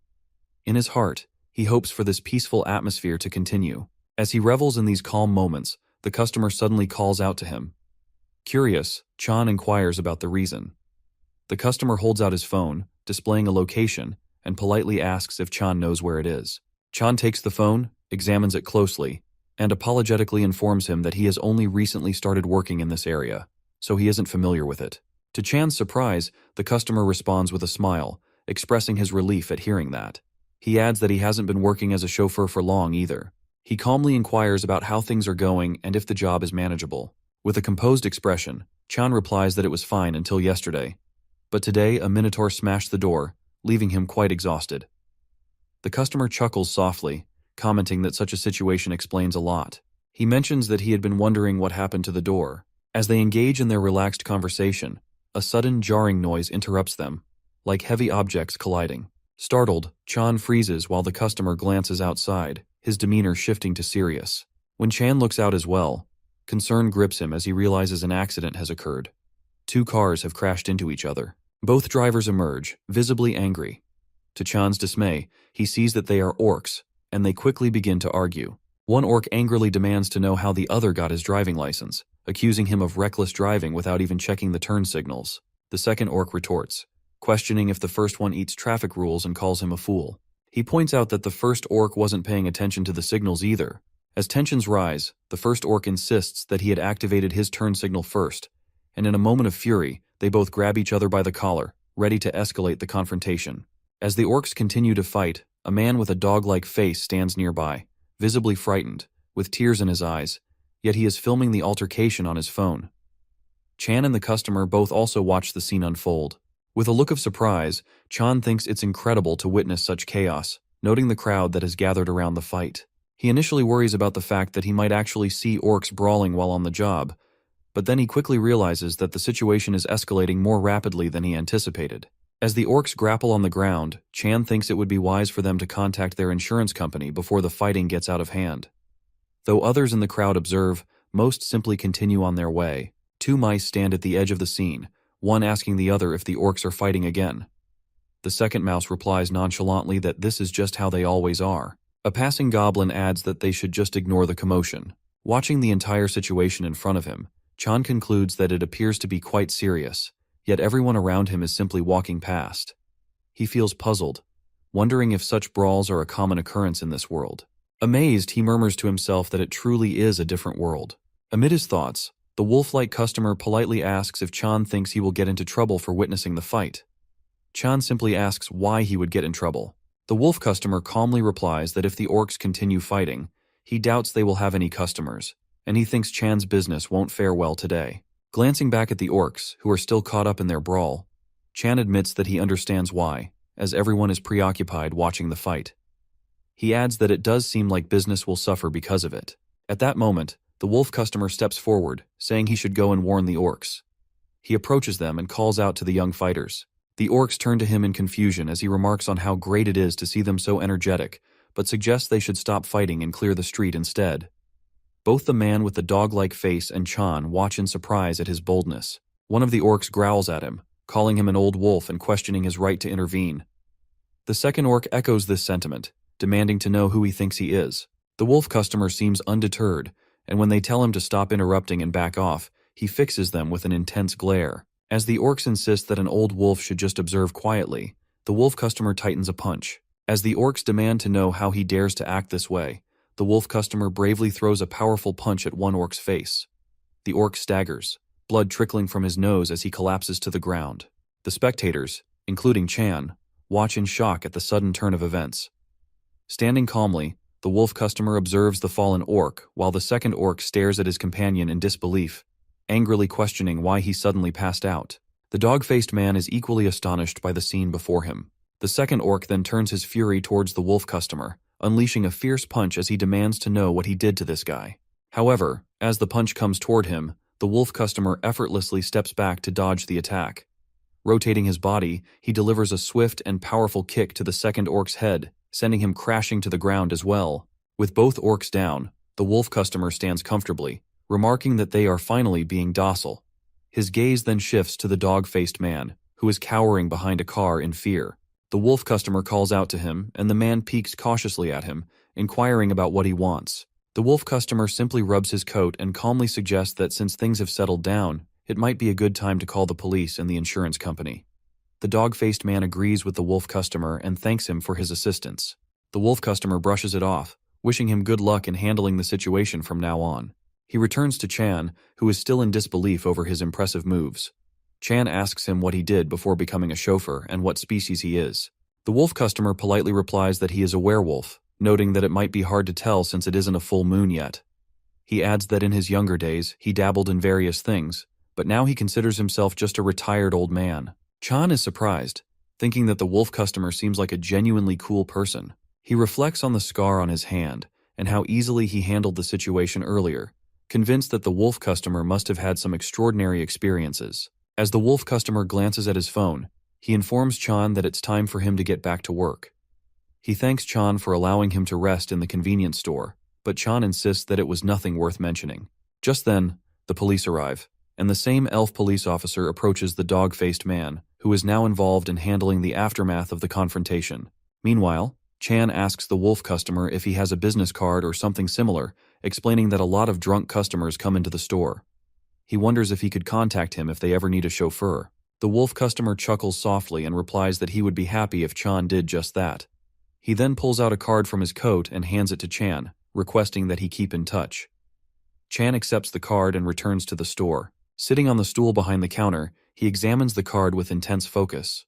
In his heart, he hopes for this peaceful atmosphere to continue. As he revels in these calm moments, the customer suddenly calls out to him. Curious, Chan inquires about the reason. The customer holds out his phone, displaying a location, and politely asks if Chan knows where it is. Chan takes the phone, examines it closely, and apologetically informs him that he has only recently started working in this area, so he isn't familiar with it. To Chan's surprise, the customer responds with a smile, expressing his relief at hearing that. He adds that he hasn't been working as a chauffeur for long either. He calmly inquires about how things are going and if the job is manageable. With a composed expression, Chan replies that it was fine until yesterday, but today a minotaur smashed the door, leaving him quite exhausted. The customer chuckles softly, commenting that such a situation explains a lot. He mentions that he had been wondering what happened to the door. As they engage in their relaxed conversation, a sudden jarring noise interrupts them, like heavy objects colliding. Startled, Chan freezes while the customer glances outside, his demeanor shifting to serious. When Chan looks out as well, concern grips him as he realizes an accident has occurred. Two cars have crashed into each other. Both drivers emerge, visibly angry. To Chan's dismay, he sees that they are orcs, and they quickly begin to argue. One orc angrily demands to know how the other got his driving license, accusing him of reckless driving without even checking the turn signals. The second orc retorts, questioning if the first one eats traffic rules and calls him a fool. He points out that the first orc wasn't paying attention to the signals either. As tensions rise, the first orc insists that he had activated his turn signal first, and in a moment of fury, they both grab each other by the collar, ready to escalate the confrontation. As the orcs continue to fight, a man with a dog-like face stands nearby, visibly frightened, with tears in his eyes, yet he is filming the altercation on his phone. Chan and the customer both also watch the scene unfold. With a look of surprise, Chan thinks it's incredible to witness such chaos, noting the crowd that has gathered around the fight. He initially worries about the fact that he might actually see orcs brawling while on the job, but then he quickly realizes that the situation is escalating more rapidly than he anticipated. As the orcs grapple on the ground, Chan thinks it would be wise for them to contact their insurance company before the fighting gets out of hand. Though others in the crowd observe, most simply continue on their way. Two mice stand at the edge of the scene, one asking the other if the orcs are fighting again. The second mouse replies nonchalantly that this is just how they always are. A passing goblin adds that they should just ignore the commotion. Watching the entire situation in front of him, Chan concludes that it appears to be quite serious, yet everyone around him is simply walking past. He feels puzzled, wondering if such brawls are a common occurrence in this world. Amazed, he murmurs to himself that it truly is a different world. Amid his thoughts, the wolf-like customer politely asks if Chan thinks he will get into trouble for witnessing the fight. Chan simply asks why he would get in trouble. The wolf customer calmly replies that if the orcs continue fighting, he doubts they will have any customers, and he thinks Chan's business won't fare well today. Glancing back at the orcs, who are still caught up in their brawl, Chan admits that he understands why, as everyone is preoccupied watching the fight. He adds that it does seem like business will suffer because of it. At that moment, the wolf customer steps forward, saying he should go and warn the orcs. He approaches them and calls out to the young fighters. The orcs turn to him in confusion as he remarks on how great it is to see them so energetic, but suggests they should stop fighting and clear the street instead. Both the man with the dog-like face and Chan watch in surprise at his boldness. One of the orcs growls at him, calling him an old wolf and questioning his right to intervene. The second orc echoes this sentiment, demanding to know who he thinks he is. The wolf customer seems undeterred, and when they tell him to stop interrupting and back off, he fixes them with an intense glare. As the orcs insist that an old wolf should just observe quietly, the wolf customer tightens a punch. As the orcs demand to know how he dares to act this way, the wolf customer bravely throws a powerful punch at one orc's face. The orc staggers, blood trickling from his nose as he collapses to the ground. The spectators, including Chan, watch in shock at the sudden turn of events. Standing calmly, the wolf customer observes the fallen orc while the second orc stares at his companion in disbelief, angrily questioning why he suddenly passed out. The dog-faced man is equally astonished by the scene before him. The second orc then turns his fury towards the wolf customer, unleashing a fierce punch as he demands to know what he did to this guy. However, as the punch comes toward him, the wolf customer effortlessly steps back to dodge the attack. Rotating his body, he delivers a swift and powerful kick to the second orc's head, sending him crashing to the ground as well. With both orcs down, the wolf customer stands comfortably, remarking that they are finally being docile. His gaze then shifts to the dog-faced man, who is cowering behind a car in fear. The wolf customer calls out to him, and the man peeks cautiously at him, inquiring about what he wants. The wolf customer simply rubs his coat and calmly suggests that since things have settled down, it might be a good time to call the police and the insurance company. The dog-faced man agrees with the wolf customer and thanks him for his assistance. The wolf customer brushes it off, wishing him good luck in handling the situation from now on. He returns to Chan, who is still in disbelief over his impressive moves. Chan asks him what he did before becoming a chauffeur and what species he is. The wolf customer politely replies that he is a werewolf, noting that it might be hard to tell since it isn't a full moon yet. He adds that in his younger days, he dabbled in various things, but now he considers himself just a retired old man. Chan is surprised, thinking that the wolf customer seems like a genuinely cool person. He reflects on the scar on his hand and how easily he handled the situation earlier, convinced that the wolf customer must have had some extraordinary experiences. As the wolf customer glances at his phone, he informs Chan that it's time for him to get back to work. He thanks Chan for allowing him to rest in the convenience store, but Chan insists that it was nothing worth mentioning. Just then, the police arrive, and the same elf police officer approaches the dog-faced man, who is now involved in handling the aftermath of the confrontation. Meanwhile, Chan asks the wolf customer if he has a business card or something similar, explaining that a lot of drunk customers come into the store. He wonders if he could contact him if they ever need a chauffeur. The wolf customer chuckles softly and replies that he would be happy if Chan did just that. He then pulls out a card from his coat and hands it to Chan, requesting that he keep in touch. Chan accepts the card and returns to the store. Sitting on the stool behind the counter, he examines the card with intense focus.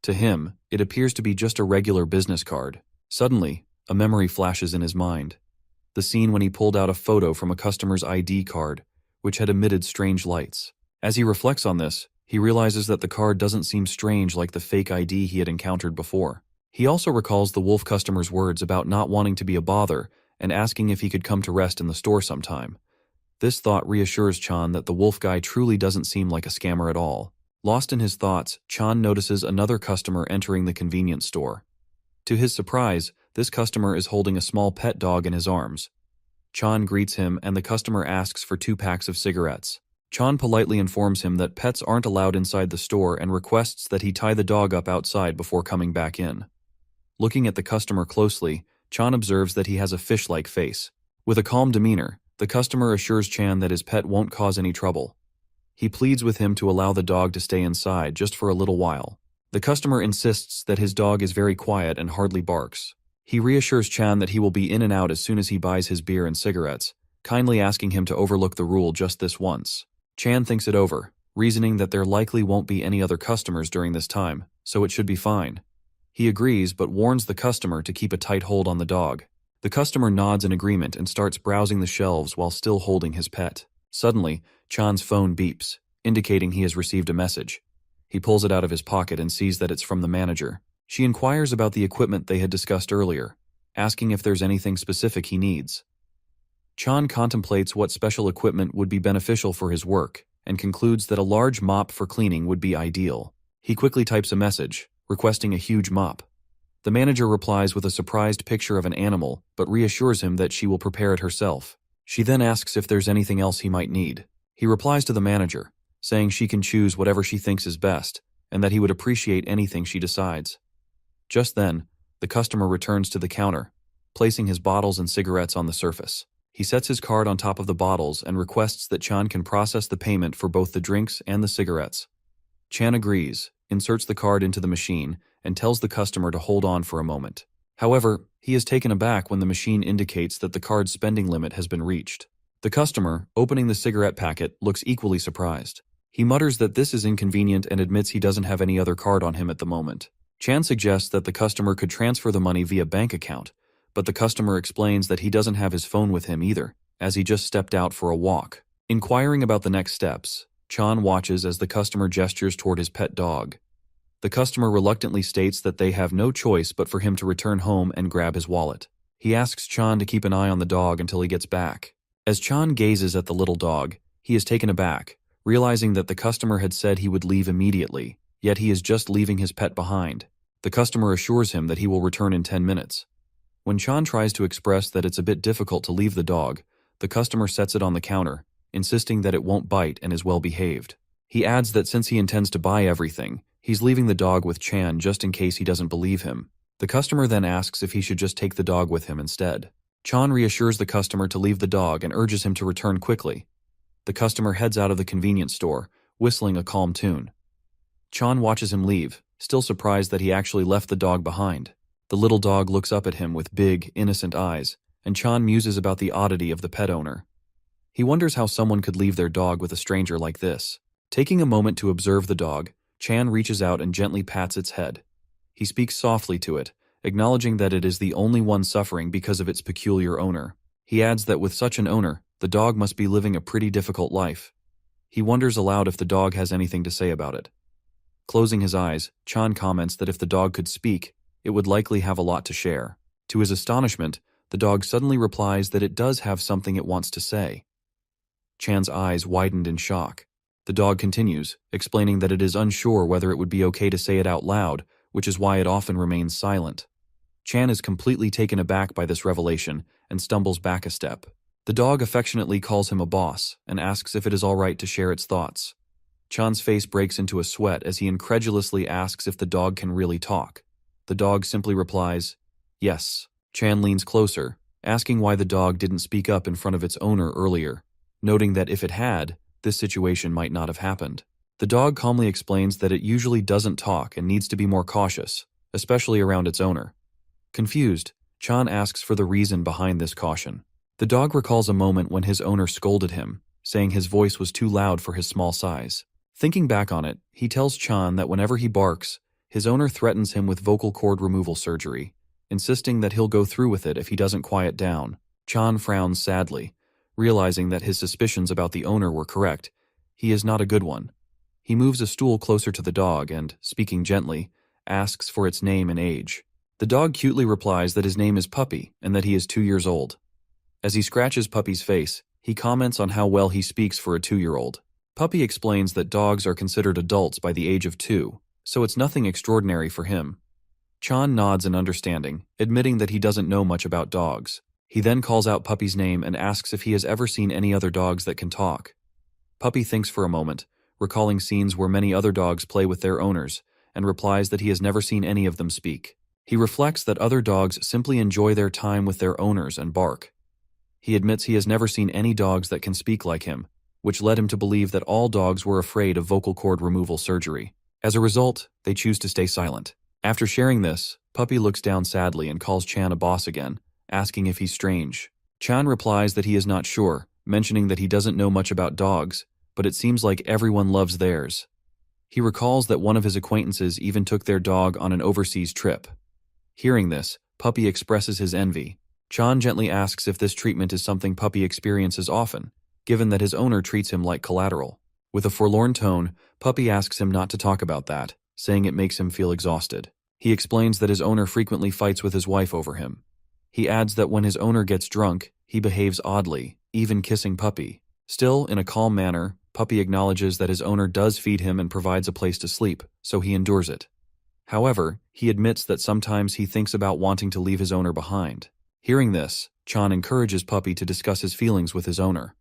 To him, it appears to be just a regular business card. Suddenly, a memory flashes in his mind. The scene when he pulled out a photo from a customer's ID card, which had emitted strange lights. As he reflects on this, he realizes that the card doesn't seem strange like the fake ID he had encountered before. He also recalls the wolf customer's words about not wanting to be a bother and asking if he could come to rest in the store sometime. This thought reassures Chan that the wolf guy truly doesn't seem like a scammer at all. Lost in his thoughts, Chan notices another customer entering the convenience store. To his surprise, this customer is holding a small pet dog in his arms. Chan greets him and the customer asks for 2 packs of cigarettes. Chan politely informs him that pets aren't allowed inside the store and requests that he tie the dog up outside before coming back in. Looking at the customer closely, Chan observes that he has a fish-like face. With a calm demeanor, the customer assures Chan that his pet won't cause any trouble. He pleads with him to allow the dog to stay inside just for a little while. The customer insists that his dog is very quiet and hardly barks. He reassures Chan that he will be in and out as soon as he buys his beer and cigarettes, kindly asking him to overlook the rule just this once. Chan thinks it over, reasoning that there likely won't be any other customers during this time, so it should be fine. He agrees but warns the customer to keep a tight hold on the dog. The customer nods in agreement and starts browsing the shelves while still holding his pet. Suddenly, Chan's phone beeps, indicating he has received a message. He pulls it out of his pocket and sees that it's from the manager. She inquires about the equipment they had discussed earlier, asking if there's anything specific he needs. Chan contemplates what special equipment would be beneficial for his work and concludes that a large mop for cleaning would be ideal. He quickly types a message, requesting a huge mop. The manager replies with a surprised picture of an animal, but reassures him that she will prepare it herself. She then asks if there's anything else he might need. He replies to the manager, saying she can choose whatever she thinks is best, and that he would appreciate anything she decides. Just then, the customer returns to the counter, placing his bottles and cigarettes on the surface. He sets his card on top of the bottles and requests that Chan can process the payment for both the drinks and the cigarettes. Chan agrees, inserts the card into the machine, and tells the customer to hold on for a moment. However, he is taken aback when the machine indicates that the card's spending limit has been reached. The customer, opening the cigarette packet, looks equally surprised. He mutters that this is inconvenient and admits he doesn't have any other card on him at the moment. Chan suggests that the customer could transfer the money via bank account, but the customer explains that he doesn't have his phone with him either, as he just stepped out for a walk. Inquiring about the next steps, Chan watches as the customer gestures toward his pet dog. The customer reluctantly states that they have no choice but for him to return home and grab his wallet. He asks Chan to keep an eye on the dog until he gets back. As Chan gazes at the little dog, he is taken aback, realizing that the customer had said he would leave immediately, yet he is just leaving his pet behind. The customer assures him that he will return in 10 minutes. When Chan tries to express that it's a bit difficult to leave the dog, the customer sets it on the counter, insisting that it won't bite and is well behaved. He adds that since he intends to buy everything, he's leaving the dog with Chan just in case he doesn't believe him. The customer then asks if he should just take the dog with him instead. Chan reassures the customer to leave the dog and urges him to return quickly. The customer heads out of the convenience store, whistling a calm tune. Chan watches him leave, still surprised that he actually left the dog behind. The little dog looks up at him with big, innocent eyes, and Chan muses about the oddity of the pet owner. He wonders how someone could leave their dog with a stranger like this. Taking a moment to observe the dog, Chan reaches out and gently pats its head. He speaks softly to it, acknowledging that it is the only one suffering because of its peculiar owner. He adds that with such an owner, the dog must be living a pretty difficult life. He wonders aloud if the dog has anything to say about it. Closing his eyes, Chan comments that if the dog could speak, it would likely have a lot to share. To his astonishment, the dog suddenly replies that it does have something it wants to say. Chan's eyes widened in shock. The dog continues, explaining that it is unsure whether it would be okay to say it out loud, which is why it often remains silent. Chan is completely taken aback by this revelation and stumbles back a step. The dog affectionately calls him a boss and asks if it is all right to share its thoughts. Chan's face breaks into a sweat as he incredulously asks if the dog can really talk. The dog simply replies, "Yes." Chan leans closer, asking why the dog didn't speak up in front of its owner earlier, noting that if it had, this situation might not have happened. The dog calmly explains that it usually doesn't talk and needs to be more cautious, especially around its owner. Confused, Chan asks for the reason behind this caution. The dog recalls a moment when his owner scolded him, saying his voice was too loud for his small size. Thinking back on it, he tells Chan that whenever he barks, his owner threatens him with vocal cord removal surgery, insisting that he'll go through with it if he doesn't quiet down. Chan frowns sadly, realizing that his suspicions about the owner were correct. He is not a good one. He moves a stool closer to the dog and, speaking gently, asks for its name and age. The dog cutely replies that his name is Puppy and that he is 2 years old. As he scratches Puppy's face, he comments on how well he speaks for a 2-year-old. Puppy explains that dogs are considered adults by the age of 2, so it's nothing extraordinary for him. Chan nods in understanding, admitting that he doesn't know much about dogs. He then calls out Puppy's name and asks if he has ever seen any other dogs that can talk. Puppy thinks for a moment, recalling scenes where many other dogs play with their owners, and replies that he has never seen any of them speak. He reflects that other dogs simply enjoy their time with their owners and bark. He admits he has never seen any dogs that can speak like him, which led him to believe that all dogs were afraid of vocal cord removal surgery. As a result, they choose to stay silent. After sharing this, Puppy looks down sadly and calls Chan a boss again, asking if he's strange. Chan replies that he is not sure, mentioning that he doesn't know much about dogs, but it seems like everyone loves theirs. He recalls that one of his acquaintances even took their dog on an overseas trip. Hearing this, Puppy expresses his envy. Chan gently asks if this treatment is something Puppy experiences often, given that his owner treats him like collateral. With a forlorn tone, Puppy asks him not to talk about that, saying it makes him feel exhausted. He explains that his owner frequently fights with his wife over him. He adds that when his owner gets drunk, he behaves oddly, even kissing Puppy. Still, in a calm manner, Puppy acknowledges that his owner does feed him and provides a place to sleep, so he endures it. However, he admits that sometimes he thinks about wanting to leave his owner behind. Hearing this, Chan encourages Puppy to discuss his feelings with his owner.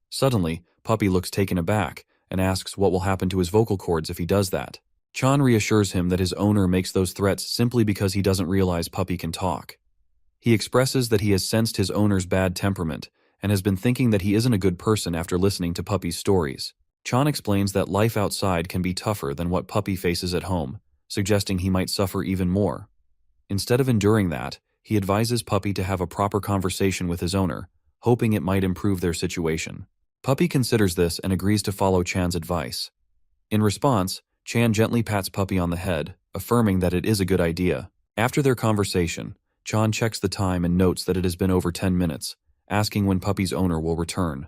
Suddenly, Puppy looks taken aback and asks what will happen to his vocal cords if he does that. Chan reassures him that his owner makes those threats simply because he doesn't realize Puppy can talk. He expresses that he has sensed his owner's bad temperament and has been thinking that he isn't a good person after listening to Puppy's stories. Chan explains that life outside can be tougher than what Puppy faces at home, suggesting he might suffer even more. Instead of enduring that, he advises Puppy to have a proper conversation with his owner, hoping it might improve their situation. Puppy considers this and agrees to follow Chan's advice. In response, Chan gently pats Puppy on the head, affirming that it is a good idea. After their conversation, Chan checks the time and notes that it has been over 10 minutes, asking when Puppy's owner will return.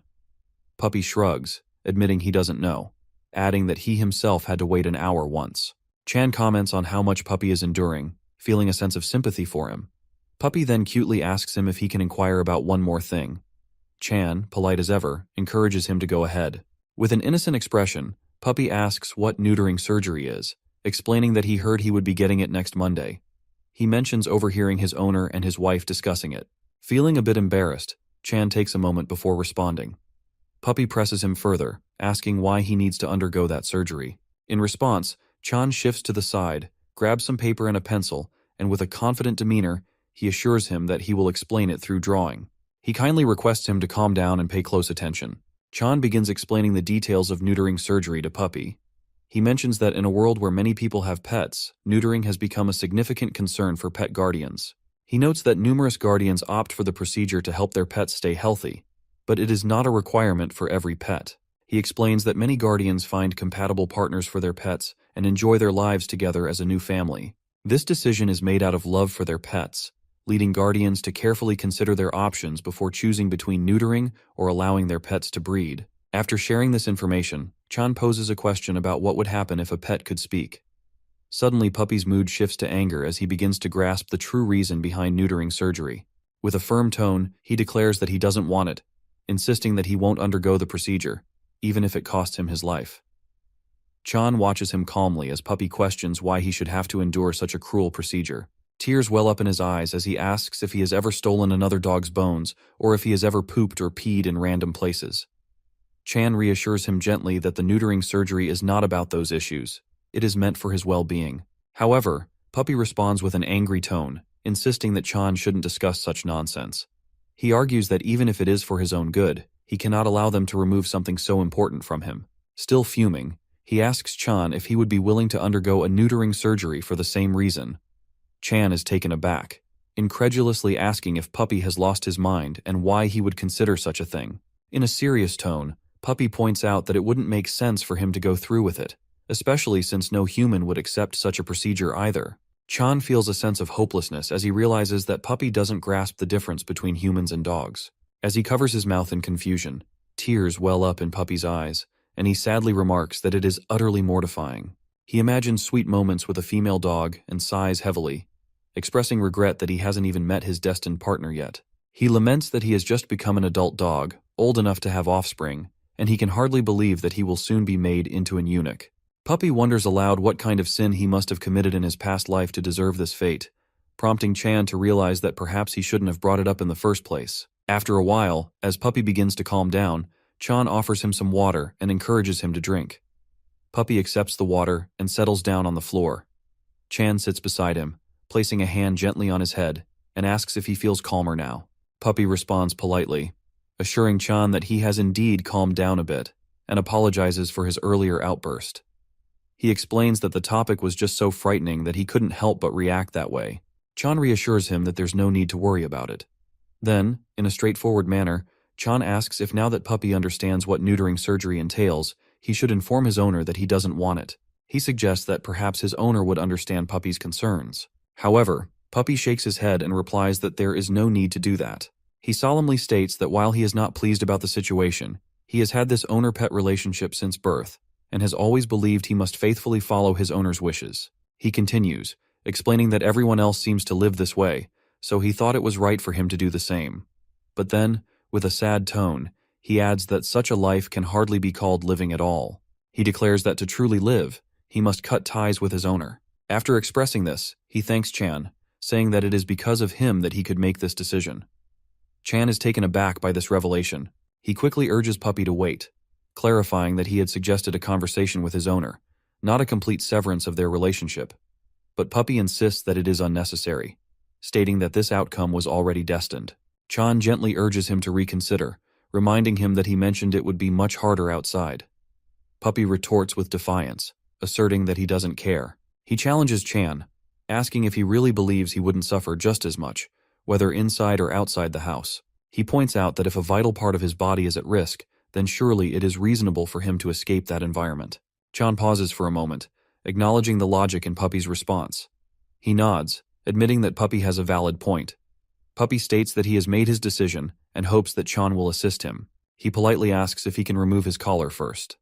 Puppy shrugs, admitting he doesn't know, adding that he himself had to wait an hour once. Chan comments on how much Puppy is enduring, feeling a sense of sympathy for him. Puppy then cutely asks him if he can inquire about one more thing. Chan, polite as ever, encourages him to go ahead. With an innocent expression, Puppy asks what neutering surgery is, explaining that he heard he would be getting it next Monday. He mentions overhearing his owner and his wife discussing it. Feeling a bit embarrassed, Chan takes a moment before responding. Puppy presses him further, asking why he needs to undergo that surgery. In response, Chan shifts to the side, grabs some paper and a pencil, and with a confident demeanor, he assures him that he will explain it through drawing. He kindly requests him to calm down and pay close attention. Chan begins explaining the details of neutering surgery to Puppy. He mentions that in a world where many people have pets, neutering has become a significant concern for pet guardians. He notes that numerous guardians opt for the procedure to help their pets stay healthy, but it is not a requirement for every pet. He explains that many guardians find compatible partners for their pets and enjoy their lives together as a new family. This decision is made out of love for their pets, leading guardians to carefully consider their options before choosing between neutering or allowing their pets to breed. After sharing this information, Chan poses a question about what would happen if a pet could speak. Suddenly, Puppy's mood shifts to anger as he begins to grasp the true reason behind neutering surgery. With a firm tone, he declares that he doesn't want it, insisting that he won't undergo the procedure, even if it costs him his life. Chan watches him calmly as Puppy questions why he should have to endure such a cruel procedure. Tears well up in his eyes as he asks if he has ever stolen another dog's bones or if he has ever pooped or peed in random places. Chan reassures him gently that the neutering surgery is not about those issues. It is meant for his well-being. However, Puppy responds with an angry tone, insisting that Chan shouldn't discuss such nonsense. He argues that even if it is for his own good, he cannot allow them to remove something so important from him. Still fuming, he asks Chan if he would be willing to undergo a neutering surgery for the same reason. Chan is taken aback, incredulously asking if Puppy has lost his mind and why he would consider such a thing. In a serious tone, Puppy points out that it wouldn't make sense for him to go through with it, especially since no human would accept such a procedure either. Chan feels a sense of hopelessness as he realizes that Puppy doesn't grasp the difference between humans and dogs. As he covers his mouth in confusion, tears well up in Puppy's eyes, and he sadly remarks that it is utterly mortifying. He imagines sweet moments with a female dog and sighs heavily, expressing regret that he hasn't even met his destined partner yet. He laments that he has just become an adult dog, old enough to have offspring, and he can hardly believe that he will soon be made into an eunuch. Puppy wonders aloud what kind of sin he must have committed in his past life to deserve this fate, prompting Chan to realize that perhaps he shouldn't have brought it up in the first place. After a while, as Puppy begins to calm down, Chan offers him some water and encourages him to drink. Puppy accepts the water and settles down on the floor. Chan sits beside him, placing a hand gently on his head, and asks if he feels calmer now. Puppy responds politely, assuring Chan that he has indeed calmed down a bit, and apologizes for his earlier outburst. He explains that the topic was just so frightening that he couldn't help but react that way. Chan reassures him that there's no need to worry about it. Then, in a straightforward manner, Chan asks if now that Puppy understands what neutering surgery entails, he should inform his owner that he doesn't want it. He suggests that perhaps his owner would understand Puppy's concerns. However, Puppy shakes his head and replies that there is no need to do that. He solemnly states that while he is not pleased about the situation, he has had this owner-pet relationship since birth, and has always believed he must faithfully follow his owner's wishes. He continues, explaining that everyone else seems to live this way, so he thought it was right for him to do the same. But then, with a sad tone, he adds that such a life can hardly be called living at all. He declares that to truly live, he must cut ties with his owner. After expressing this, he thanks Chan, saying that it is because of him that he could make this decision. Chan is taken aback by this revelation. He quickly urges Puppy to wait, clarifying that he had suggested a conversation with his owner, not a complete severance of their relationship. But Puppy insists that it is unnecessary, stating that this outcome was already destined. Chan gently urges him to reconsider, reminding him that he mentioned it would be much harder outside. Puppy retorts with defiance, asserting that he doesn't care. He challenges Chan, asking if he really believes he wouldn't suffer just as much, whether inside or outside the house. He points out that if a vital part of his body is at risk, then surely it is reasonable for him to escape that environment. Chan pauses for a moment, acknowledging the logic in Puppy's response. He nods, admitting that Puppy has a valid point. Puppy states that he has made his decision and hopes that Chan will assist him. He politely asks if he can remove his collar first.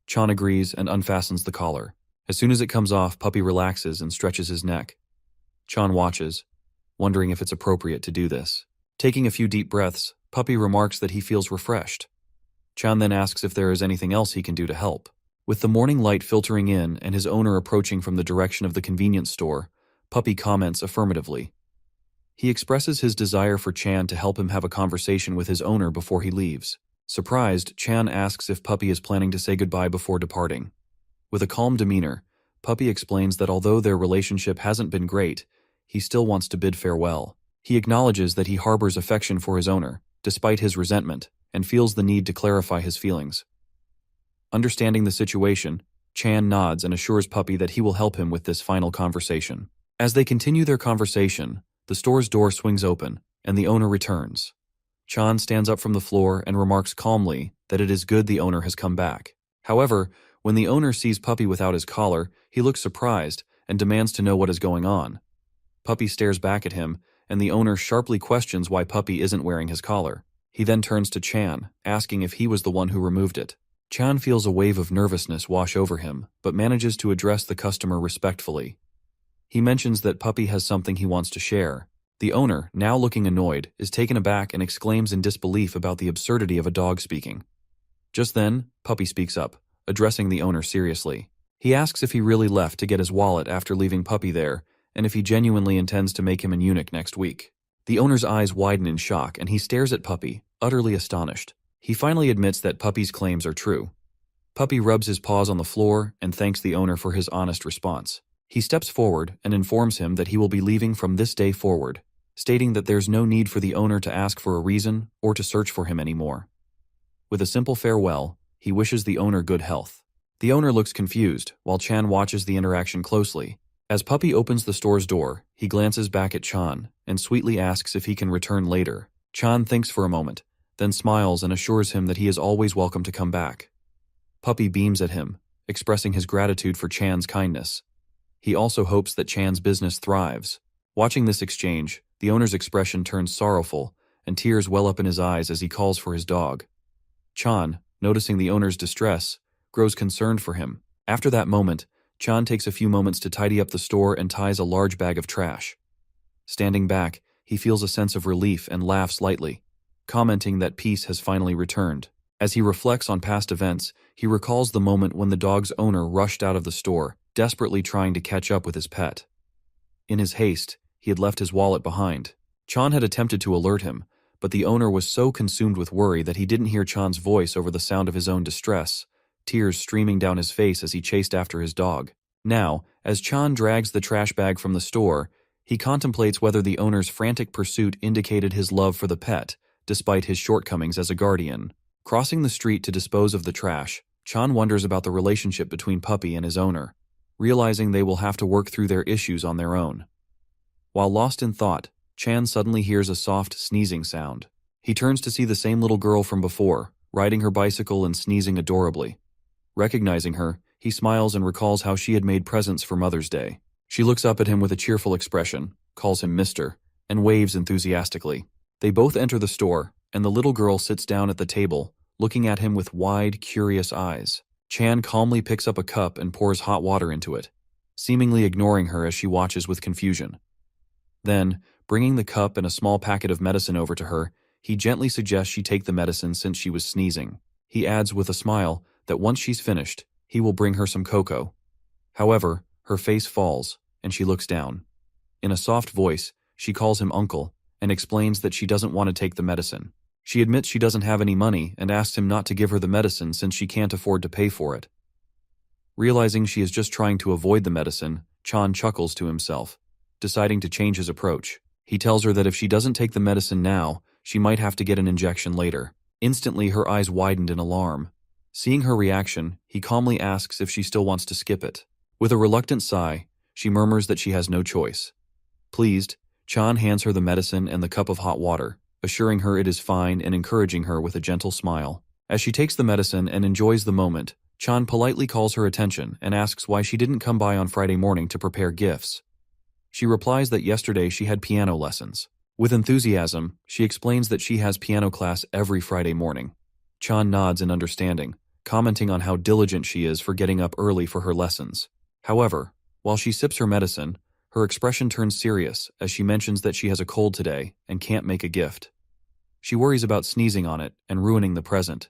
Chan agrees and unfastens the collar. As soon as it comes off, Puppy relaxes and stretches his neck. Chan watches, wondering if it's appropriate to do this. Taking a few deep breaths, Puppy remarks that he feels refreshed. Chan then asks if there is anything else he can do to help. With the morning light filtering in and his owner approaching from the direction of the convenience store, Puppy comments affirmatively. He expresses his desire for Chan to help him have a conversation with his owner before he leaves. Surprised, Chan asks if Puppy is planning to say goodbye before departing. With a calm demeanor, Puppy explains that although their relationship hasn't been great, he still wants to bid farewell. He acknowledges that he harbors affection for his owner, despite his resentment, and feels the need to clarify his feelings. Understanding the situation, Chan nods and assures Puppy that he will help him with this final conversation. As they continue their conversation, the store's door swings open, and the owner returns. Chan stands up from the floor and remarks calmly that it is good the owner has come back. However, when the owner sees Puppy without his collar, he looks surprised and demands to know what is going on. Puppy stares back at him, and the owner sharply questions why Puppy isn't wearing his collar. He then turns to Chan, asking if he was the one who removed it. Chan feels a wave of nervousness wash over him, but manages to address the customer respectfully. He mentions that Puppy has something he wants to share. The owner, now looking annoyed, is taken aback and exclaims in disbelief about the absurdity of a dog speaking. Just then, Puppy speaks up, addressing the owner seriously. He asks if he really left to get his wallet after leaving Puppy there, and if he genuinely intends to make him an eunuch next week. The owner's eyes widen in shock, and he stares at Puppy, utterly astonished. He finally admits that Puppy's claims are true. Puppy rubs his paws on the floor and thanks the owner for his honest response. He steps forward and informs him that he will be leaving from this day forward, stating that there's no need for the owner to ask for a reason or to search for him anymore. With a simple farewell, he wishes the owner good health. The owner looks confused, while Chan watches the interaction closely. As Puppy opens the store's door, he glances back at Chan and sweetly asks if he can return later. Chan thinks for a moment, then smiles and assures him that he is always welcome to come back. Puppy beams at him, expressing his gratitude for Chan's kindness. He also hopes that Chan's business thrives. Watching this exchange, the owner's expression turns sorrowful, and tears well up in his eyes as he calls for his dog. Chan, noticing the owner's distress, grows concerned for him. After that moment, Chan takes a few moments to tidy up the store and ties a large bag of trash. Standing back, he feels a sense of relief and laughs lightly, commenting that peace has finally returned. As he reflects on past events, he recalls the moment when the dog's owner rushed out of the store, desperately trying to catch up with his pet. In his haste, he had left his wallet behind. Chan had attempted to alert him, but the owner was so consumed with worry that he didn't hear Chan's voice over the sound of his own distress, tears streaming down his face as he chased after his dog. Now, as Chan drags the trash bag from the store, he contemplates whether the owner's frantic pursuit indicated his love for the pet, despite his shortcomings as a guardian. Crossing the street to dispose of the trash, Chan wonders about the relationship between Puppy and his owner, realizing they will have to work through their issues on their own. While lost in thought, Chan suddenly hears a soft sneezing sound. He turns to see the same little girl from before, riding her bicycle and sneezing adorably. Recognizing her, he smiles and recalls how she had made presents for Mother's Day. She looks up at him with a cheerful expression, calls him Mr., and waves enthusiastically. They both enter the store, and the little girl sits down at the table, looking at him with wide, curious eyes. Chan calmly picks up a cup and pours hot water into it, seemingly ignoring her as she watches with confusion. Then, bringing the cup and a small packet of medicine over to her, he gently suggests she take the medicine since she was sneezing. He adds with a smile that once she's finished, he will bring her some cocoa. However, her face falls, and she looks down. In a soft voice, she calls him uncle, and explains that she doesn't want to take the medicine. She admits she doesn't have any money and asks him not to give her the medicine since she can't afford to pay for it. Realizing she is just trying to avoid the medicine, Chan chuckles to himself, deciding to change his approach. He tells her that if she doesn't take the medicine now, she might have to get an injection later. Instantly, her eyes widened in alarm. Seeing her reaction, he calmly asks if she still wants to skip it. With a reluctant sigh, she murmurs that she has no choice. Pleased, Chan hands her the medicine and the cup of hot water, assuring her it is fine and encouraging her with a gentle smile. As she takes the medicine and enjoys the moment, Chan politely calls her attention and asks why she didn't come by on Friday morning to prepare gifts. She replies that yesterday she had piano lessons. With enthusiasm, she explains that she has piano class every Friday morning. Chan nods in understanding, commenting on how diligent she is for getting up early for her lessons. However, while she sips her medicine, her expression turns serious as she mentions that she has a cold today and can't make a gift. She worries about sneezing on it and ruining the present.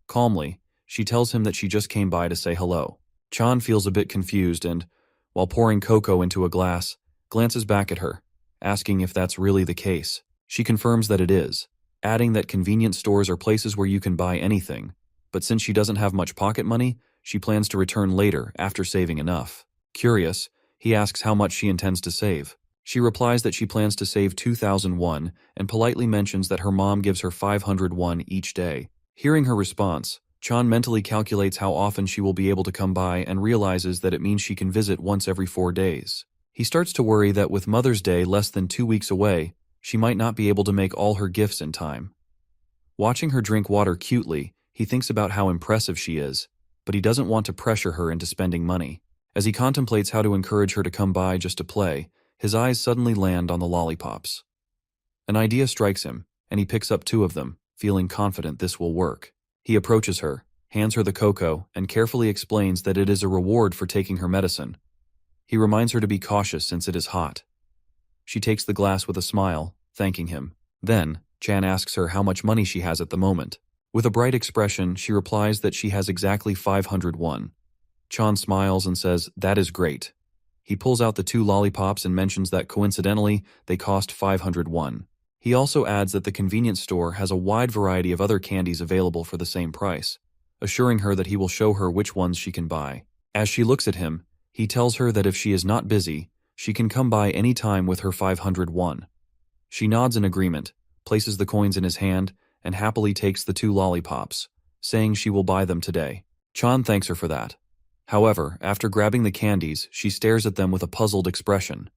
Calmly, she tells him that she just came by to say hello. Chan feels a bit confused and, while pouring cocoa into a glass, glances back at her, asking if that's really the case. She confirms that it is, adding that convenience stores are places where you can buy anything, but since she doesn't have much pocket money, she plans to return later after saving enough. Curious, he asks how much she intends to save. She replies that she plans to save 2,000 won and politely mentions that her mom gives her 500 won each day. Hearing her response, Chan mentally calculates how often she will be able to come by and realizes that it means she can visit once every 4 days. He starts to worry that with Mother's Day less than 2 weeks away, she might not be able to make all her gifts in time. Watching her drink water cutely, he thinks about how impressive she is, but he doesn't want to pressure her into spending money. As he contemplates how to encourage her to come by just to play, his eyes suddenly land on the lollipops. An idea strikes him, and he picks up 2 of them, feeling confident this will work. He approaches her, hands her the cocoa, and carefully explains that it is a reward for taking her medicine. He reminds her to be cautious since it is hot. She takes the glass with a smile, thanking him. Then, Chan asks her how much money she has at the moment. With a bright expression, she replies that she has exactly 500 won. Chan smiles and says, "That is great." He pulls out the 2 lollipops and mentions that coincidentally, they cost 500 won. He also adds that the convenience store has a wide variety of other candies available for the same price, assuring her that he will show her which ones she can buy. As she looks at him, he tells her that if she is not busy, she can come by any time with her 500 won. She nods in agreement, places the coins in his hand, and happily takes the 2 lollipops, saying she will buy them today. Chan thanks her for that. However, after grabbing the candies, she stares at them with a puzzled expression.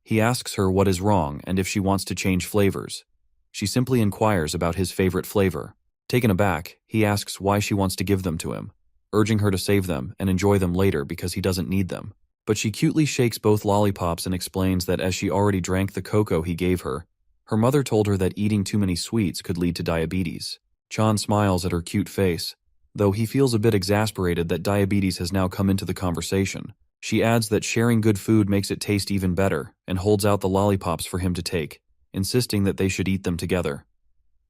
He asks her what is wrong and if she wants to change flavors. She simply inquires about his favorite flavor. Taken aback, he asks why she wants to give them to him, urging her to save them and enjoy them later because he doesn't need them. But she cutely shakes both lollipops and explains that as she already drank the cocoa he gave her, her mother told her that eating too many sweets could lead to diabetes. Chan smiles at her cute face, though he feels a bit exasperated that diabetes has now come into the conversation. She adds that sharing good food makes it taste even better and holds out the lollipops for him to take, insisting that they should eat them together.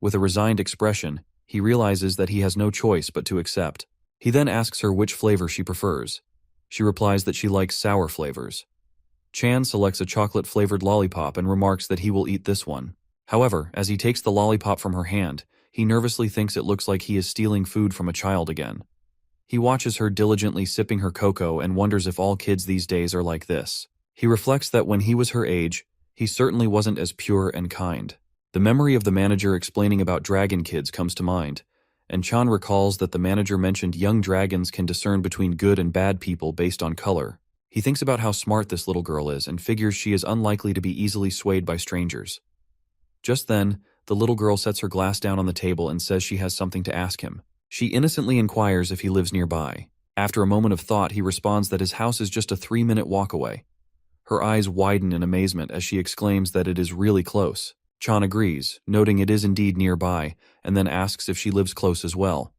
With a resigned expression, he realizes that he has no choice but to accept. He then asks her which flavor she prefers. She replies that she likes sour flavors. Chan selects a chocolate-flavored lollipop and remarks that he will eat this one. However, as he takes the lollipop from her hand, he nervously thinks it looks like he is stealing food from a child again. He watches her diligently sipping her cocoa and wonders if all kids these days are like this. He reflects that when he was her age, he certainly wasn't as pure and kind. The memory of the manager explaining about dragon kids comes to mind, and Chan recalls that the manager mentioned young dragons can discern between good and bad people based on color. He thinks about how smart this little girl is and figures she is unlikely to be easily swayed by strangers. Just then, the little girl sets her glass down on the table and says she has something to ask him. She innocently inquires if he lives nearby. After a moment of thought, he responds that his house is just a 3-minute walk away. Her eyes widen in amazement as she exclaims that it is really close. Chan agrees, noting it is indeed nearby, and then asks if she lives close as well.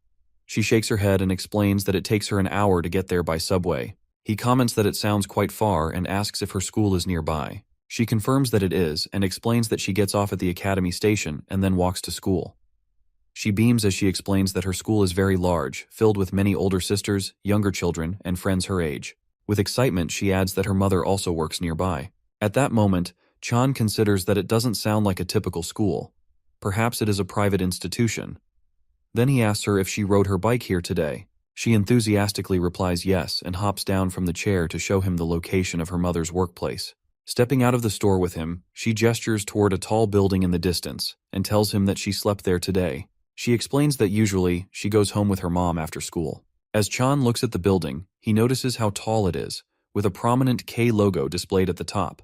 She shakes her head and explains that it takes her an hour to get there by subway. He comments that it sounds quite far and asks if her school is nearby. She confirms that it is and explains that she gets off at the academy station and then walks to school. She beams as she explains that her school is very large, filled with many older sisters, younger children, and friends her age. With excitement, she adds that her mother also works nearby. At that moment, Chan considers that it doesn't sound like a typical school. Perhaps it is a private institution. Then he asks her if she rode her bike here today. She enthusiastically replies yes and hops down from the chair to show him the location of her mother's workplace. Stepping out of the store with him, she gestures toward a tall building in the distance and tells him that she slept there today. She explains that usually she goes home with her mom after school. As Chan looks at the building, he notices how tall it is, with a prominent K logo displayed at the top.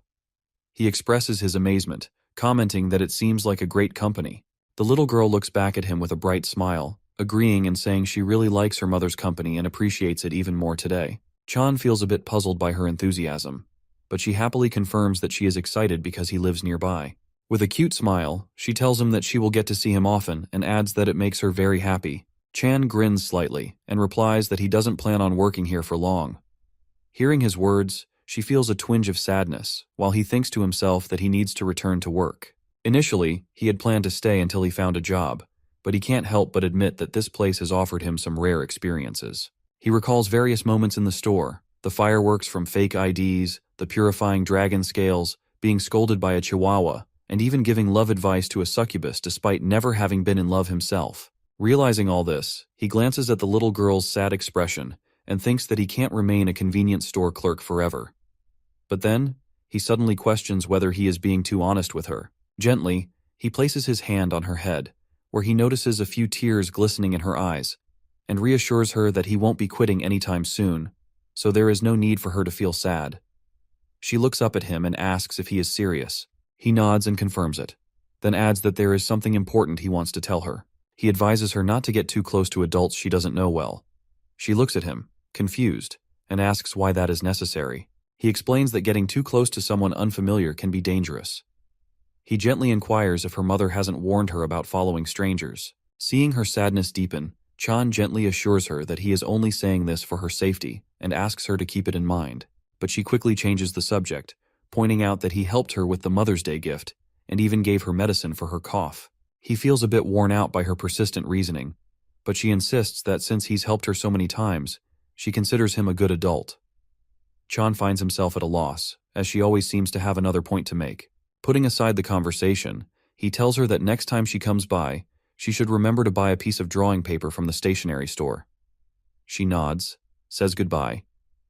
He expresses his amazement, commenting that it seems like a great company. The little girl looks back at him with a bright smile, agreeing and saying she really likes her mother's company and appreciates it even more today. Chan feels a bit puzzled by her enthusiasm, but she happily confirms that she is excited because he lives nearby. With a cute smile, she tells him that she will get to see him often and adds that it makes her very happy. Chan grins slightly and replies that he doesn't plan on working here for long. Hearing his words, she feels a twinge of sadness, while he thinks to himself that he needs to return to work. Initially, he had planned to stay until he found a job, but he can't help but admit that this place has offered him some rare experiences. He recalls various moments in the store, the fireworks from fake IDs, the purifying dragon scales, being scolded by a chihuahua, and even giving love advice to a succubus despite never having been in love himself. Realizing all this, he glances at the little girl's sad expression and thinks that he can't remain a convenience store clerk forever. But then, he suddenly questions whether he is being too honest with her. Gently, he places his hand on her head, where he notices a few tears glistening in her eyes, and reassures her that he won't be quitting anytime soon, so there is no need for her to feel sad. She looks up at him and asks if he is serious. He nods and confirms it, then adds that there is something important he wants to tell her. He advises her not to get too close to adults she doesn't know well. She looks at him, confused, and asks why that is necessary. He explains that getting too close to someone unfamiliar can be dangerous. He gently inquires if her mother hasn't warned her about following strangers. Seeing her sadness deepen, Chan gently assures her that he is only saying this for her safety and asks her to keep it in mind. But she quickly changes the subject, pointing out that he helped her with the Mother's Day gift and even gave her medicine for her cough. He feels a bit worn out by her persistent reasoning, but she insists that since he's helped her so many times, she considers him a good adult. Chan finds himself at a loss, as she always seems to have another point to make. Putting aside the conversation, he tells her that next time she comes by, she should remember to buy a piece of drawing paper from the stationery store. She nods, says goodbye,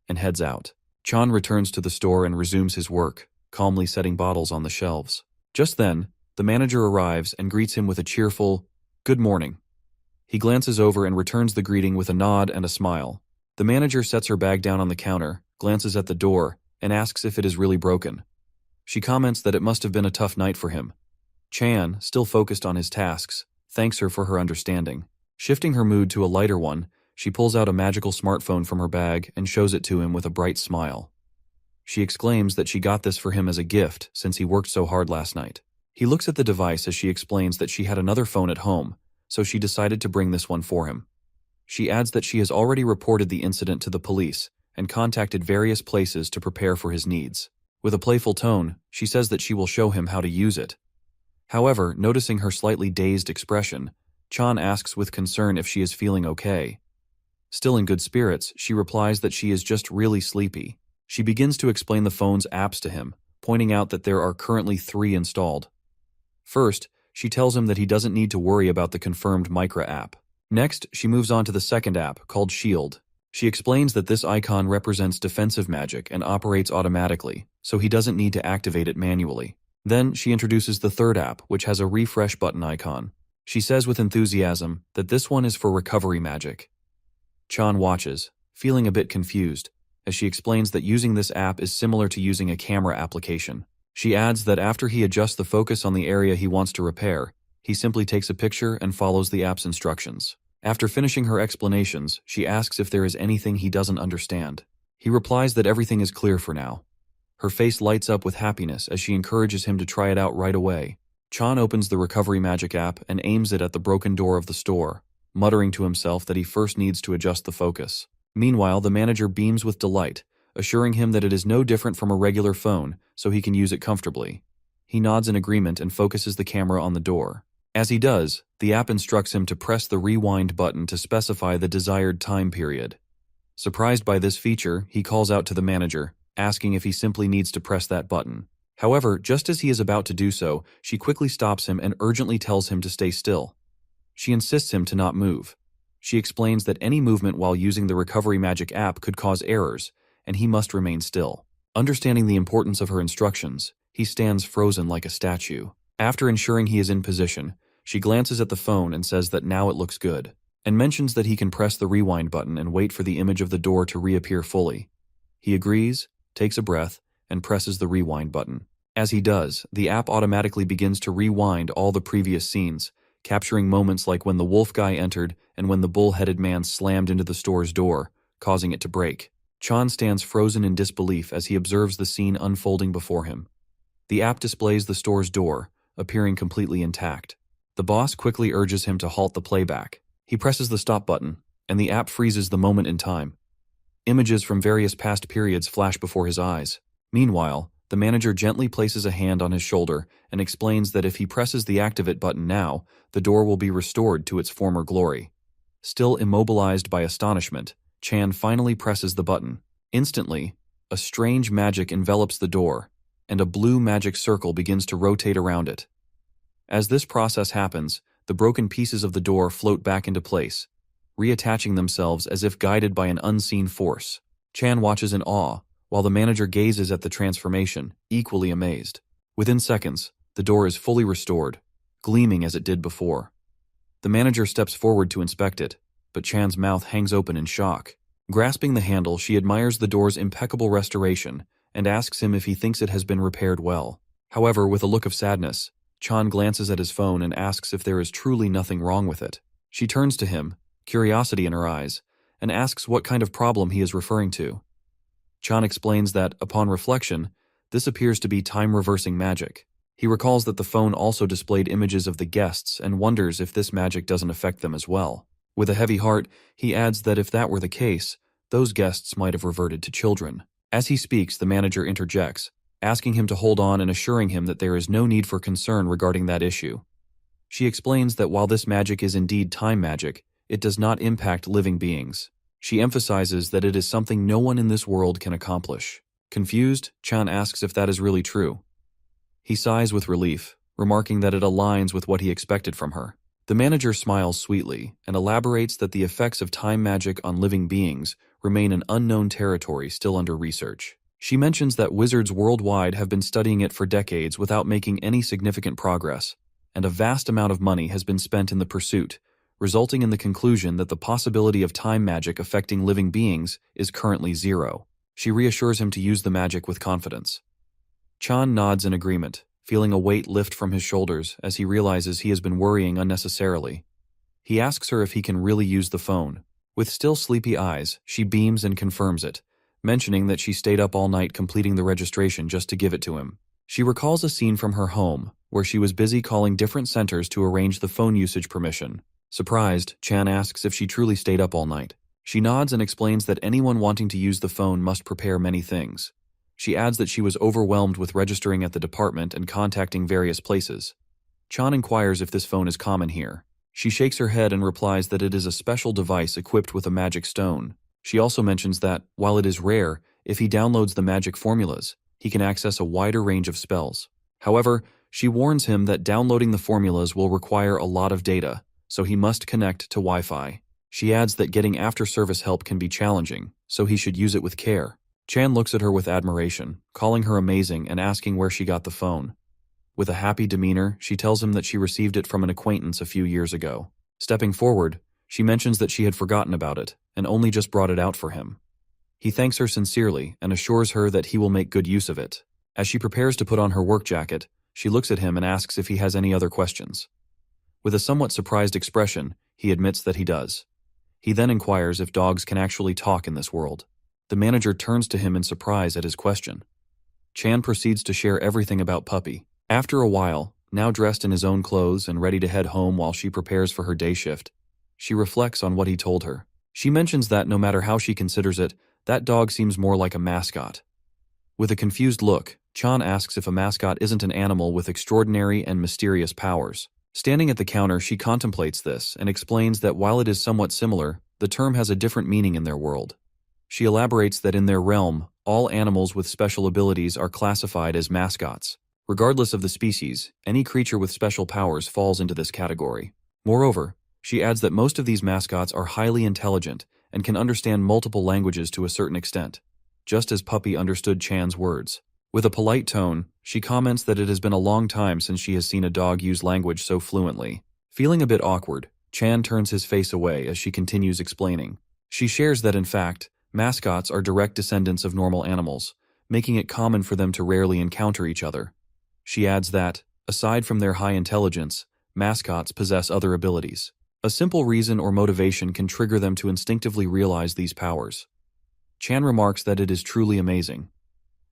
and heads out. Chan returns to the store and resumes his work, calmly setting bottles on the shelves. Just then, the manager arrives and greets him with a cheerful, "Good morning." He glances over and returns the greeting with a nod and a smile. The manager sets her bag down on the counter, glances at the door, and asks if it is really broken. She comments that it must have been a tough night for him. Chan, still focused on his tasks, thanks her for her understanding. Shifting her mood to a lighter one, she pulls out a magical smartphone from her bag and shows it to him with a bright smile. She exclaims that she got this for him as a gift since he worked so hard last night. He looks at the device as she explains that she had another phone at home, so she decided to bring this one for him. She adds that she has already reported the incident to the police and contacted various places to prepare for his needs. With a playful tone, she says that she will show him how to use it. However, noticing her slightly dazed expression, Chan asks with concern if she is feeling okay. Still in good spirits, she replies that she is just really sleepy. She begins to explain the phone's apps to him, pointing out that there are currently 3 installed. First, she tells him that he doesn't need to worry about the confirmed Micra app. Next, she moves on to the second app, called Shield. She explains that this icon represents defensive magic and operates automatically, so he doesn't need to activate it manually. Then, she introduces the third app, which has a refresh button icon. She says with enthusiasm that this one is for recovery magic. Chan watches, feeling a bit confused. as she explains that using this app is similar to using a camera application. She adds that after he adjusts the focus on the area he wants to repair, he simply takes a picture and follows the app's instructions. After finishing her explanations, she asks if there is anything he doesn't understand. He replies that everything is clear for now. Her face lights up with happiness as she encourages him to try it out right away. Chan opens the Recovery Magic app and aims it at the broken door of the store, muttering to himself that he first needs to adjust the focus. Meanwhile, the manager beams with delight, assuring him that it is no different from a regular phone, so he can use it comfortably. He nods in agreement and focuses the camera on the door. As he does, the app instructs him to press the rewind button to specify the desired time period. Surprised by this feature, he calls out to the manager, asking if he simply needs to press that button. However, just as he is about to do so, she quickly stops him and urgently tells him to stay still. She insists him to not move. She explains that any movement while using the Recovery Magic app could cause errors, and he must remain still. Understanding the importance of her instructions, he stands frozen like a statue. After ensuring he is in position, she glances at the phone and says that now it looks good, and mentions that he can press the rewind button and wait for the image of the door to reappear fully. He agrees, takes a breath, and presses the rewind button. As he does, the app automatically begins to rewind all the previous scenes, capturing moments like when the wolf guy entered and when the bull-headed man slammed into the store's door, causing it to break. Chan stands frozen in disbelief as he observes the scene unfolding before him. The app displays the store's door, appearing completely intact. The boss quickly urges him to halt the playback. He presses the stop button, and the app freezes the moment in time. Images from various past periods flash before his eyes. Meanwhile, the manager gently places a hand on his shoulder and explains that if he presses the activate button now, the door will be restored to its former glory. Still immobilized by astonishment, Chan finally presses the button. Instantly, a strange magic envelops the door, and a blue magic circle begins to rotate around it. As this process happens, the broken pieces of the door float back into place, reattaching themselves as if guided by an unseen force. Chan watches in awe, while the manager gazes at the transformation, equally amazed. Within seconds, the door is fully restored, gleaming as it did before. The manager steps forward to inspect it, but Chan's mouth hangs open in shock. Grasping the handle, she admires the door's impeccable restoration and asks him if he thinks it has been repaired well. However, with a look of sadness, Chan glances at his phone and asks if there is truly nothing wrong with it. She turns to him, curiosity in her eyes, and asks what kind of problem he is referring to. Chan explains that, upon reflection, this appears to be time-reversing magic. He recalls that the phone also displayed images of the guests and wonders if this magic doesn't affect them as well. With a heavy heart, he adds that if that were the case, those guests might have reverted to children. As he speaks, the manager interjects, asking him to hold on and assuring him that there is no need for concern regarding that issue. She explains that while this magic is indeed time magic, it does not impact living beings. She emphasizes that it is something no one in this world can accomplish. Confused, Chan asks if that is really true. He sighs with relief, remarking that it aligns with what he expected from her. The manager smiles sweetly and elaborates that the effects of time magic on living beings remain an unknown territory still under research. She mentions that wizards worldwide have been studying it for decades without making any significant progress, and a vast amount of money has been spent in the pursuit, resulting in the conclusion that the possibility of time magic affecting living beings is currently zero. She reassures him to use the magic with confidence. Chan nods in agreement, feeling a weight lift from his shoulders as he realizes he has been worrying unnecessarily. He asks her if he can really use the phone. With still sleepy eyes, she beams and confirms it, mentioning that she stayed up all night completing the registration just to give it to him. She recalls a scene from her home, where she was busy calling different centers to arrange the phone usage permission. Surprised, Chan asks if she truly stayed up all night. She nods and explains that anyone wanting to use the phone must prepare many things. She adds that she was overwhelmed with registering at the department and contacting various places. Chan inquires if this phone is common here. She shakes her head and replies that it is a special device equipped with a magic stone. She also mentions that, while it is rare, if he downloads the magic formulas, he can access a wider range of spells. However, she warns him that downloading the formulas will require a lot of data, so he must connect to Wi-Fi. She adds that getting after-service help can be challenging, so he should use it with care. Chan looks at her with admiration, calling her amazing and asking where she got the phone. With a happy demeanor, she tells him that she received it from an acquaintance a few years ago. Stepping forward, she mentions that she had forgotten about it and only just brought it out for him. He thanks her sincerely and assures her that he will make good use of it. As she prepares to put on her work jacket, she looks at him and asks if he has any other questions. With a somewhat surprised expression, he admits that he does. He then inquires if dogs can actually talk in this world. The manager turns to him in surprise at his question. Chan proceeds to share everything about Puppy. After a while, now dressed in his own clothes and ready to head home while she prepares for her day shift, she reflects on what he told her. She mentions that no matter how she considers it, that dog seems more like a mascot. With a confused look, Chan asks if a mascot isn't an animal with extraordinary and mysterious powers. Standing at the counter, she contemplates this and explains that while it is somewhat similar, the term has a different meaning in their world. She elaborates that in their realm, all animals with special abilities are classified as mascots. Regardless of the species, any creature with special powers falls into this category. Moreover, she adds that most of these mascots are highly intelligent and can understand multiple languages to a certain extent, just as Puppy understood Chan's words. With a polite tone, she comments that it has been a long time since she has seen a dog use language so fluently. Feeling a bit awkward, Chan turns his face away as she continues explaining. She shares that in fact, mascots are direct descendants of normal animals, making it common for them to rarely encounter each other. She adds that, aside from their high intelligence, mascots possess other abilities. A simple reason or motivation can trigger them to instinctively realize these powers. Chan remarks that it is truly amazing.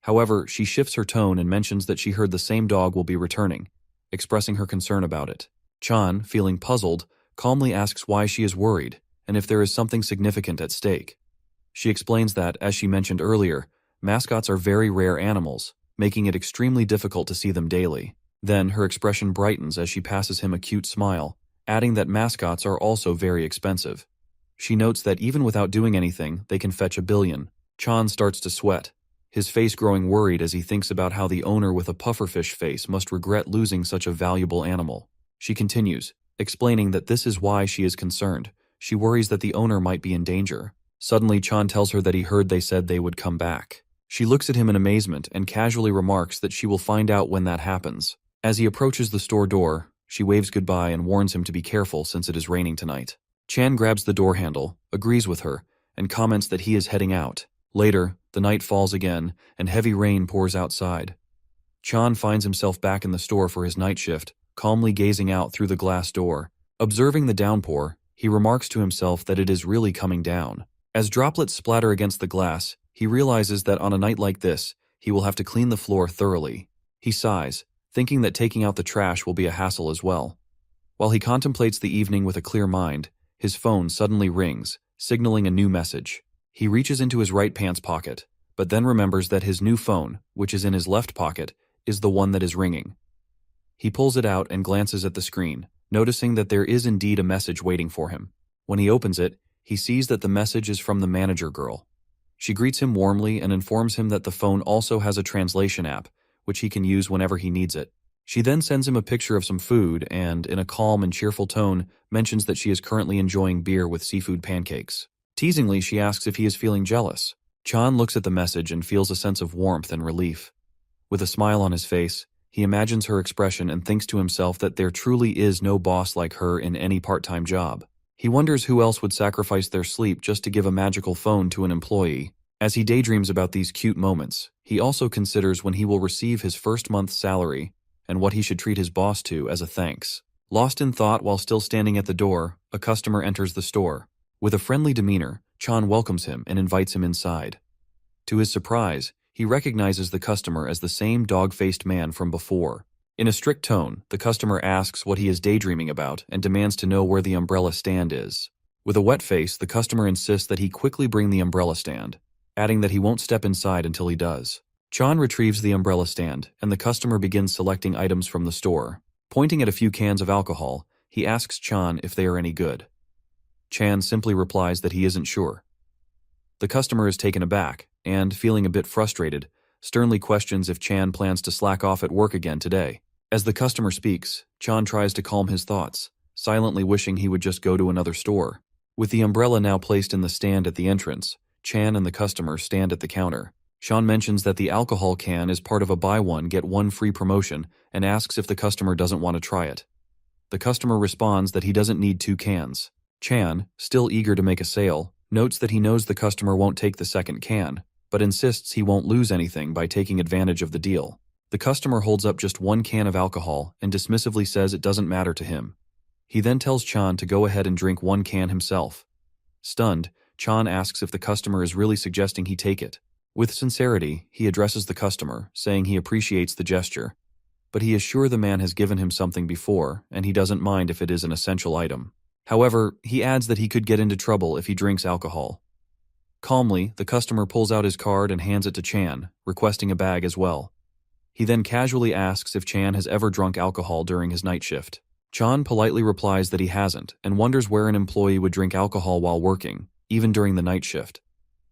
However, she shifts her tone and mentions that she heard the same dog will be returning, expressing her concern about it. Chan, feeling puzzled, calmly asks why she is worried and if there is something significant at stake. She explains that, as she mentioned earlier, mascots are very rare animals, making it extremely difficult to see them daily. Then her expression brightens as she passes him a cute smile, adding that mascots are also very expensive. She notes that even without doing anything, they can fetch $1 billion. Chan starts to sweat, his face growing worried as he thinks about how the owner with a pufferfish face must regret losing such a valuable animal. She continues, explaining that this is why she is concerned. She worries that the owner might be in danger. Suddenly, Chan tells her that he heard they said they would come back. She looks at him in amazement and casually remarks that she will find out when that happens. As he approaches the store door, she waves goodbye and warns him to be careful since it is raining tonight. Chan grabs the door handle, agrees with her, and comments that he is heading out. Later, the night falls again, and heavy rain pours outside. Chan finds himself back in the store for his night shift, calmly gazing out through the glass door. Observing the downpour, he remarks to himself that it is really coming down. As droplets splatter against the glass, he realizes that on a night like this, he will have to clean the floor thoroughly. He sighs, thinking that taking out the trash will be a hassle as well. While he contemplates the evening with a clear mind, his phone suddenly rings, signaling a new message. He reaches into his right pants pocket, but then remembers that his new phone, which is in his left pocket, is the one that is ringing. He pulls it out and glances at the screen, noticing that there is indeed a message waiting for him. When he opens it, he sees that the message is from the manager girl. She greets him warmly and informs him that the phone also has a translation app, which he can use whenever he needs it. She then sends him a picture of some food and, in a calm and cheerful tone, mentions that she is currently enjoying beer with seafood pancakes. Teasingly, she asks if he is feeling jealous. Chan looks at the message and feels a sense of warmth and relief. With a smile on his face, he imagines her expression and thinks to himself that there truly is no boss like her in any part-time job. He wonders who else would sacrifice their sleep just to give a magical phone to an employee. As he daydreams about these cute moments, he also considers when he will receive his first month's salary and what he should treat his boss to as a thanks. Lost in thought while still standing at the door, a customer enters the store. With a friendly demeanor, Chan welcomes him and invites him inside. To his surprise, he recognizes the customer as the same dog-faced man from before. In a strict tone, the customer asks what he is daydreaming about and demands to know where the umbrella stand is. With a wet face, the customer insists that he quickly bring the umbrella stand, adding that he won't step inside until he does. Chan retrieves the umbrella stand, and the customer begins selecting items from the store. Pointing at a few cans of alcohol, he asks Chan if they are any good. Chan simply replies that he isn't sure. The customer is taken aback and, feeling a bit frustrated, sternly questions if Chan plans to slack off at work again today. As the customer speaks, Chan tries to calm his thoughts, silently wishing he would just go to another store. With the umbrella now placed in the stand at the entrance, Chan and the customer stand at the counter. Chan mentions that the alcohol can is part of a buy one get one free promotion and asks if the customer doesn't want to try it. The customer responds that he doesn't need 2 cans. Chan, still eager to make a sale, notes that he knows the customer won't take the second can, but insists he won't lose anything by taking advantage of the deal. The customer holds up just one can of alcohol and dismissively says it doesn't matter to him. He then tells Chan to go ahead and drink one can himself. Stunned, Chan asks if the customer is really suggesting he take it. With sincerity, he addresses the customer, saying he appreciates the gesture. But he is sure the man has given him something before, and he doesn't mind if it is an essential item. However, he adds that he could get into trouble if he drinks alcohol. Calmly, the customer pulls out his card and hands it to Chan, requesting a bag as well. He then casually asks if Chan has ever drunk alcohol during his night shift. Chan politely replies that he hasn't, and wonders where an employee would drink alcohol while working, even during the night shift.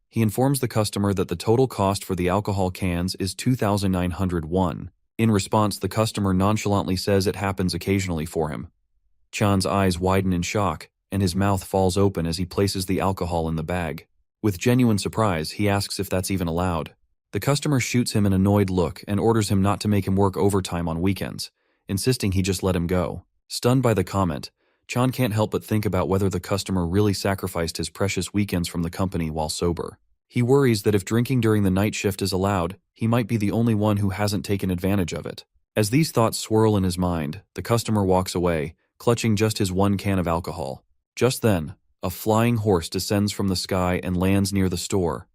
He informs the customer that the total cost for the alcohol cans is 2,900 won. In response, the customer nonchalantly says it happens occasionally for him. Chan's eyes widen in shock, and his mouth falls open as he places the alcohol in the bag. With genuine surprise, he asks if that's even allowed. The customer shoots him an annoyed look and orders him not to make him work overtime on weekends, insisting he just let him go. Stunned by the comment, Chan can't help but think about whether the customer really sacrificed his precious weekends from the company while sober. He worries that if drinking during the night shift is allowed, he might be the only one who hasn't taken advantage of it. As these thoughts swirl in his mind, the customer walks away, clutching just his one can of alcohol. Just then, a flying horse descends from the sky and lands near the store.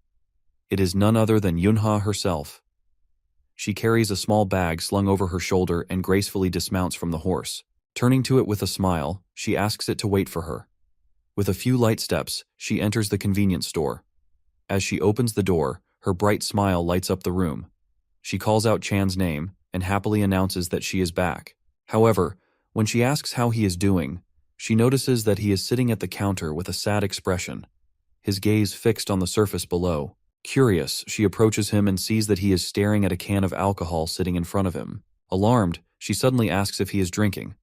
It is none other than Yunha herself. She carries a small bag slung over her shoulder and gracefully dismounts from the horse. Turning to it with a smile, she asks it to wait for her. With a few light steps, she enters the convenience store. As she opens the door, her bright smile lights up the room. She calls out Chan's name and happily announces that she is back. However, when she asks how he is doing, she notices that he is sitting at the counter with a sad expression, his gaze fixed on the surface below. Curious, she approaches him and sees that he is staring at a can of alcohol sitting in front of him. Alarmed, she suddenly asks if he is drinking.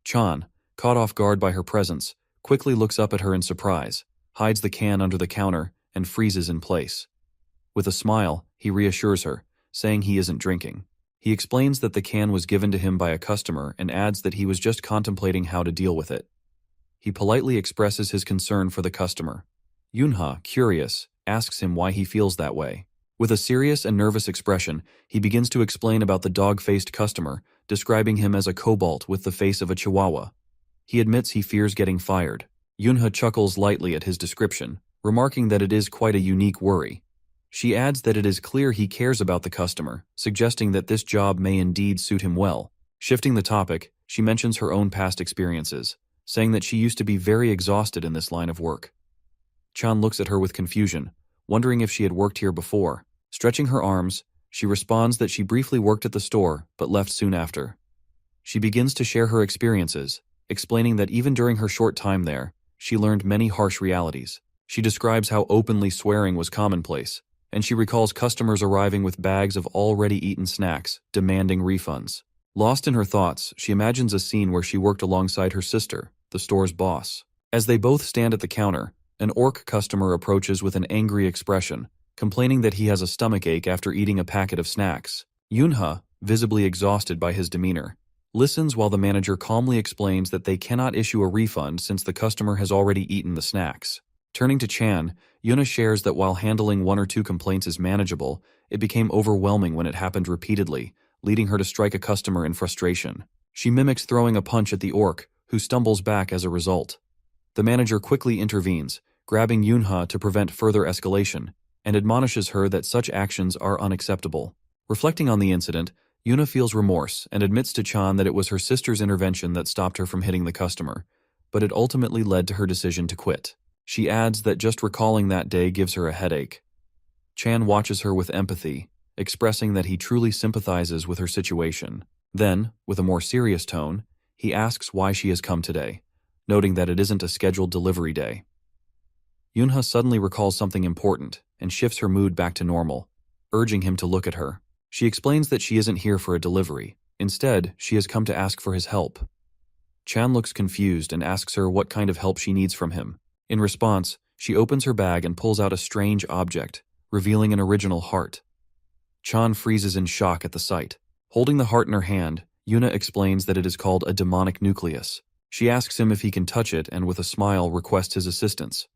Chan, caught off guard by her presence, quickly looks up at her in surprise, hides the can under the counter, and freezes in place. With a smile, he reassures her, saying he isn't drinking. He explains that the can was given to him by a customer and adds that he was just contemplating how to deal with it. He politely expresses his concern for the customer. Yunha, curious, asks him why he feels that way. With a serious and nervous expression, he begins to explain about the dog-faced customer, describing him as a cobalt with the face of a chihuahua. He admits he fears getting fired. Yunha chuckles lightly at his description, remarking that it is quite a unique worry. She adds that it is clear he cares about the customer, suggesting that this job may indeed suit him well. Shifting the topic, she mentions her own past experiences, saying that she used to be very exhausted in this line of work. Chan looks at her with confusion, wondering if she had worked here before. Stretching her arms, she responds that she briefly worked at the store, but left soon after. She begins to share her experiences, explaining that even during her short time there, she learned many harsh realities. She describes how openly swearing was commonplace, and she recalls customers arriving with bags of already eaten snacks, demanding refunds. Lost in her thoughts, she imagines a scene where she worked alongside her sister, the store's boss. As they both stand at the counter, an orc customer approaches with an angry expression, complaining that he has a stomachache after eating a packet of snacks. Yunha, visibly exhausted by his demeanor, listens while the manager calmly explains that they cannot issue a refund since the customer has already eaten the snacks. Turning to Chan, Yuna shares that while handling one or two complaints is manageable, it became overwhelming when it happened repeatedly, leading her to strike a customer in frustration. She mimics throwing a punch at the orc, who stumbles back as a result. The manager quickly intervenes, grabbing Yunha to prevent further escalation, and admonishes her that such actions are unacceptable. Reflecting on the incident, Yuna feels remorse and admits to Chan that it was her sister's intervention that stopped her from hitting the customer, but it ultimately led to her decision to quit. She adds that just recalling that day gives her a headache. Chan watches her with empathy, expressing that he truly sympathizes with her situation. Then, with a more serious tone, he asks why she has come today, noting that it isn't a scheduled delivery day. Yunha suddenly recalls something important and shifts her mood back to normal, urging him to look at her. She explains that she isn't here for a delivery. Instead, she has come to ask for his help. Chan looks confused and asks her what kind of help she needs from him. In response, she opens her bag and pulls out a strange object, revealing an original heart. Chan freezes in shock at the sight. Holding the heart in her hand, Yuna explains that it is called a demonic nucleus. She asks him if he can touch it and with a smile requests his assistance.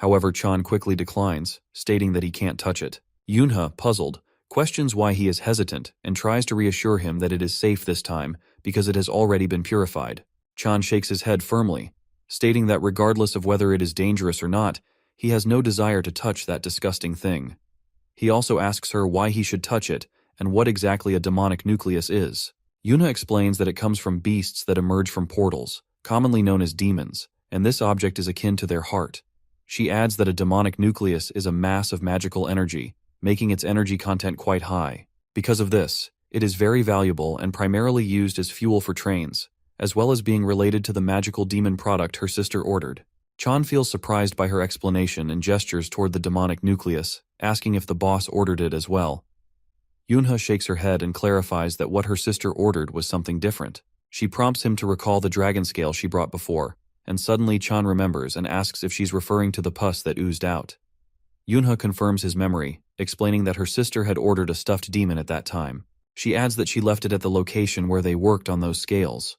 However, Chan quickly declines, stating that he can't touch it. Yunha, puzzled, questions why he is hesitant and tries to reassure him that it is safe this time because it has already been purified. Chan shakes his head firmly, stating that regardless of whether it is dangerous or not, he has no desire to touch that disgusting thing. He also asks her why he should touch it and what exactly a demonic nucleus is. Yuna explains that it comes from beasts that emerge from portals, commonly known as demons, and this object is akin to their heart. She adds that a demonic nucleus is a mass of magical energy, making its energy content quite high. Because of this, it is very valuable and primarily used as fuel for trains, as well as being related to the magical demon product her sister ordered. Chan feels surprised by her explanation and gestures toward the demonic nucleus, asking if the boss ordered it as well. Yunha shakes her head and clarifies that what her sister ordered was something different. She prompts him to recall the dragon scale she brought before, and suddenly Chan remembers and asks if she's referring to the pus that oozed out. Yunha confirms his memory, explaining that her sister had ordered a stuffed demon at that time. She adds that she left it at the location where they worked on those scales.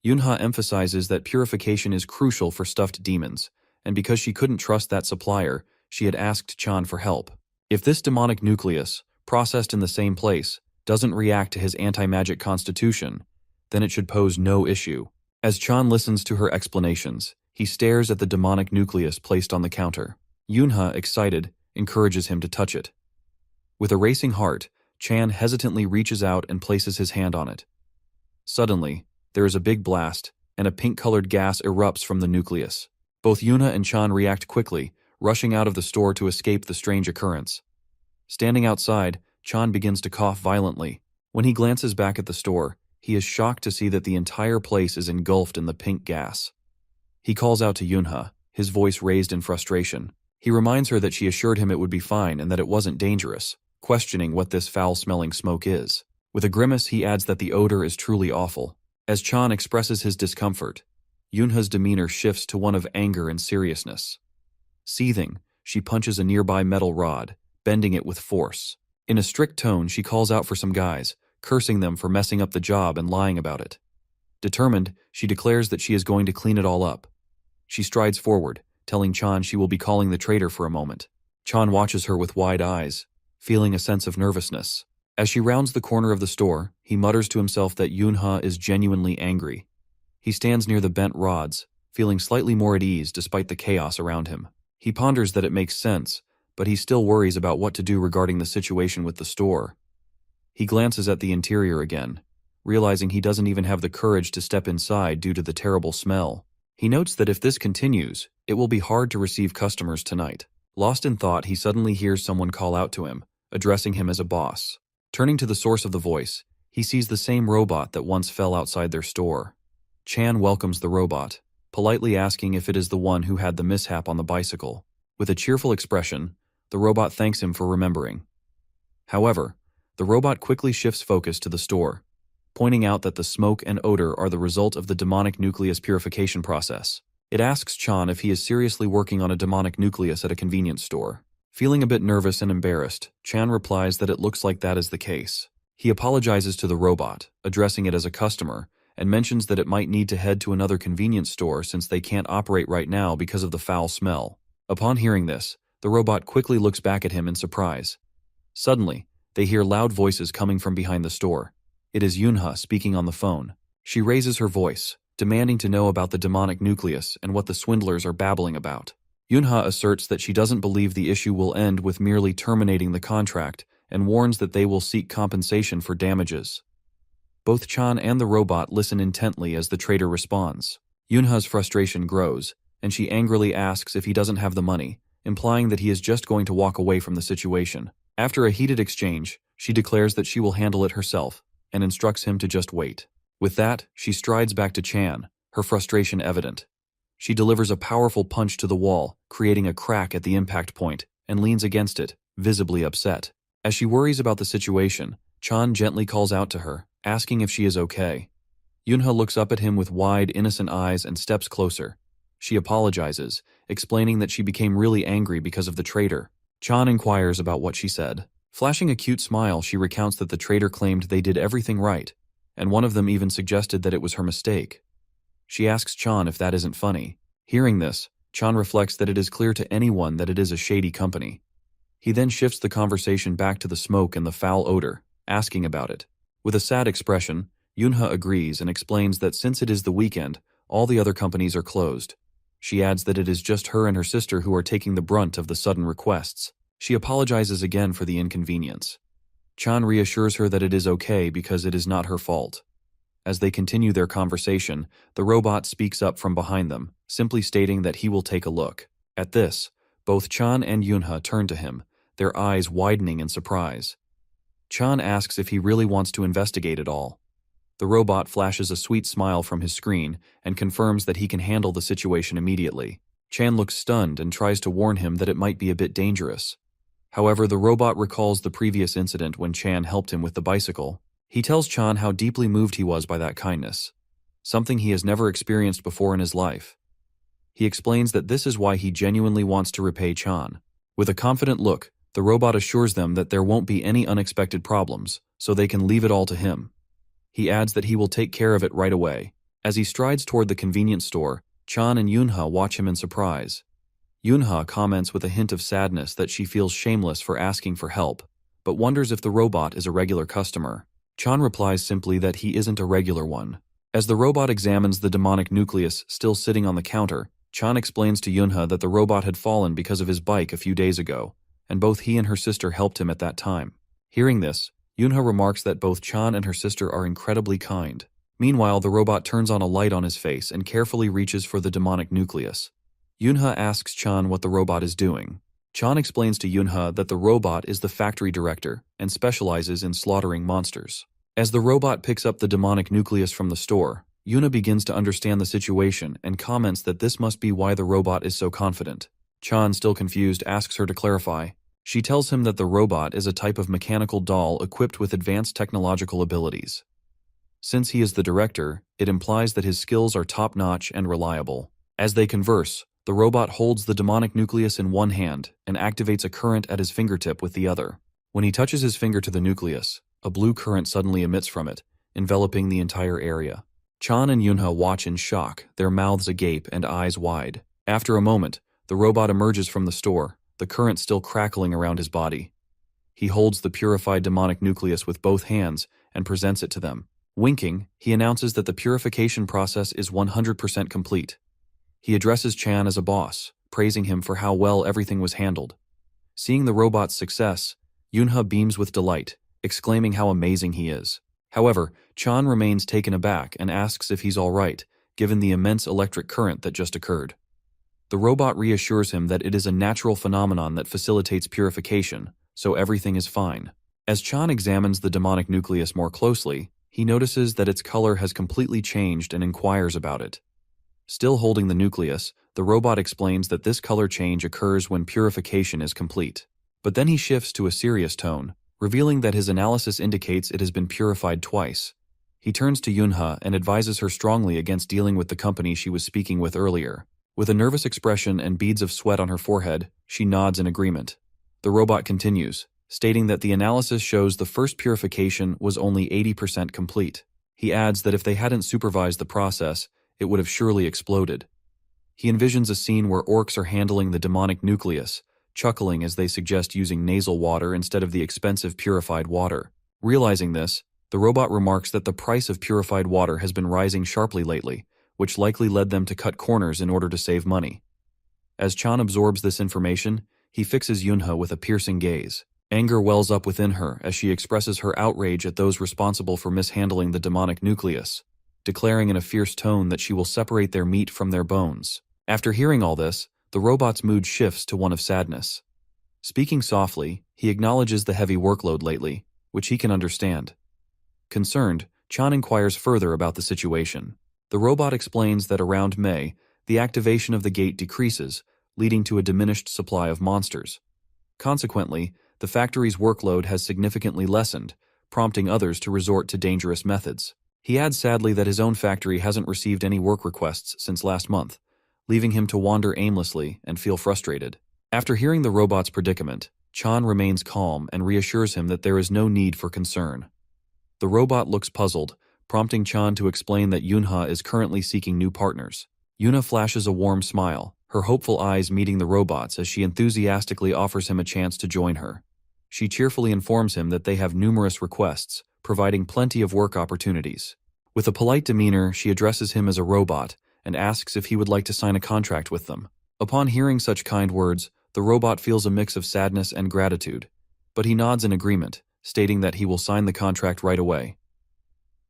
Yunha emphasizes that purification is crucial for stuffed demons, and because she couldn't trust that supplier, she had asked Chan for help. If this demonic nucleus, processed in the same place, doesn't react to his anti-magic constitution, then it should pose no issue. As Chan listens to her explanations, he stares at the demonic nucleus placed on the counter. Yunha, excited, encourages him to touch it. With a racing heart, Chan hesitantly reaches out and places his hand on it. Suddenly, there is a big blast, and a pink-colored gas erupts from the nucleus. Both Yuna and Chan react quickly, rushing out of the store to escape the strange occurrence. Standing outside, Chan begins to cough violently. When he glances back at the store, he is shocked to see that the entire place is engulfed in the pink gas. He calls out to Yunha, his voice raised in frustration. He reminds her that she assured him it would be fine and that it wasn't dangerous, questioning what this foul-smelling smoke is. With a grimace, he adds that the odor is truly awful. As Chan expresses his discomfort, Yunha's demeanor shifts to one of anger and seriousness. Seething, she punches a nearby metal rod, bending it with force. In a strict tone, she calls out for some guys, cursing them for messing up the job and lying about it. Determined, she declares that she is going to clean it all up. She strides forward, telling Chan she will be calling the trader for a moment. Chan watches her with wide eyes, feeling a sense of nervousness. As she rounds the corner of the store, he mutters to himself that Yunha is genuinely angry. He stands near the bent rods, feeling slightly more at ease despite the chaos around him. He ponders that it makes sense, but he still worries about what to do regarding the situation with the store. He glances at the interior again, realizing he doesn't even have the courage to step inside due to the terrible smell. He notes that if this continues, it will be hard to receive customers tonight. Lost in thought, he suddenly hears someone call out to him, addressing him as a boss. Turning to the source of the voice, he sees the same robot that once fell outside their store. Chan welcomes the robot, politely asking if it is the one who had the mishap on the bicycle. With a cheerful expression, the robot thanks him for remembering. However, the robot quickly shifts focus to the store, pointing out that the smoke and odor are the result of the demonic nucleus purification process. It asks Chan if he is seriously working on a demonic nucleus at a convenience store. Feeling a bit nervous and embarrassed, Chan replies that it looks like that is the case. He apologizes to the robot, addressing it as a customer, and mentions that it might need to head to another convenience store since they can't operate right now because of the foul smell. Upon hearing this, the robot quickly looks back at him in surprise. Suddenly, they hear loud voices coming from behind the store. It is Yunha speaking on the phone. She raises her voice, demanding to know about the demonic nucleus and what the swindlers are babbling about. Yunha asserts that she doesn't believe the issue will end with merely terminating the contract and warns that they will seek compensation for damages. Both Chan and the robot listen intently as the trader responds. Yunha's frustration grows, and she angrily asks if he doesn't have the money, implying that he is just going to walk away from the situation. After a heated exchange, she declares that she will handle it herself and instructs him to just wait. With that, she strides back to Chan, her frustration evident. She delivers a powerful punch to the wall, creating a crack at the impact point, and leans against it, visibly upset. As she worries about the situation, Chan gently calls out to her, asking if she is okay. Yunha looks up at him with wide, innocent eyes and steps closer. She apologizes, explaining that she became really angry because of the trader. Chan inquires about what she said. Flashing a cute smile, she recounts that the trader claimed they did everything right, and one of them even suggested that it was her mistake. She asks Chan if that isn't funny. Hearing this, Chan reflects that it is clear to anyone that it is a shady company. He then shifts the conversation back to the smoke and the foul odor, asking about it. With a sad expression, Yunha agrees and explains that since it is the weekend, all the other companies are closed. She adds that it is just her and her sister who are taking the brunt of the sudden requests. She apologizes again for the inconvenience. Chan reassures her that it is okay because it is not her fault. As they continue their conversation, the robot speaks up from behind them, simply stating that he will take a look. At this, both Chan and Yunha turn to him, their eyes widening in surprise. Chan asks if he really wants to investigate it all. The robot flashes a sweet smile from his screen and confirms that he can handle the situation immediately. Chan looks stunned and tries to warn him that it might be a bit dangerous. However, the robot recalls the previous incident when Chan helped him with the bicycle. He tells Chan how deeply moved he was by that kindness, something he has never experienced before in his life. He explains that this is why he genuinely wants to repay Chan. With a confident look, the robot assures them that there won't be any unexpected problems, so they can leave it all to him. He adds that he will take care of it right away. As he strides toward the convenience store, Chan and Yunha watch him in surprise. Yunha comments with a hint of sadness that she feels shameless for asking for help, but wonders if the robot is a regular customer. Chan replies simply that he isn't a regular one. As the robot examines the demonic nucleus still sitting on the counter, Chan explains to Yunha that the robot had fallen because of his bike a few days ago, and both he and her sister helped him at that time. Hearing this, Yunha remarks that both Chan and her sister are incredibly kind. Meanwhile, the robot turns on a light on his face and carefully reaches for the demonic nucleus. Yunha asks Chan what the robot is doing. Chan explains to Yunha that the robot is the factory director and specializes in slaughtering monsters. As the robot picks up the demonic nucleus from the store, Yunha begins to understand the situation and comments that this must be why the robot is so confident. Chan, still confused, asks her to clarify. She tells him that the robot is a type of mechanical doll equipped with advanced technological abilities. Since he is the director, it implies that his skills are top-notch and reliable. As they converse, the robot holds the demonic nucleus in one hand and activates a current at his fingertip with the other. When he touches his finger to the nucleus, a blue current suddenly emits from it, enveloping the entire area. Chan and Yunha watch in shock, their mouths agape and eyes wide. After a moment, the robot emerges from the store, the current still crackling around his body. He holds the purified demonic nucleus with both hands and presents it to them. Winking, he announces that the purification process is 100% complete. He addresses Chan as a boss, praising him for how well everything was handled. Seeing the robot's success, Yunha beams with delight, exclaiming how amazing he is. However, Chan remains taken aback and asks if he's all right, given the immense electric current that just occurred. The robot reassures him that it is a natural phenomenon that facilitates purification, so everything is fine. As Chan examines the demonic nucleus more closely, he notices that its color has completely changed and inquires about it. Still holding the nucleus, the robot explains that this color change occurs when purification is complete. But then he shifts to a serious tone, revealing that his analysis indicates it has been purified twice. He turns to Yunha and advises her strongly against dealing with the company she was speaking with earlier. With a nervous expression and beads of sweat on her forehead, she nods in agreement. The robot continues, stating that the analysis shows the first purification was only 80% complete. He adds that if they hadn't supervised the process, it would have surely exploded. He envisions a scene where orcs are handling the demonic nucleus, chuckling as they suggest using nasal water instead of the expensive purified water. Realizing this, the robot remarks that the price of purified water has been rising sharply lately, which likely led them to cut corners in order to save money. As Chan absorbs this information, he fixes Yunha with a piercing gaze. Anger wells up within her as she expresses her outrage at those responsible for mishandling the demonic nucleus, declaring in a fierce tone that she will separate their meat from their bones. After hearing all this, the robot's mood shifts to one of sadness. Speaking softly, he acknowledges the heavy workload lately, which he can understand. Concerned, Chan inquires further about the situation. The robot explains that around May, the activation of the gate decreases, leading to a diminished supply of monsters. Consequently, the factory's workload has significantly lessened, prompting others to resort to dangerous methods. He adds sadly that his own factory hasn't received any work requests since last month, leaving him to wander aimlessly and feel frustrated. After hearing the robot's predicament, Chan remains calm and reassures him that there is no need for concern. The robot looks puzzled, prompting Chan to explain that Yunha is currently seeking new partners. Yunha flashes a warm smile, her hopeful eyes meeting the robot's as she enthusiastically offers him a chance to join her. She cheerfully informs him that they have numerous requests, providing plenty of work opportunities. With a polite demeanor, she addresses him as a robot and asks if he would like to sign a contract with them. Upon hearing such kind words, the robot feels a mix of sadness and gratitude, but he nods in agreement, stating that he will sign the contract right away.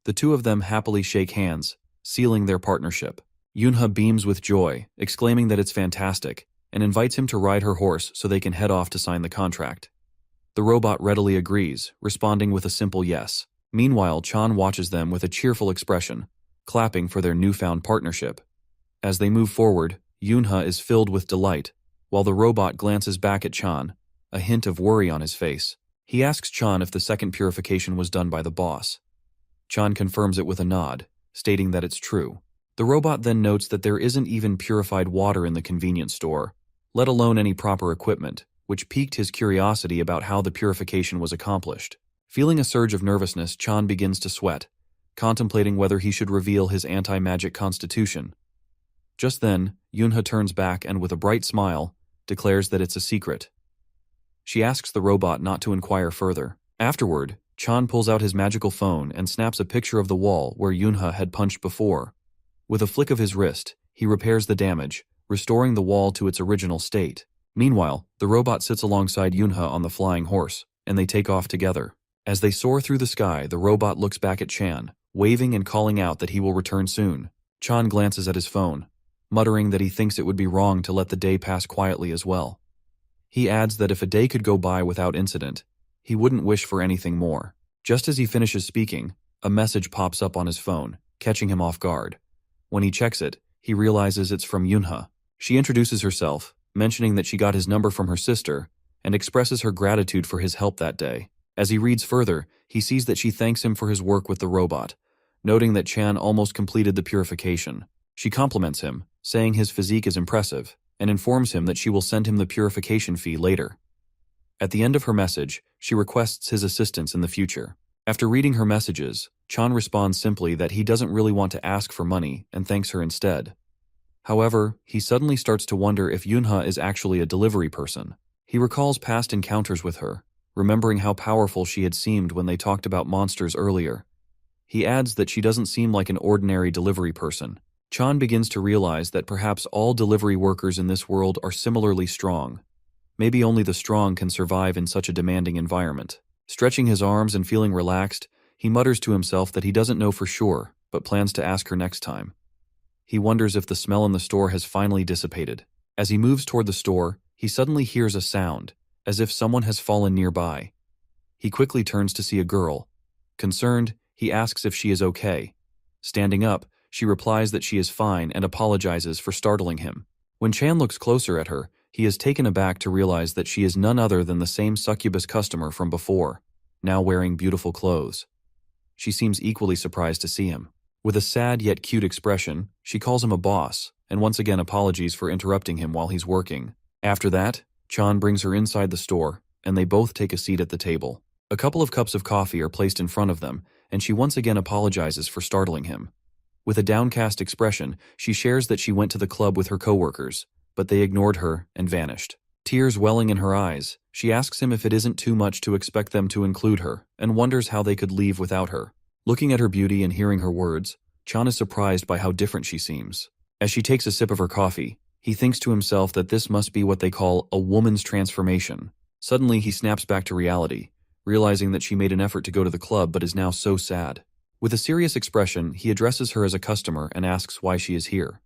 The two of them happily shake hands, sealing their partnership. Yoonha beams with joy, exclaiming that it's fantastic, and invites him to ride her horse so they can head off to sign the contract. The robot readily agrees, responding with a simple yes. Meanwhile, Chan watches them with a cheerful expression, clapping for their newfound partnership. As they move forward, Yoonha is filled with delight, while the robot glances back at Chan, a hint of worry on his face. He asks Chan if the second purification was done by the boss. Chan confirms it with a nod, stating that it's true. The robot then notes that there isn't even purified water in the convenience store, let alone any proper equipment, which piqued his curiosity about how the purification was accomplished. Feeling a surge of nervousness, Chan begins to sweat, contemplating whether he should reveal his anti-magic constitution. Just then, Yoonha turns back and with a bright smile, declares that it's a secret. She asks the robot not to inquire further. Afterward, Chan pulls out his magical phone and snaps a picture of the wall where Yoonha had punched before. With a flick of his wrist, he repairs the damage, restoring the wall to its original state. Meanwhile, the robot sits alongside Yoonha on the flying horse, and they take off together. As they soar through the sky, the robot looks back at Chan, waving and calling out that he will return soon. Chan glances at his phone, muttering that he thinks it would be wrong to let the day pass quietly as well. He adds that if a day could go by without incident, he wouldn't wish for anything more. Just as he finishes speaking, a message pops up on his phone, catching him off guard. When he checks it, he realizes it's from Yoonha. She introduces herself, mentioning that she got his number from her sister, and expresses her gratitude for his help that day. As he reads further, he sees that she thanks him for his work with the robot, noting that Chan almost completed the purification. She compliments him, saying his physique is impressive, and informs him that she will send him the purification fee later. At the end of her message, she requests his assistance in the future. After reading her messages, Chan responds simply that he doesn't really want to ask for money and thanks her instead. However, he suddenly starts to wonder if Yoonha is actually a delivery person. He recalls past encounters with her, remembering how powerful she had seemed when they talked about monsters earlier. He adds that she doesn't seem like an ordinary delivery person. Chan begins to realize that perhaps all delivery workers in this world are similarly strong. Maybe only the strong can survive in such a demanding environment. Stretching his arms and feeling relaxed, he mutters to himself that he doesn't know for sure, but plans to ask her next time. He wonders if the smell in the store has finally dissipated. As he moves toward the store, he suddenly hears a sound, as if someone has fallen nearby. He quickly turns to see a girl. Concerned, he asks if she is okay. Standing up, she replies that she is fine and apologizes for startling him. When Chan looks closer at her, he is taken aback to realize that she is none other than the same succubus customer from before, now wearing beautiful clothes. She seems equally surprised to see him. With a sad yet cute expression, she calls him a boss, and once again apologies for interrupting him while he's working. After that, Chan brings her inside the store, and they both take a seat at the table. A couple of cups of coffee are placed in front of them, and she once again apologizes for startling him. With a downcast expression, she shares that she went to the club with her coworkers, but they ignored her and vanished. Tears welling in her eyes, she asks him if it isn't too much to expect them to include her, and wonders how they could leave without her. Looking at her beauty and hearing her words, Chan is surprised by how different she seems. As she takes a sip of her coffee, he thinks to himself that this must be what they call a woman's transformation. Suddenly, he snaps back to reality, realizing that she made an effort to go to the club but is now so sad. With a serious expression, he addresses her as a customer and asks why she is here.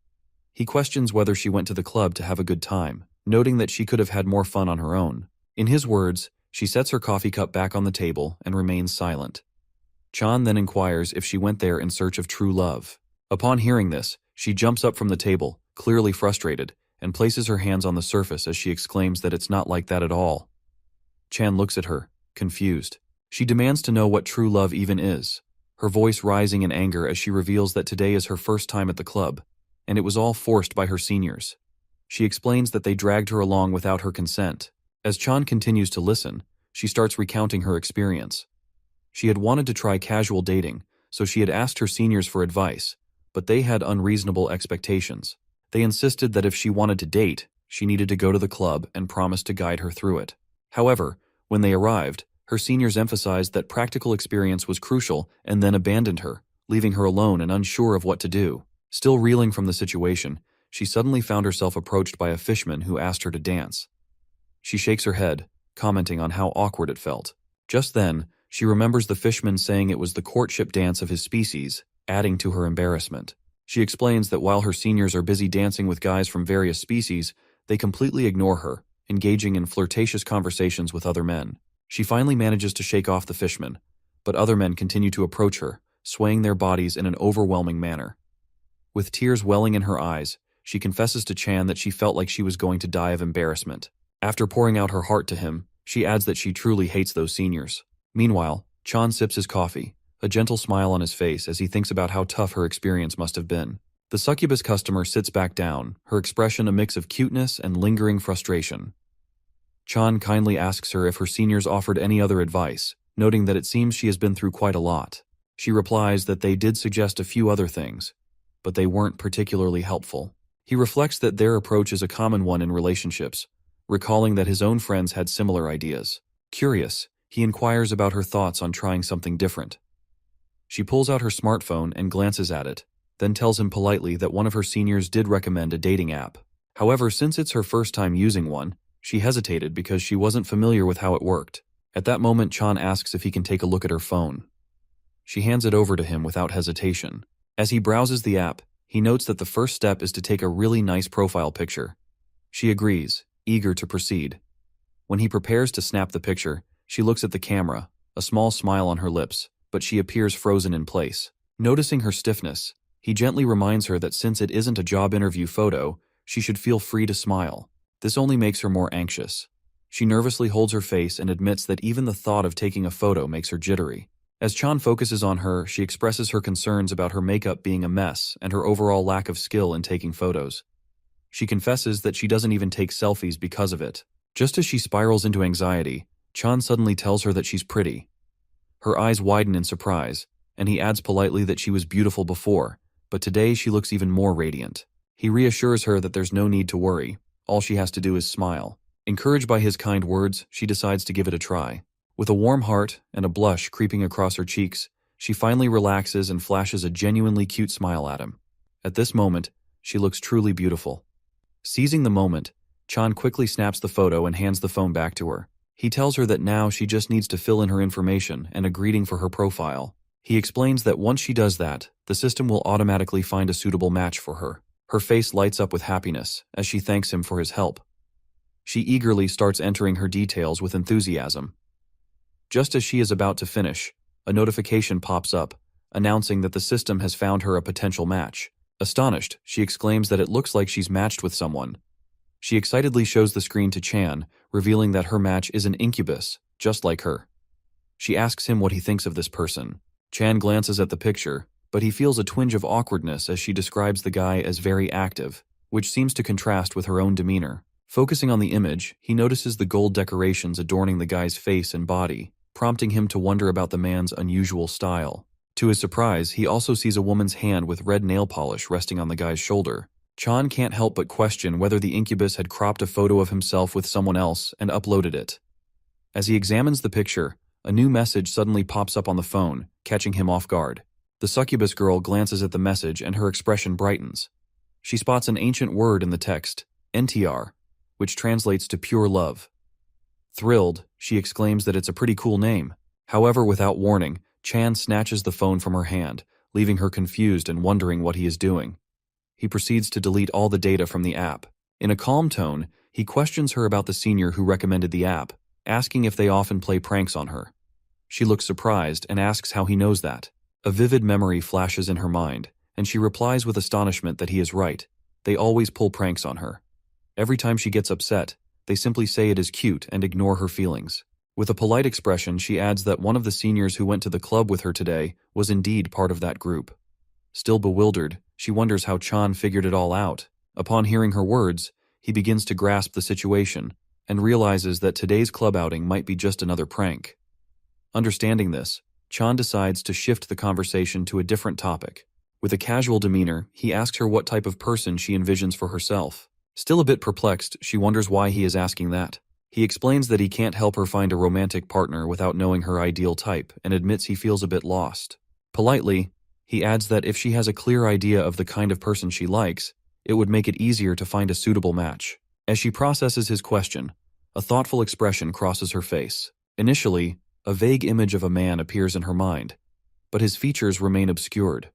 He questions whether she went to the club to have a good time, noting that she could have had more fun on her own. In his words, she sets her coffee cup back on the table and remains silent. Chan then inquires if she went there in search of true love. Upon hearing this, she jumps up from the table, clearly frustrated, and places her hands on the surface as she exclaims that it's not like that at all. Chan looks at her, confused. She demands to know what true love even is, her voice rising in anger as she reveals that today is her first time at the club, and it was all forced by her seniors. She explains that they dragged her along without her consent. As Chan continues to listen, she starts recounting her experience. She had wanted to try casual dating, so she had asked her seniors for advice, but they had unreasonable expectations. They insisted that if she wanted to date, she needed to go to the club and promised to guide her through it. However, when they arrived, her seniors emphasized that practical experience was crucial and then abandoned her, leaving her alone and unsure of what to do. Still reeling from the situation, she suddenly found herself approached by a fishman who asked her to dance. She shakes her head, commenting on how awkward it felt. Just then, she remembers the fishman saying it was the courtship dance of his species, adding to her embarrassment. She explains that while her seniors are busy dancing with guys from various species, they completely ignore her, engaging in flirtatious conversations with other men. She finally manages to shake off the fishman, but other men continue to approach her, swaying their bodies in an overwhelming manner. With tears welling in her eyes, she confesses to Chan that she felt like she was going to die of embarrassment. After pouring out her heart to him, she adds that she truly hates those seniors. Meanwhile, Chan sips his coffee, a gentle smile on his face as he thinks about how tough her experience must have been. The succubus customer sits back down, her expression a mix of cuteness and lingering frustration. Chan kindly asks her if her seniors offered any other advice, noting that it seems she has been through quite a lot. She replies that they did suggest a few other things, but they weren't particularly helpful. He reflects that their approach is a common one in relationships, recalling that his own friends had similar ideas. Curious, he inquires about her thoughts on trying something different. She pulls out her smartphone and glances at it, then tells him politely that one of her seniors did recommend a dating app. However, since it's her first time using one, she hesitated because she wasn't familiar with how it worked. At that moment, Chan asks if he can take a look at her phone. She hands it over to him without hesitation. As he browses the app, he notes that the first step is to take a really nice profile picture. She agrees, eager to proceed. When he prepares to snap the picture, she looks at the camera, a small smile on her lips, but she appears frozen in place. Noticing her stiffness, he gently reminds her that since it isn't a job interview photo, she should feel free to smile. This only makes her more anxious. She nervously holds her face and admits that even the thought of taking a photo makes her jittery. As Chan focuses on her, she expresses her concerns about her makeup being a mess and her overall lack of skill in taking photos. She confesses that she doesn't even take selfies because of it. Just as she spirals into anxiety, Chan suddenly tells her that she's pretty. Her eyes widen in surprise, and he adds politely that she was beautiful before, but today she looks even more radiant. He reassures her that there's no need to worry. All she has to do is smile. Encouraged by his kind words, she decides to give it a try. With a warm heart and a blush creeping across her cheeks, she finally relaxes and flashes a genuinely cute smile at him. At this moment, she looks truly beautiful. Seizing the moment, Chan quickly snaps the photo and hands the phone back to her. He tells her that now she just needs to fill in her information and a greeting for her profile. He explains that once she does that, the system will automatically find a suitable match for her. Her face lights up with happiness as she thanks him for his help. She eagerly starts entering her details with enthusiasm. Just as she is about to finish, a notification pops up, announcing that the system has found her a potential match. Astonished, she exclaims that it looks like she's matched with someone. She excitedly shows the screen to Chan, revealing that her match is an incubus, just like her. She asks him what he thinks of this person. Chan glances at the picture, but he feels a twinge of awkwardness as she describes the guy as very active, which seems to contrast with her own demeanor. Focusing on the image, he notices the gold decorations adorning the guy's face and body, prompting him to wonder about the man's unusual style. To his surprise, he also sees a woman's hand with red nail polish resting on the guy's shoulder. Chan can't help but question whether the incubus had cropped a photo of himself with someone else and uploaded it. As he examines the picture, a new message suddenly pops up on the phone, catching him off guard. The succubus girl glances at the message and her expression brightens. She spots an ancient word in the text, NTR, which translates to pure love. Thrilled, she exclaims that it's a pretty cool name. However, without warning, Chan snatches the phone from her hand, leaving her confused and wondering what he is doing. He proceeds to delete all the data from the app. In a calm tone, he questions her about the senior who recommended the app, asking if they often play pranks on her. She looks surprised and asks how he knows that. A vivid memory flashes in her mind, and she replies with astonishment that he is right. They always pull pranks on her. Every time she gets upset, they simply say it is cute and ignore her feelings. With a polite expression, she adds that one of the seniors who went to the club with her today was indeed part of that group. Still bewildered, she wonders how Chan figured it all out. Upon hearing her words, he begins to grasp the situation and realizes that today's club outing might be just another prank. Understanding this, Chan decides to shift the conversation to a different topic. With a casual demeanor, he asks her what type of person she envisions for herself. Still a bit perplexed, she wonders why he is asking that. He explains that he can't help her find a romantic partner without knowing her ideal type and admits he feels a bit lost. Politely, he adds that if she has a clear idea of the kind of person she likes, it would make it easier to find a suitable match. As she processes his question, a thoughtful expression crosses her face. Initially, a vague image of a man appears in her mind, but his features remain obscured.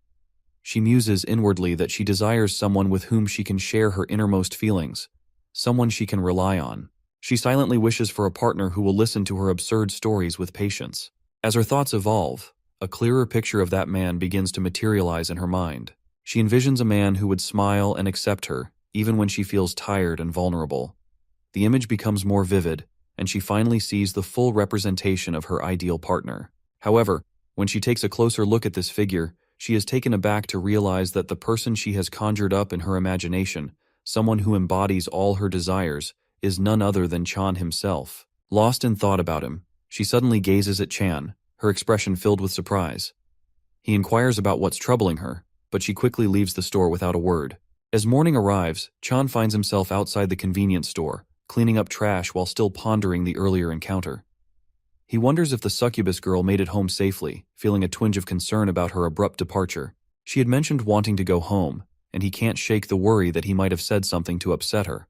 She muses inwardly that she desires someone with whom she can share her innermost feelings, someone she can rely on. She silently wishes for a partner who will listen to her absurd stories with patience. As her thoughts evolve, a clearer picture of that man begins to materialize in her mind. She envisions a man who would smile and accept her, even when she feels tired and vulnerable. The image becomes more vivid, and she finally sees the full representation of her ideal partner. However, when she takes a closer look at this figure, she is taken aback to realize that the person she has conjured up in her imagination, someone who embodies all her desires, is none other than Chan himself. Lost in thought about him, she suddenly gazes at Chan, her expression filled with surprise. He inquires about what's troubling her, but she quickly leaves the store without a word. As morning arrives, Chan finds himself outside the convenience store, cleaning up trash while still pondering the earlier encounter. He wonders if the succubus girl made it home safely, feeling a twinge of concern about her abrupt departure. She had mentioned wanting to go home, and he can't shake the worry that he might have said something to upset her.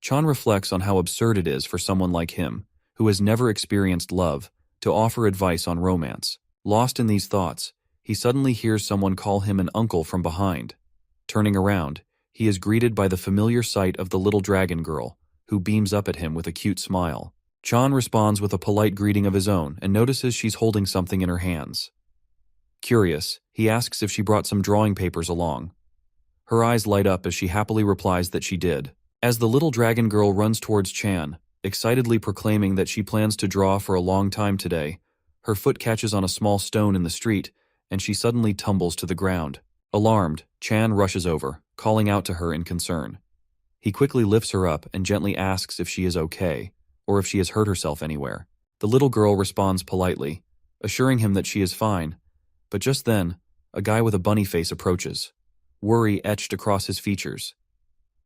Chan reflects on how absurd it is for someone like him, who has never experienced love, to offer advice on romance. Lost in these thoughts, he suddenly hears someone call him an uncle from behind. Turning around, he is greeted by the familiar sight of the little dragon girl, who beams up at him with a cute smile. Chan responds with a polite greeting of his own and notices she's holding something in her hands. Curious, he asks if she brought some drawing papers along. Her eyes light up as she happily replies that she did. As the little dragon girl runs towards Chan, excitedly proclaiming that she plans to draw for a long time today, her foot catches on a small stone in the street, and she suddenly tumbles to the ground. Alarmed, Chan rushes over, calling out to her in concern. He quickly lifts her up and gently asks if she is okay, or if she has hurt herself anywhere. The little girl responds politely, assuring him that she is fine, but just then, a guy with a bunny face approaches, worry etched across his features.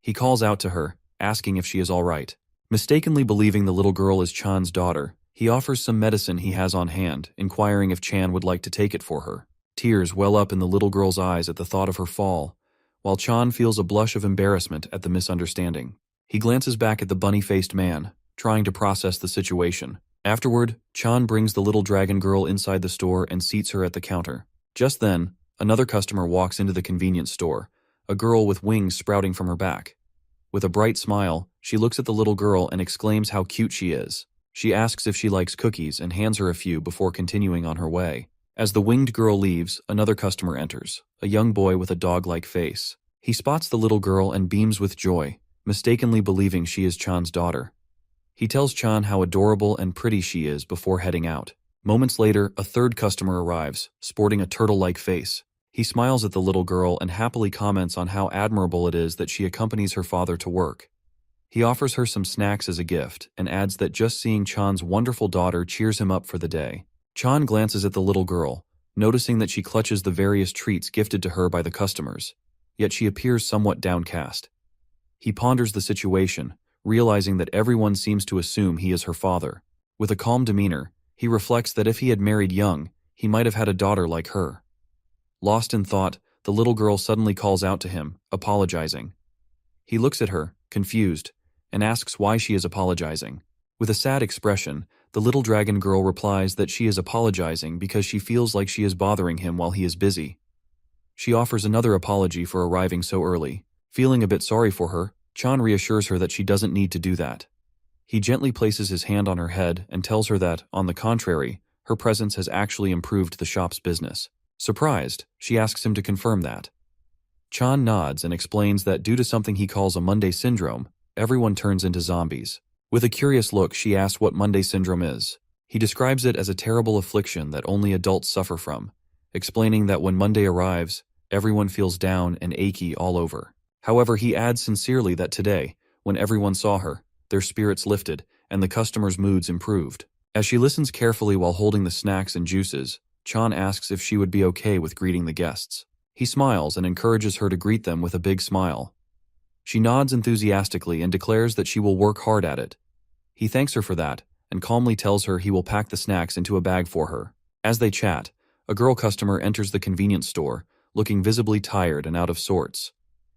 He calls out to her, asking if she is all right. Mistakenly believing the little girl is Chan's daughter, he offers some medicine he has on hand, inquiring if Chan would like to take it for her. Tears well up in the little girl's eyes at the thought of her fall, while Chan feels a blush of embarrassment at the misunderstanding. He glances back at the bunny-faced man, trying to process the situation. Afterward, Chan brings the little dragon girl inside the store and seats her at the counter. Just then, another customer walks into the convenience store, a girl with wings sprouting from her back. With a bright smile, she looks at the little girl and exclaims how cute she is. She asks if she likes cookies and hands her a few before continuing on her way. As the winged girl leaves, another customer enters, a young boy with a dog-like face. He spots the little girl and beams with joy, mistakenly believing she is Chan's daughter. He tells Chan how adorable and pretty she is before heading out. Moments later, a third customer arrives, sporting a turtle-like face. He smiles at the little girl and happily comments on how admirable it is that she accompanies her father to work. He offers her some snacks as a gift and adds that just seeing Chan's wonderful daughter cheers him up for the day. Chan glances at the little girl, noticing that she clutches the various treats gifted to her by the customers, yet she appears somewhat downcast. He ponders the situation, realizing that everyone seems to assume he is her father. With a calm demeanor, he reflects that if he had married young, he might have had a daughter like her. Lost in thought, the little girl suddenly calls out to him, apologizing. He looks at her, confused, and asks why she is apologizing. With a sad expression, the little dragon girl replies that she is apologizing because she feels like she is bothering him while he is busy. She offers another apology for arriving so early. Feeling a bit sorry for her, Chan reassures her that she doesn't need to do that. He gently places his hand on her head and tells her that, on the contrary, her presence has actually improved the shop's business. Surprised, she asks him to confirm that. Chan nods and explains that due to something he calls a Monday syndrome, everyone turns into zombies. With a curious look, she asks what Monday syndrome is. He describes it as a terrible affliction that only adults suffer from, explaining that when Monday arrives, everyone feels down and achy all over. However, he adds sincerely that today, when everyone saw her, their spirits lifted and the customers' moods improved. As she listens carefully while holding the snacks and juices, Chan asks if she would be okay with greeting the guests. He smiles and encourages her to greet them with a big smile. She nods enthusiastically and declares that she will work hard at it. He thanks her for that and calmly tells her he will pack the snacks into a bag for her. As they chat, a girl customer enters the convenience store, looking visibly tired and out of sorts.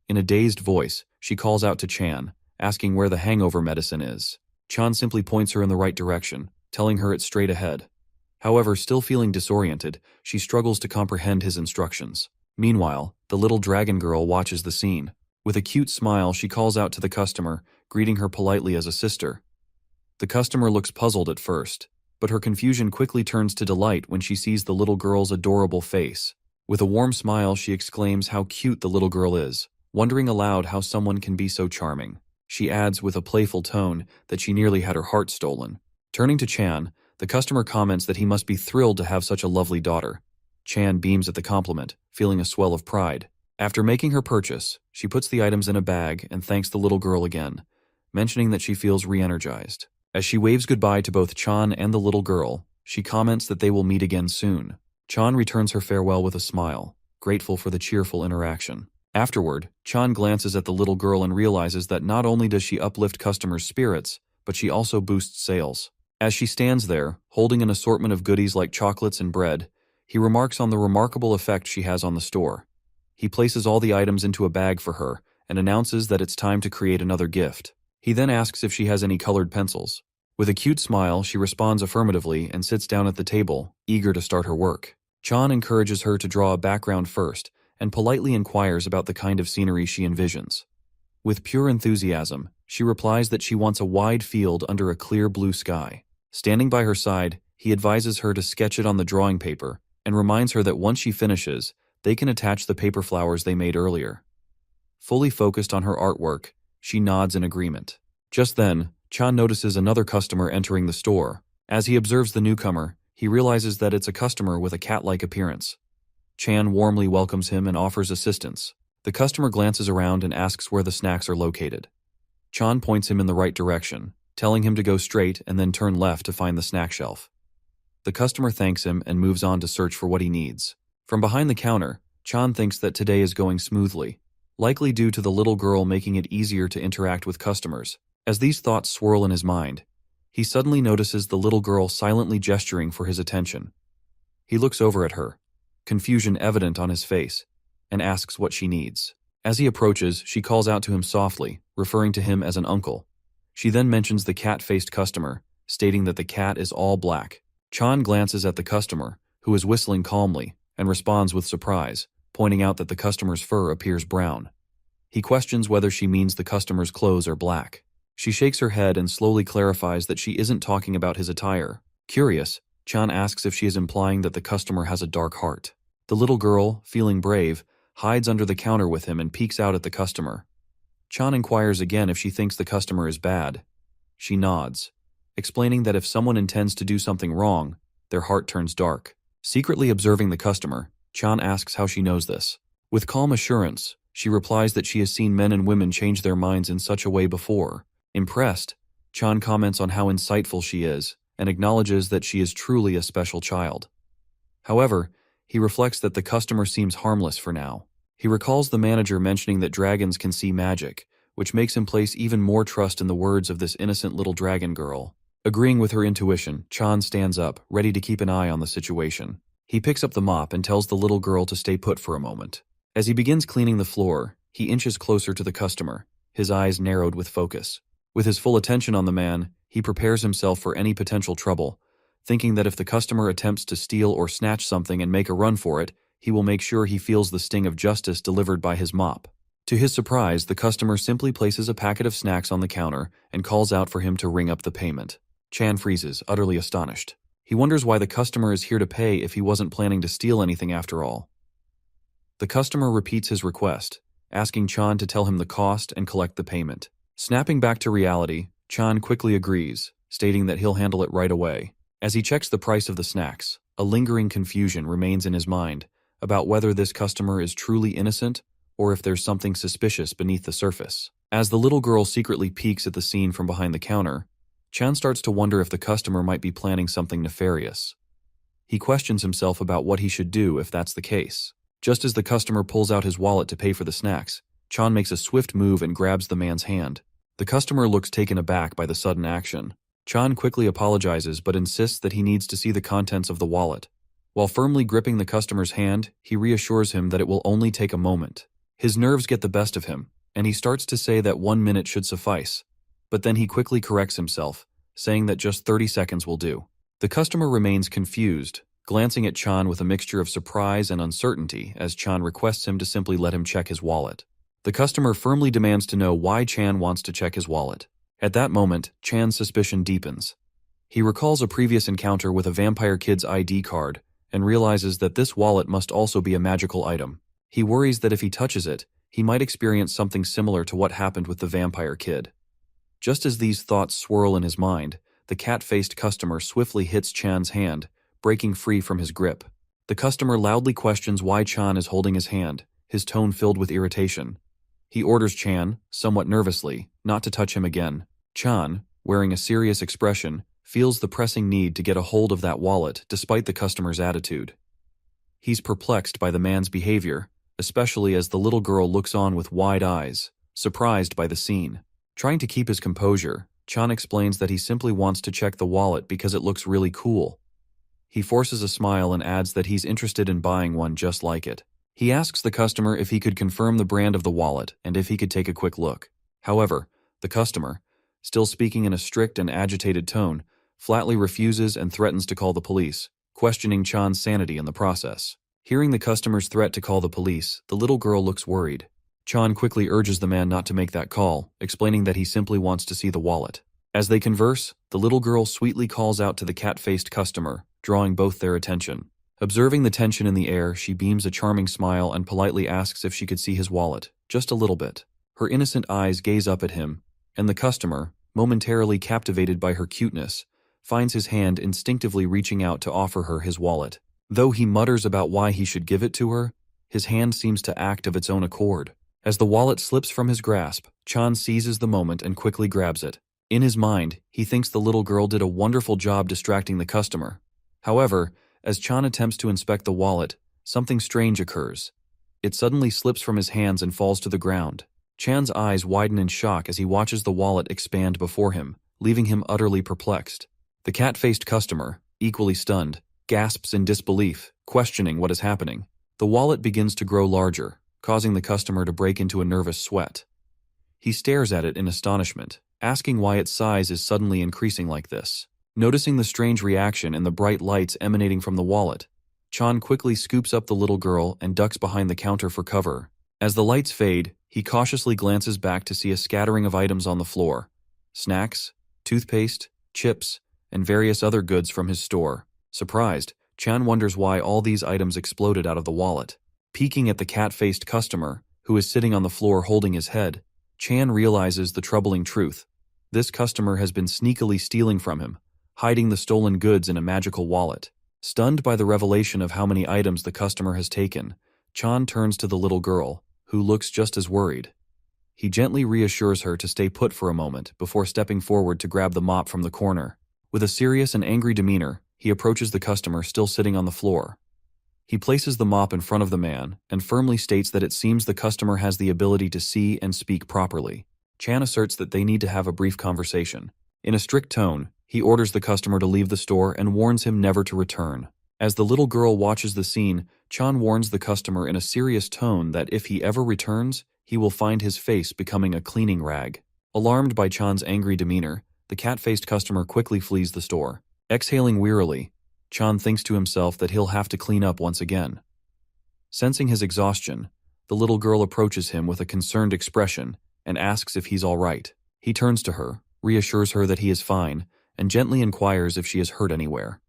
In a dazed voice, she calls out to Chan, asking where the hangover medicine is. Chan simply points her in the right direction, telling her it's straight ahead. However, still feeling disoriented, she struggles to comprehend his instructions. Meanwhile, the little dragon girl watches the scene. With a cute smile, she calls out to the customer, greeting her politely as a sister. The customer looks puzzled at first, but her confusion quickly turns to delight when she sees the little girl's adorable face. With a warm smile, she exclaims how cute the little girl is, wondering aloud how someone can be so charming. She adds with a playful tone that she nearly had her heart stolen. Turning to Chan, the customer comments that he must be thrilled to have such a lovely daughter. Chan beams at the compliment, feeling a swell of pride. After making her purchase, she puts the items in a bag and thanks the little girl again, mentioning that she feels re-energized. As she waves goodbye to both Chan and the little girl, she comments that they will meet again soon. Chan returns her farewell with a smile, grateful for the cheerful interaction. Afterward, Chan glances at the little girl and realizes that not only does she uplift customers' spirits, but she also boosts sales. As she stands there, holding an assortment of goodies like chocolates and bread, he remarks on the remarkable effect she has on the store. He places all the items into a bag for her and announces that it's time to create another gift. He then asks if she has any colored pencils. With a cute smile, she responds affirmatively and sits down at the table, eager to start her work. Chan encourages her to draw a background first and politely inquires about the kind of scenery she envisions. With pure enthusiasm, she replies that she wants a wide field under a clear blue sky. Standing by her side, he advises her to sketch it on the drawing paper and reminds her that once she finishes, they can attach the paper flowers they made earlier. Fully focused on her artwork, she nods in agreement. Just then, Chan notices another customer entering the store. As he observes the newcomer, he realizes that it's a customer with a cat-like appearance. Chan warmly welcomes him and offers assistance. The customer glances around and asks where the snacks are located. Chan points him in the right direction, telling him to go straight and then turn left to find the snack shelf. The customer thanks him and moves on to search for what he needs. From behind the counter, Chan thinks that today is going smoothly, likely due to the little girl making it easier to interact with customers. As these thoughts swirl in his mind, he suddenly notices the little girl silently gesturing for his attention. He looks over at her, confusion evident on his face, and asks what she needs. As he approaches, she calls out to him softly, referring to him as an uncle. She then mentions the cat-faced customer, stating that the cat is all black. Chan glances at the customer, who is whistling calmly, and responds with surprise, pointing out that the customer's fur appears brown. He questions whether she means the customer's clothes are black. She shakes her head and slowly clarifies that she isn't talking about his attire. Curious, Chan asks if she is implying that the customer has a dark heart. The little girl, feeling brave, hides under the counter with him and peeks out at the customer. Chan inquires again if she thinks the customer is bad. She nods, explaining that if someone intends to do something wrong, their heart turns dark. Secretly observing the customer, Chan asks how she knows this. With calm assurance, she replies that she has seen men and women change their minds in such a way before. Impressed, Chan comments on how insightful she is and acknowledges that she is truly a special child. However, he reflects that the customer seems harmless for now. He recalls the manager mentioning that dragons can see magic, which makes him place even more trust in the words of this innocent little dragon girl. Agreeing with her intuition, Chan stands up, ready to keep an eye on the situation. He picks up the mop and tells the little girl to stay put for a moment. As he begins cleaning the floor, he inches closer to the customer, his eyes narrowed with focus. With his full attention on the man, he prepares himself for any potential trouble, thinking that if the customer attempts to steal or snatch something and make a run for it, he will make sure he feels the sting of justice delivered by his mop. To his surprise, the customer simply places a packet of snacks on the counter and calls out for him to ring up the payment. Chan freezes, utterly astonished. He wonders why the customer is here to pay if he wasn't planning to steal anything after all. The customer repeats his request, asking Chan to tell him the cost and collect the payment. Snapping back to reality, Chan quickly agrees, stating that he'll handle it right away. As he checks the price of the snacks, a lingering confusion remains in his mind about whether this customer is truly innocent or if there's something suspicious beneath the surface. As the little girl secretly peeks at the scene from behind the counter, Chan starts to wonder if the customer might be planning something nefarious. He questions himself about what he should do if that's the case. Just as the customer pulls out his wallet to pay for the snacks, Chan makes a swift move and grabs the man's hand. The customer looks taken aback by the sudden action. Chan quickly apologizes but insists that he needs to see the contents of the wallet. While firmly gripping the customer's hand, he reassures him that it will only take a moment. His nerves get the best of him, and he starts to say that 1 minute should suffice. But then he quickly corrects himself, saying that just 30 seconds will do. The customer remains confused, glancing at Chan with a mixture of surprise and uncertainty as Chan requests him to simply let him check his wallet. The customer firmly demands to know why Chan wants to check his wallet. At that moment, Chan's suspicion deepens. He recalls a previous encounter with a vampire kid's ID card and realizes that this wallet must also be a magical item. He worries that if he touches it, he might experience something similar to what happened with the vampire kid. Just as these thoughts swirl in his mind, the cat-faced customer swiftly hits Chan's hand, breaking free from his grip. The customer loudly questions why Chan is holding his hand, his tone filled with irritation. He orders Chan, somewhat nervously, not to touch him again. Chan, wearing a serious expression, feels the pressing need to get a hold of that wallet despite the customer's attitude. He's perplexed by the man's behavior, especially as the little girl looks on with wide eyes, surprised by the scene. Trying to keep his composure, Chan explains that he simply wants to check the wallet because it looks really cool. He forces a smile and adds that he's interested in buying one just like it. He asks the customer if he could confirm the brand of the wallet and if he could take a quick look. However, the customer, still speaking in a strict and agitated tone, flatly refuses and threatens to call the police, questioning Chan's sanity in the process. Hearing the customer's threat to call the police, the little girl looks worried. Chan quickly urges the man not to make that call, explaining that he simply wants to see the wallet. As they converse, the little girl sweetly calls out to the cat-faced customer, drawing both their attention. Observing the tension in the air, she beams a charming smile and politely asks if she could see his wallet, just a little bit. Her innocent eyes gaze up at him, and the customer, momentarily captivated by her cuteness, finds his hand instinctively reaching out to offer her his wallet. Though he mutters about why he should give it to her, his hand seems to act of its own accord. As the wallet slips from his grasp, Chan seizes the moment and quickly grabs it. In his mind, he thinks the little girl did a wonderful job distracting the customer. However, as Chan attempts to inspect the wallet, something strange occurs. It suddenly slips from his hands and falls to the ground. Chan's eyes widen in shock as he watches the wallet expand before him, leaving him utterly perplexed. The cat-faced customer, equally stunned, gasps in disbelief, questioning what is happening. The wallet begins to grow larger, causing the customer to break into a nervous sweat. He stares at it in astonishment, asking why its size is suddenly increasing like this. Noticing the strange reaction in the bright lights emanating from the wallet, Chan quickly scoops up the little girl and ducks behind the counter for cover. As the lights fade, he cautiously glances back to see a scattering of items on the floor: snacks, toothpaste, chips, and various other goods from his store. Surprised, Chan wonders why all these items exploded out of the wallet. Peeking at the cat-faced customer, who is sitting on the floor holding his head, Chan realizes the troubling truth. This customer has been sneakily stealing from him, hiding the stolen goods in a magical wallet. Stunned by the revelation of how many items the customer has taken, Chan turns to the little girl, who looks just as worried. He gently reassures her to stay put for a moment before stepping forward to grab the mop from the corner. With a serious and angry demeanor, he approaches the customer still sitting on the floor. He places the mop in front of the man and firmly states that it seems the customer has the ability to see and speak properly. Chan asserts that they need to have a brief conversation. In a strict tone, he orders the customer to leave the store and warns him never to return. As the little girl watches the scene, Chan warns the customer in a serious tone that if he ever returns, he will find his face becoming a cleaning rag. Alarmed by Chan's angry demeanor, the cat-faced customer quickly flees the store. Exhaling wearily, Chan thinks to himself that he'll have to clean up once again. Sensing his exhaustion, the little girl approaches him with a concerned expression and asks if he's all right. He turns to her, reassures her that he is fine, and gently inquires if she is hurt anywhere.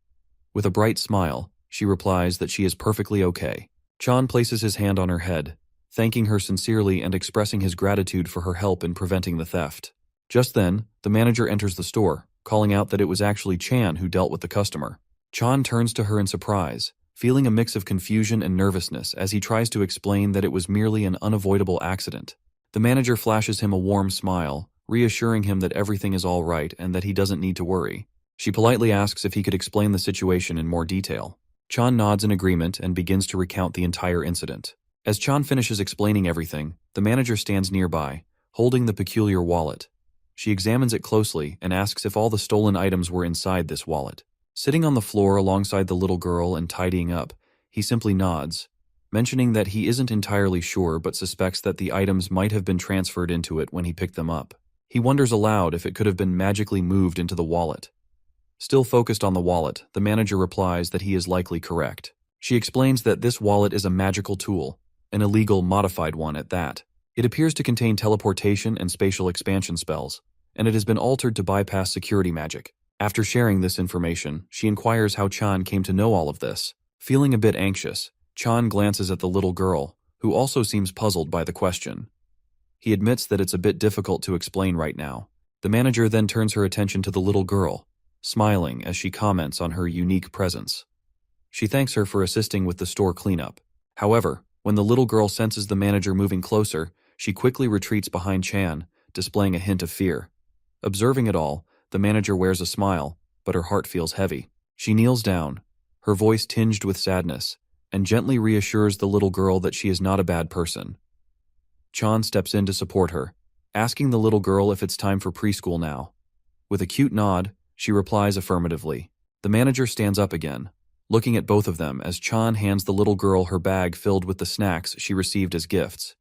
With a bright smile, she replies that she is perfectly okay. Chan places his hand on her head, thanking her sincerely and expressing his gratitude for her help in preventing the theft. Just then, the manager enters the store, calling out that it was actually Chan who dealt with the customer. Chan turns to her in surprise, feeling a mix of confusion and nervousness as he tries to explain that it was merely an unavoidable accident. The manager flashes him a warm smile, reassuring him that everything is all right and that he doesn't need to worry. She politely asks if he could explain the situation in more detail. Chan nods in agreement and begins to recount the entire incident. As Chan finishes explaining everything, the manager stands nearby, holding the peculiar wallet. She examines it closely and asks if all the stolen items were inside this wallet. Sitting on the floor alongside the little girl and tidying up, he simply nods, mentioning that he isn't entirely sure but suspects that the items might have been transferred into it when he picked them up. He wonders aloud if it could have been magically moved into the wallet. Still focused on the wallet, the manager replies that he is likely correct. She explains that this wallet is a magical tool, an illegal modified one at that. It appears to contain teleportation and spatial expansion spells, and it has been altered to bypass security magic. After sharing this information, she inquires how Chan came to know all of this. Feeling a bit anxious, Chan glances at the little girl, who also seems puzzled by the question. He admits that it's a bit difficult to explain right now. The manager then turns her attention to the little girl, smiling as she comments on her unique presence. She thanks her for assisting with the store cleanup. However, when the little girl senses the manager moving closer, she quickly retreats behind Chan, displaying a hint of fear. Observing it all, the manager wears a smile, but her heart feels heavy. She kneels down, her voice tinged with sadness, and gently reassures the little girl that she is not a bad person. Chan steps in to support her, asking the little girl if it's time for preschool now. With a cute nod, she replies affirmatively. The manager stands up again, looking at both of them as Chan hands the little girl her bag filled with the snacks she received as gifts.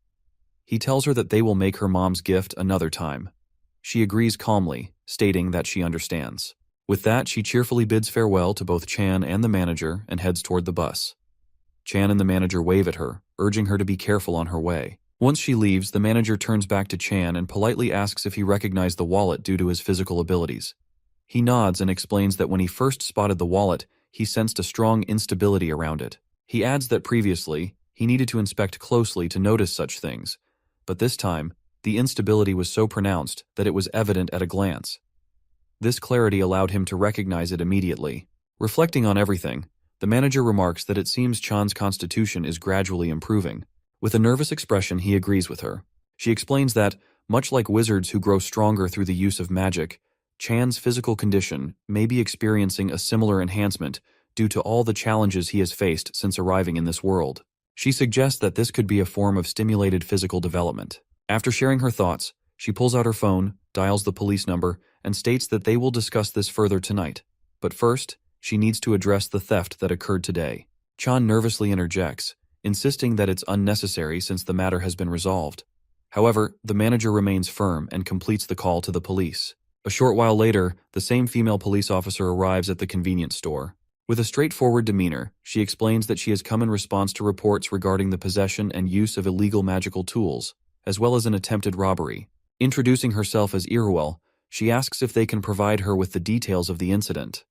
He tells her that they will make her mom's gift another time. She agrees calmly, stating that she understands. With that, she cheerfully bids farewell to both Chan and the manager and heads toward the bus. Chan and the manager wave at her, urging her to be careful on her way. Once she leaves, the manager turns back to Chan and politely asks if he recognized the wallet due to his physical abilities. He nods and explains that when he first spotted the wallet, he sensed a strong instability around it. He adds that previously, he needed to inspect closely to notice such things, but this time, the instability was so pronounced that it was evident at a glance. This clarity allowed him to recognize it immediately. Reflecting on everything, the manager remarks that it seems Chan's constitution is gradually improving. With a nervous expression, he agrees with her. She explains that, much like wizards who grow stronger through the use of magic, Chan's physical condition may be experiencing a similar enhancement due to all the challenges he has faced since arriving in this world. She suggests that this could be a form of stimulated physical development. After sharing her thoughts, she pulls out her phone, dials the police number, and states that they will discuss this further tonight. But first, she needs to address the theft that occurred today. Chan nervously interjects, insisting that it's unnecessary since the matter has been resolved. However, the manager remains firm and completes the call to the police. A short while later, the same female police officer arrives at the convenience store. With a straightforward demeanor, she explains that she has come in response to reports regarding the possession and use of illegal magical tools, as well as an attempted robbery. Introducing herself as Iruel, she asks if they can provide her with the details of the incident.